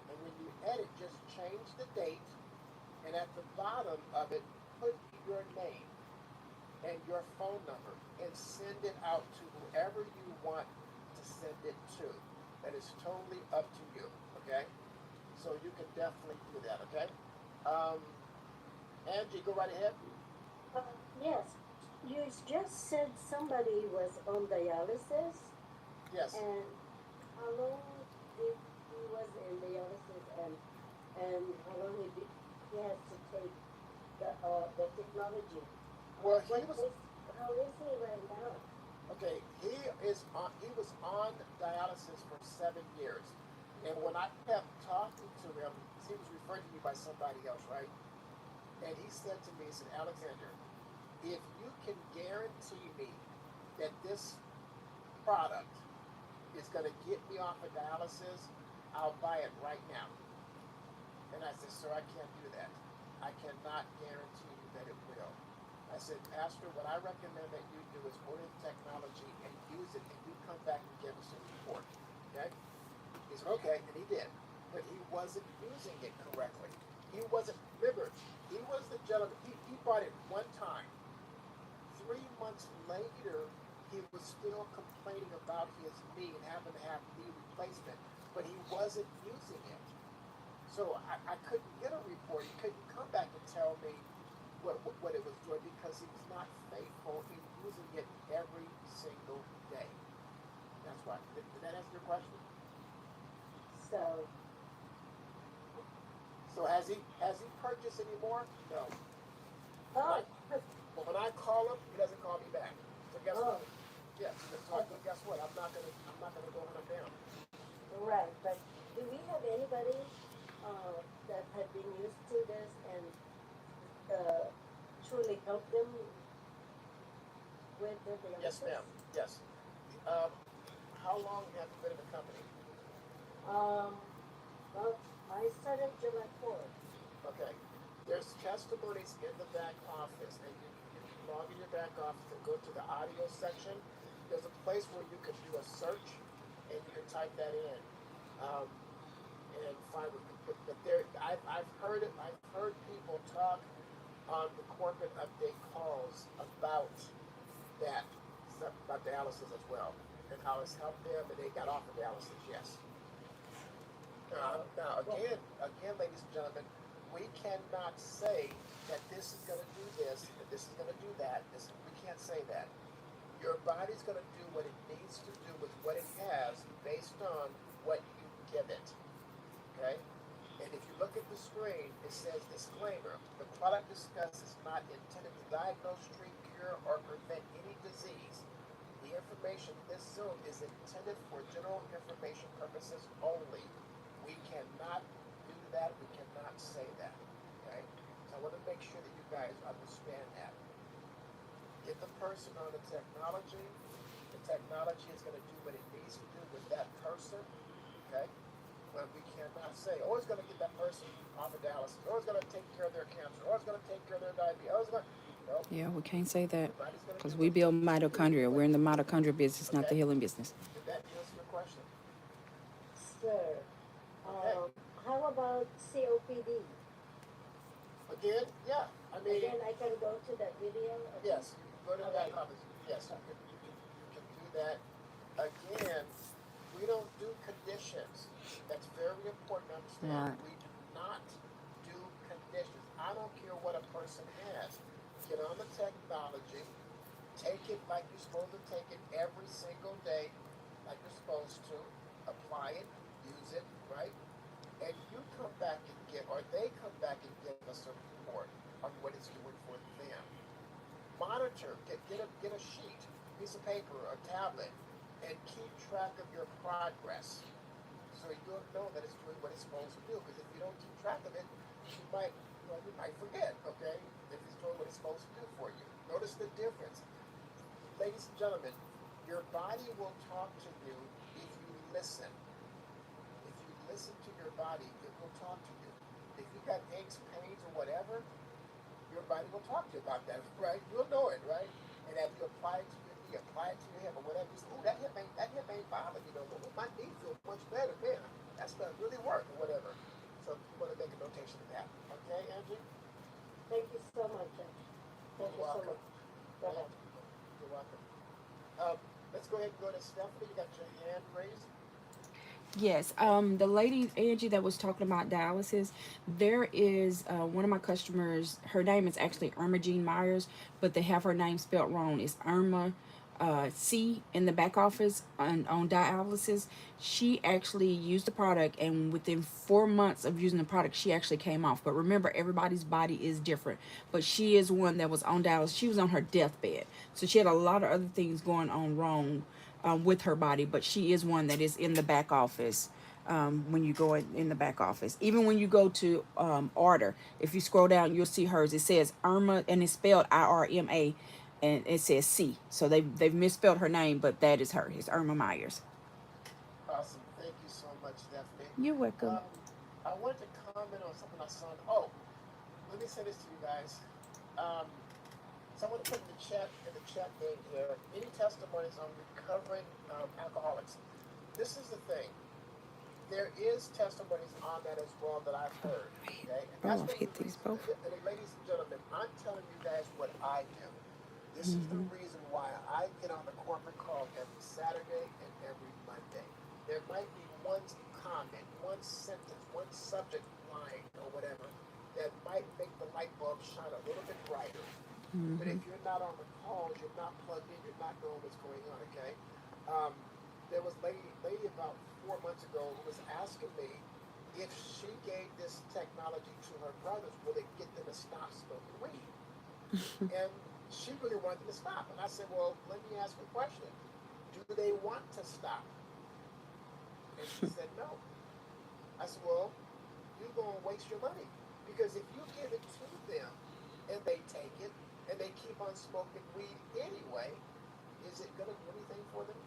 A: And when you edit, just change the date, and at the bottom of it, put your name and your phone number, and send it out to whoever you want to send it to. That is totally up to you, okay? So you can definitely do that, okay? Angie, go right ahead.
P: Yes, you just said somebody was on dialysis,
A: Yes.
P: and how long did he was in dialysis, and how long he has to take the technology?
A: Well, he was.
P: How is he right now?
A: Okay, he was on dialysis for 7 years. And when I kept talking to him, he was referred to me by somebody else, right? And he said to me, he said, Alexander, if you can guarantee me that this product is going to get me off of dialysis, I'll buy it right now. And I said, sir, I can't do that. I cannot guarantee you that it will. I said, Pastor, what I recommend that you do is order the technology and use it, and you come back and give us a report. Okay? He said, okay, and he did. But he wasn't using it correctly. He wasn't, remember, he was the gentleman, he bought it one time. 3 months later, he was still complaining about his knee and having to have knee replacement, but he wasn't using it. So I couldn't get a report. He couldn't come back and tell me what it was doing because he was not faithful in using it every single day. That's why. Did that answer your question? So has he purchased any more? No.
P: Oh.
A: When I call him, he doesn't call me back. So guess what? Yes. So guess what? I'm not gonna go hunt him down.
P: Right, but do we have anybody that have been used to this and truly help them with their dialysis?
A: Yes, ma'am. Yes. How long have you been in the company?
P: Well, I started July 4th.
A: Okay. There's testimonies in the back office, and you log in your back office and go to the audio section. There's a place where you can do a search, and you can type that in, and find it. But there, I've heard it. I've heard people talk on the corporate update calls about that, about dialysis as well, and how it's helped them, and they got off of dialysis. Yes. Now, again, ladies and gentlemen, we cannot say that this is going to do this and this is going to do that. We can't say that. Your body's going to do what it needs to do with what it has based on what you give it. Okay? And if you look at the screen, it says disclaimer. The product discussed is not intended to diagnose, treat, cure, or prevent any disease. The information in this zone is intended for general information purposes only. We cannot do that. We cannot say that. Okay? So I want to make sure that you guys understand that. Get the person on the technology. The technology is going to do what it needs to do with that person. Okay? But we cannot say, oh, it's going to get that person off of dialysis, or it's going to take care of their cancer, or it's going to take care of their diabetes, or it's going to, no.
H: Yeah, we can't say that because we
A: Because
H: build mitochondria. We're in the mitochondria business, not the
A: Okay.
H: healing business.
A: Did that answer your question?
P: Sir,
A: Okay.
P: how about COPD?
A: Again, yeah. I mean,
P: Again, I can go to that video? Okay.
A: yes, you can go to that
P: Okay.
A: office. Yes, you can do that. Again, we don't do conditions. That's very important to understand.
H: Right.
A: We do not do conditions. I don't care what a person has. Get on the technology, take it like you're supposed to take it every single day, like you're supposed to. Apply it, use it, right? And you come back and or they come back and give us a report on what it's doing for them. Monitor, get a sheet, piece of paper, a tablet, and keep track of your progress. So you'll know that it's doing what it's supposed to do. Because if you don't keep track of it, you might forget, okay? If it's doing what it's supposed to do for you. Notice the difference. Ladies and gentlemen, your body will talk to you if you listen. If you listen to your body, it will talk to you. If you got aches, pains, or whatever, your body will talk to you about that, right? You'll know it, right? And as you apply it to your knee, apply it to your hip, or whatever, you say, oh, that hip ain't bothering you no more. My knee feels much better, man. That's not really work, or whatever. So you want to make a notation of that. Okay, Angie?
P: Thank you so much, Ed. Thank you so
A: welcome.
P: much. Go ahead.
A: You're welcome. Let's go ahead and go to Stephanie. You got your hand raised.
H: Yes, the lady Angie that was talking about dialysis, there is one of my customers. Her name is actually Irma Jean Myers, but they have her name spelled wrong. It's Irma C in the back office on dialysis. She actually used the product, and within 4 months of using the product, she actually came off. But remember, everybody's body is different. But she is one that was on dialysis. She was on her deathbed, so she had a lot of other things going on wrong with her body, but she is one that is in the back office. When you go in the back office, even when you go to order, if you scroll down, you'll see hers. It says Irma, and it's spelled IRMA, and it says C. So they've misspelled her name, but that is her. It's Irma Myers.
A: Awesome. Thank you so much, Stephanie.
H: You're welcome.
A: I wanted to comment on something I saw. Oh, let me say this to you guys. Someone put in the chat thing here, any testimonies on recovering alcoholics. This is the thing. There is testimonies on that as well that I've heard. Okay? And that's
H: I've hit these both.
A: And ladies and gentlemen, I'm telling you guys what I do. This is the reason why I get on the corporate call every Saturday and every Monday. There might be one comment, one sentence, one subject line or whatever that might make the light bulb shine a little bit brighter. But if you're not on the calls, you're not plugged in, you're not knowing what's going on, okay? There was a lady about 4 months ago who was asking me if she gave this technology to her brothers, will it get them to stop smoking weed? And she really wanted them to stop. And I said, well, let me ask you a question. Do they want to stop? And she said, no. I said, well, you're going to waste your money. Because if you give it to them and they take it, and they keep on smoking weed anyway, is it going to do anything for them?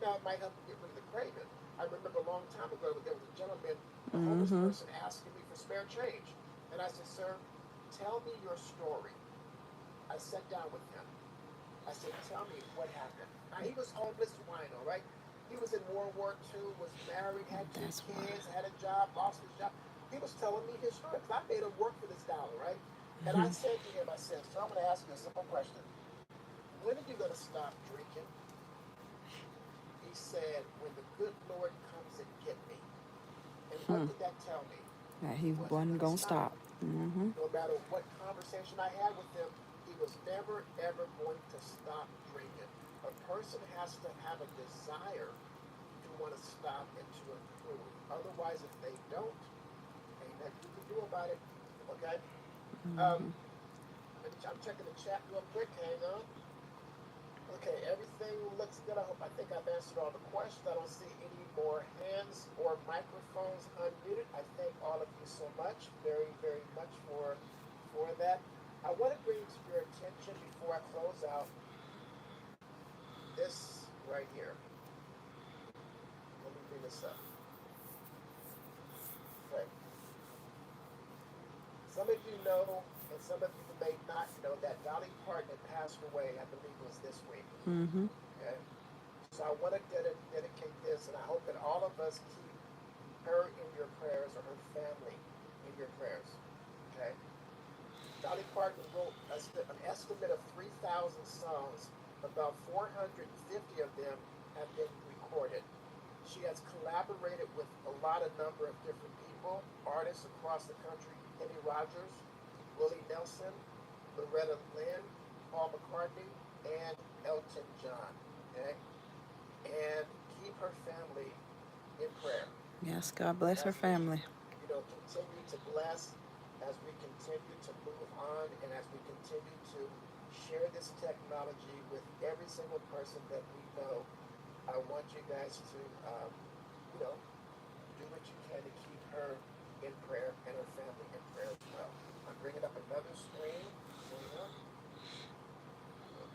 A: Now, it might help them get rid of the craving. I remember a long time ago, there was a gentleman, a homeless person, asking me for spare change. And I said, sir, tell me your story. I sat down with him. I said, tell me what happened. Now, he was homeless, wino, right? He was in World War II, was married, had 2 kids, had a job, lost his job. He was telling me his story, because I made him work for this dollar, right? And I said to him, I said, so I'm going to ask you a simple question. When are you going to stop drinking? He said, when the good Lord comes and get me. And what did that tell me?
H: That he wasn't going to stop.
A: No matter what conversation I had with him, he was never, ever going to stop drinking. A person has to have a desire to want to stop and to improve. Otherwise, if they don't, ain't that you can do about it. Okay. Um, I'm checking the chat real quick. Hang on. Okay, everything looks good. I think I've answered all the questions. I don't see any more hands or microphones unmuted. I thank all of you so much, very, very much for that. I want to bring to your attention before I close out this right here. Let me bring this up. Okay. Some of you know, and some of you may not know, that Dolly Parton passed away. I believe it was this week.
H: Mm-hmm.
A: Okay. So I want to dedicate this, and I hope that all of us keep her in your prayers, or her family in your prayers. Okay. Dolly Parton wrote an estimate of 3,000 songs. About 450 of them have been recorded. She has collaborated with a number of different people, artists across the country: Kenny Rogers, Willie Nelson, Loretta Lynn, Paul McCartney, and Elton John. Okay? And keep her family in prayer.
H: Yes, God bless her
A: As we,
H: family.
A: continue to bless, as we continue to move on, and as we continue to share this technology with every single person that we know. I want you guys to, do what you can to keep her in prayer and her family in prayer as well. I'm bringing up another screen.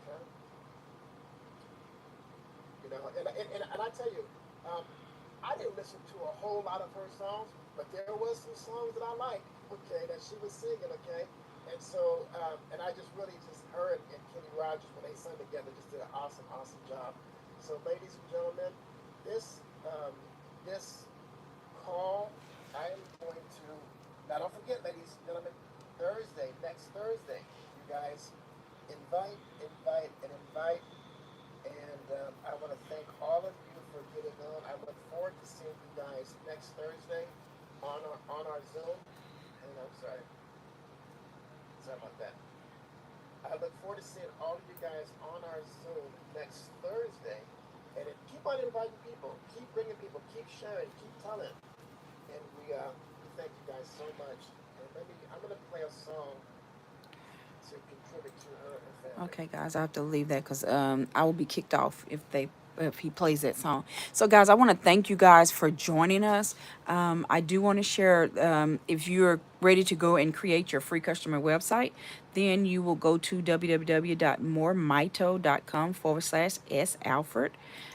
A: Okay. And I tell you, I didn't listen to a whole lot of her songs, but there was some songs that I liked, okay, that she was singing, okay? And so, and I just really her and Kenny Rogers, when they sung together, just did an awesome, awesome job. So, ladies and gentlemen, this call, I am going to, now don't forget, ladies and gentlemen, next Thursday, you guys, invite, and I want to thank all of you for getting on. I look forward to seeing you guys next Thursday on our Zoom. And I'm sorry about that. I look forward to seeing all of you guys on our Zoom next Thursday. And keep on inviting people, keep bringing people, keep sharing, keep telling. And we thank you guys so much. And I'm gonna play a song to contribute to her and family.
H: Okay, guys, I have to leave that because I will be kicked off if he plays that song. So, guys, I want to thank you guys for joining us. I do want to share, if you're ready to go and create your free customer website, then you will go to www.moremito.com/S Alfred.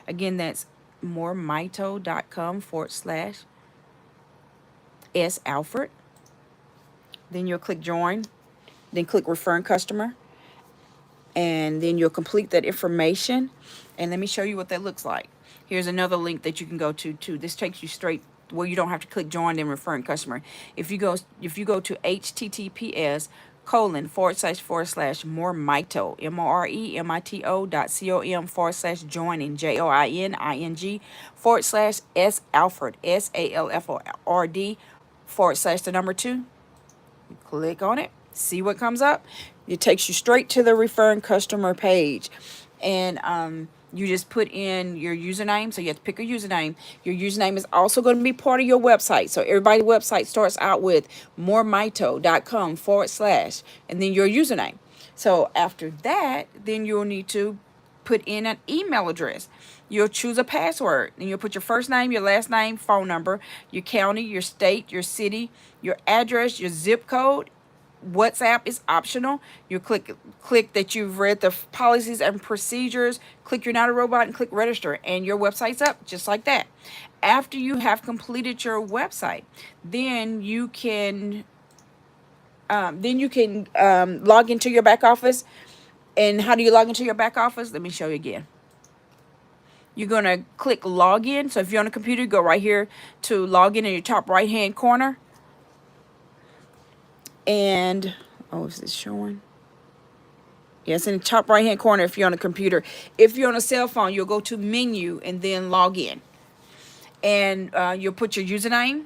H: Again, that's moremito.com/S Alfred. Then you'll click join, then click referring customer, and then you'll complete that information. And let me show you what that looks like. Here's another link that you can go to too. This takes you straight where you don't have to click join and referring customer. If you go to https:// more mito moremito.com/joining joining/s alfred salford /the number 2. Click on it, see what comes up. It takes you straight to the referring customer page. And you just put in your username. So you have to pick a username. Your username is also going to be part of your website. So everybody's website starts out with moremito.com / and then your username. So after that, then you'll need to put in an email address. You'll choose a password, and you'll put your first name, your last name, phone number, your county, your state, your city, your address, your zip code. WhatsApp is optional. You click that you've read the policies and procedures, click you're not a robot, and click register, and your website's up just like that. After you have completed your website, then you can log into your back office. And how do you log into your back office? Let me show you again. You're going to click login. So if you're on a computer, go right here to login in your top right hand corner. And, oh, is this showing? Yes, in the top right hand corner if you're on a computer. If you're on a cell phone, you'll go to menu and then log in. And you'll put your username.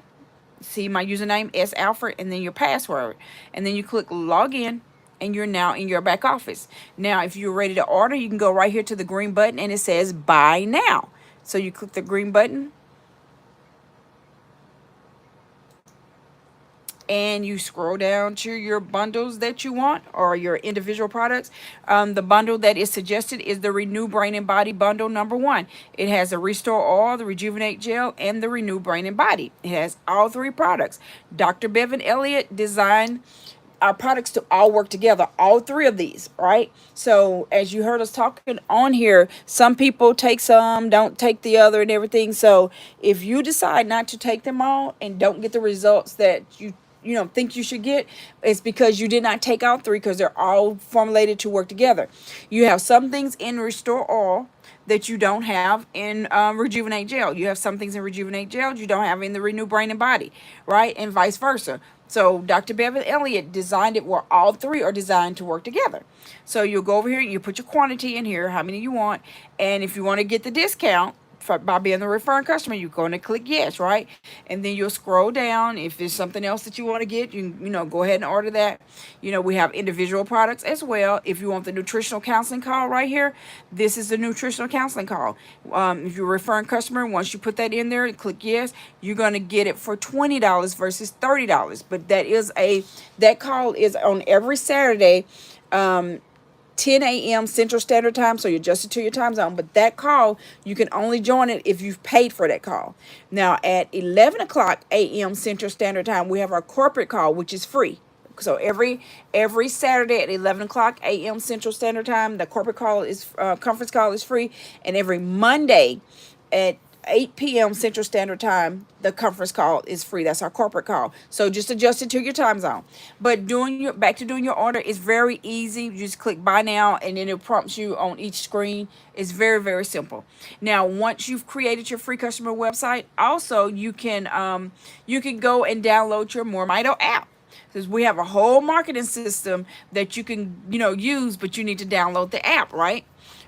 H: See my username, S Alfred, and then your password. And then you click login, and you're now in your back office. Now, if you're ready to order, you can go right here to the green button, and it says buy now. So you click the green button, and you scroll down to your bundles that you want or your individual products. The bundle that is suggested is the Renew Brain and Body bundle number one. It has the Restore Oil, the Rejuvenate Gel, and the Renew Brain and Body. It has all three products. Dr. Bevan Elliott designed our products to all work together, all three of these, right? So as you heard us talking on here, some people take some, don't take the other and everything. So if you decide not to take them all and don't get the results that you think you should get, it's because you did not take out three, because they're all formulated to work together. You have some things in Restore Oil that you don't have in Rejuvenate Gel. You have some things in Rejuvenate Gel you don't have in the Renew Brain and Body, right? And vice versa. So Dr. Bevan Elliott designed it where all three are designed to work together. So you'll go over here and you put your quantity in here, how many you want. And if you want to get the discount by being the referring customer, you're going to click yes, right? And then you'll scroll down. If there's something else that you want to get, go ahead and order that. We have individual products as well. If you want the nutritional counseling call right here, this is the nutritional counseling call. If you're a referring customer, once you put that in there and click yes, you're going to get it for $20 versus $30. But that call is on every Saturday, 10 a.m. Central Standard Time, so you adjust it to your time zone. But that call, you can only join it if you've paid for that call. Now, at 11 o'clock a.m. Central Standard Time, we have our corporate call, which is free. So every Saturday at 11 o'clock a.m. Central Standard Time, the corporate call conference call is free. And every Monday at 8 p.m. Central Standard Time, the conference call is free. That's our corporate call. So just adjust it to your time zone. But back to doing your order is very easy. You just click buy now, and then it prompts you on each screen. It's very, very simple. Now, once you've created your free customer website, also you can go and download your More Mito app. Because we have a whole marketing system that you can use, but you need to download the app, right?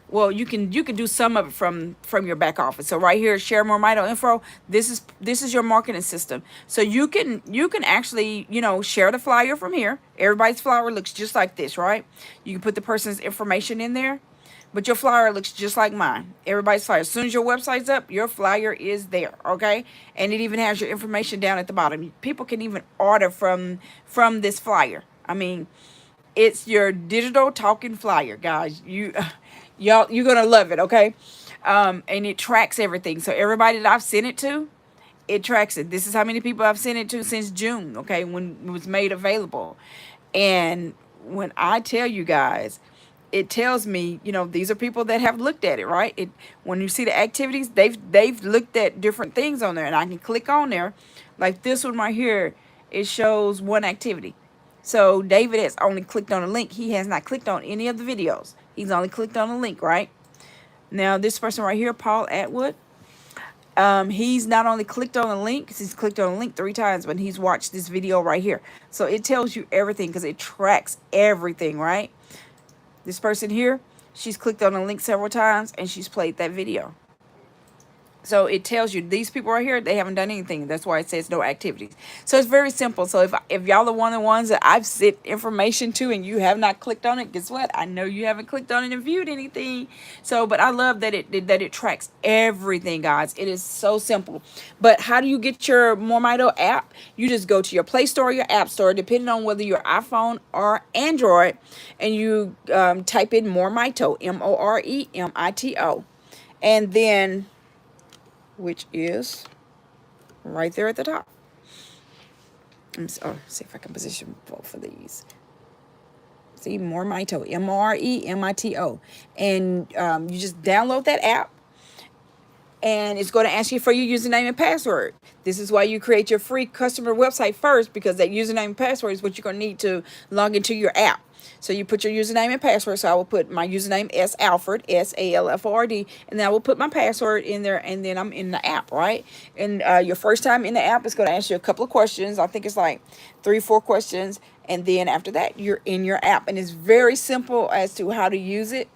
H: Well, you can do some of it from your back office. So right here, share more Mito info. This is your marketing system. So you can actually share the flyer from here. Everybody's flyer looks just like this, right? You can put the person's information in there, but your flyer looks just like mine. Everybody's flyer. As soon as your website's up, your flyer is there, okay? And it even has your information down at the bottom. People can even order from this flyer. I mean, it's your digital talking flyer, guys. You're gonna love it, okay? And it tracks everything. So everybody that I've sent it to, it tracks it. This is how many people I've sent it to since June, okay, when it was made available. And when I tell you guys, it tells me, these are people that have looked at it, right? When you see the activities, they've looked at different things on there, and I can click on there, like this one right here. It shows one activity. So David has only clicked on a link. He has not clicked on any of the videos. He's only clicked on a link, right? Now this person right here, Paul Atwood, he's not only clicked on a link, he's clicked on a link 3 times, but he's watched this video right here. So it tells you everything because it tracks everything, right? This person here, she's clicked on a link several times and she's played that video. So it tells you these people right here, they haven't done anything. That's why it says no activities. So it's very simple. So if y'all are one of the ones that I've sent information to and you have not clicked on it, guess what? I know you haven't clicked on it and viewed anything. So, but I love that it tracks everything, guys. It is so simple. But how do you get your More Mito app? You just go to your Play Store or your App Store, depending on whether you're iPhone or Android, and you type in More Mito, MOREMITO, and then, which is right there at the top. See if I can position both of these. See, More Mito, MOREMITO. And you just download that app, and it's going to ask you for your username and password. This is why you create your free customer website first, because that username and password is what you're going to need to log into your app. So you put your username and password. So I will put my username S Alford, SALFORD, and then I will put my password in there, and then I'm in the app, right? And your first time in the app, it's going to ask you a couple of questions. I think it's like 3-4 questions, and then after that, you're in your app, and it's very simple as to how to use it.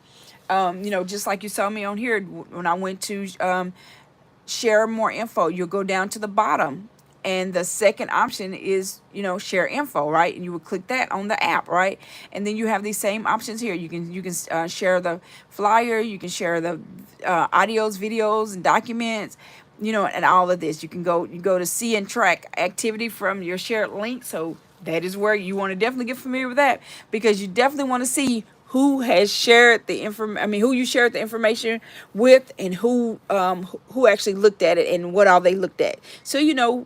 H: Just like you saw me on here when I went to share more info, you'll go down to the bottom, and the second option is share info, right? And you would click that on the app, right? And then you have these same options here. You can share the flyer, you can share the audios, videos, and documents. and all of this. You go to see and track activity from your shared link. So that is where you want to definitely get familiar with that, because you definitely want to see who has shared the inform I mean who you shared the information with, and who actually looked at it and what all they looked at. So who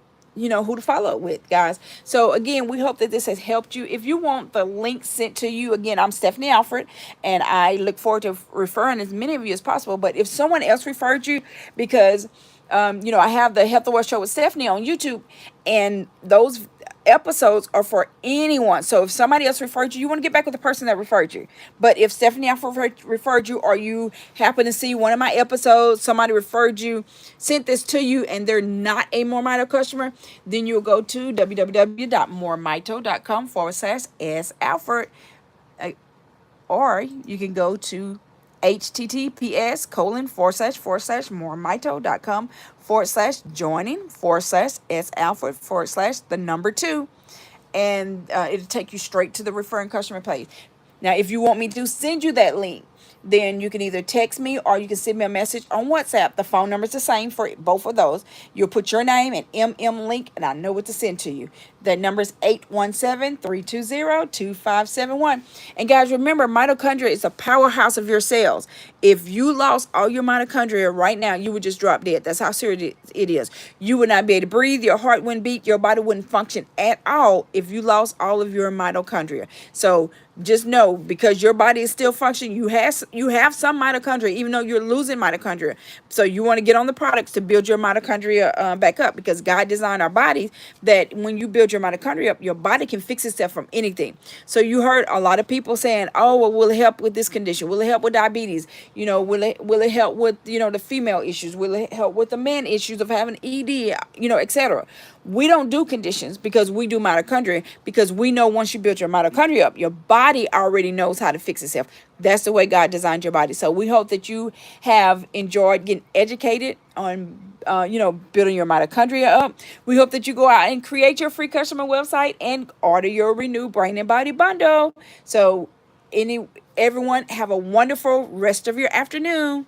H: to follow up with, guys. So again, we hope that this has helped you. If you want the link sent to you, again, I'm Stephanie Alford, and I look forward to referring as many of you as possible. But if someone else referred you, because I have the Health Award Show with Stephanie on YouTube, and those episodes are for anyone. So if somebody else referred you, you want to get back with the person that referred you. But if Stephanie Alford referred you, or you happen to see one of my episodes, somebody referred you, sent this to you, and they're not a More Mito customer, then you'll go to www.moremito.com/S Alford. Uh, or you can go to https://moremito.com/joining/s alpha / the number 2, and it'll take you straight to the referring customer page. Now, if you want me to send you that link, then you can either text me or you can send me a message on WhatsApp. The phone number is the same for both of those. You'll put your name and link, and I know what to send to you. That number is 817-320-2571. And guys, remember, mitochondria is a powerhouse of your cells. If you lost all your mitochondria right now, you would just drop dead. That's how serious it is. You would not be able to breathe. Your heart wouldn't beat. Your body wouldn't function at all if you lost all of your mitochondria. So just know, because your body is still functioning, you have some mitochondria, even though you're losing mitochondria. So you want to get on the products to build your mitochondria back up, because God designed our bodies that when you build your mitochondria up, your body can fix itself from anything. So you heard a lot of people saying, "Oh, well, will it help with this condition? Will it help with diabetes? Will it help with the female issues? Will it help with the man issues of having ED? Etc." We don't do conditions, because we do mitochondria, because we know once you build your mitochondria up, your body already knows how to fix itself. That's the way God designed your body. So we hope that you have enjoyed getting educated on building your mitochondria up. We hope that you go out and create your free customer website and order your renewed brain and body bundle. So everyone, have a wonderful rest of your afternoon.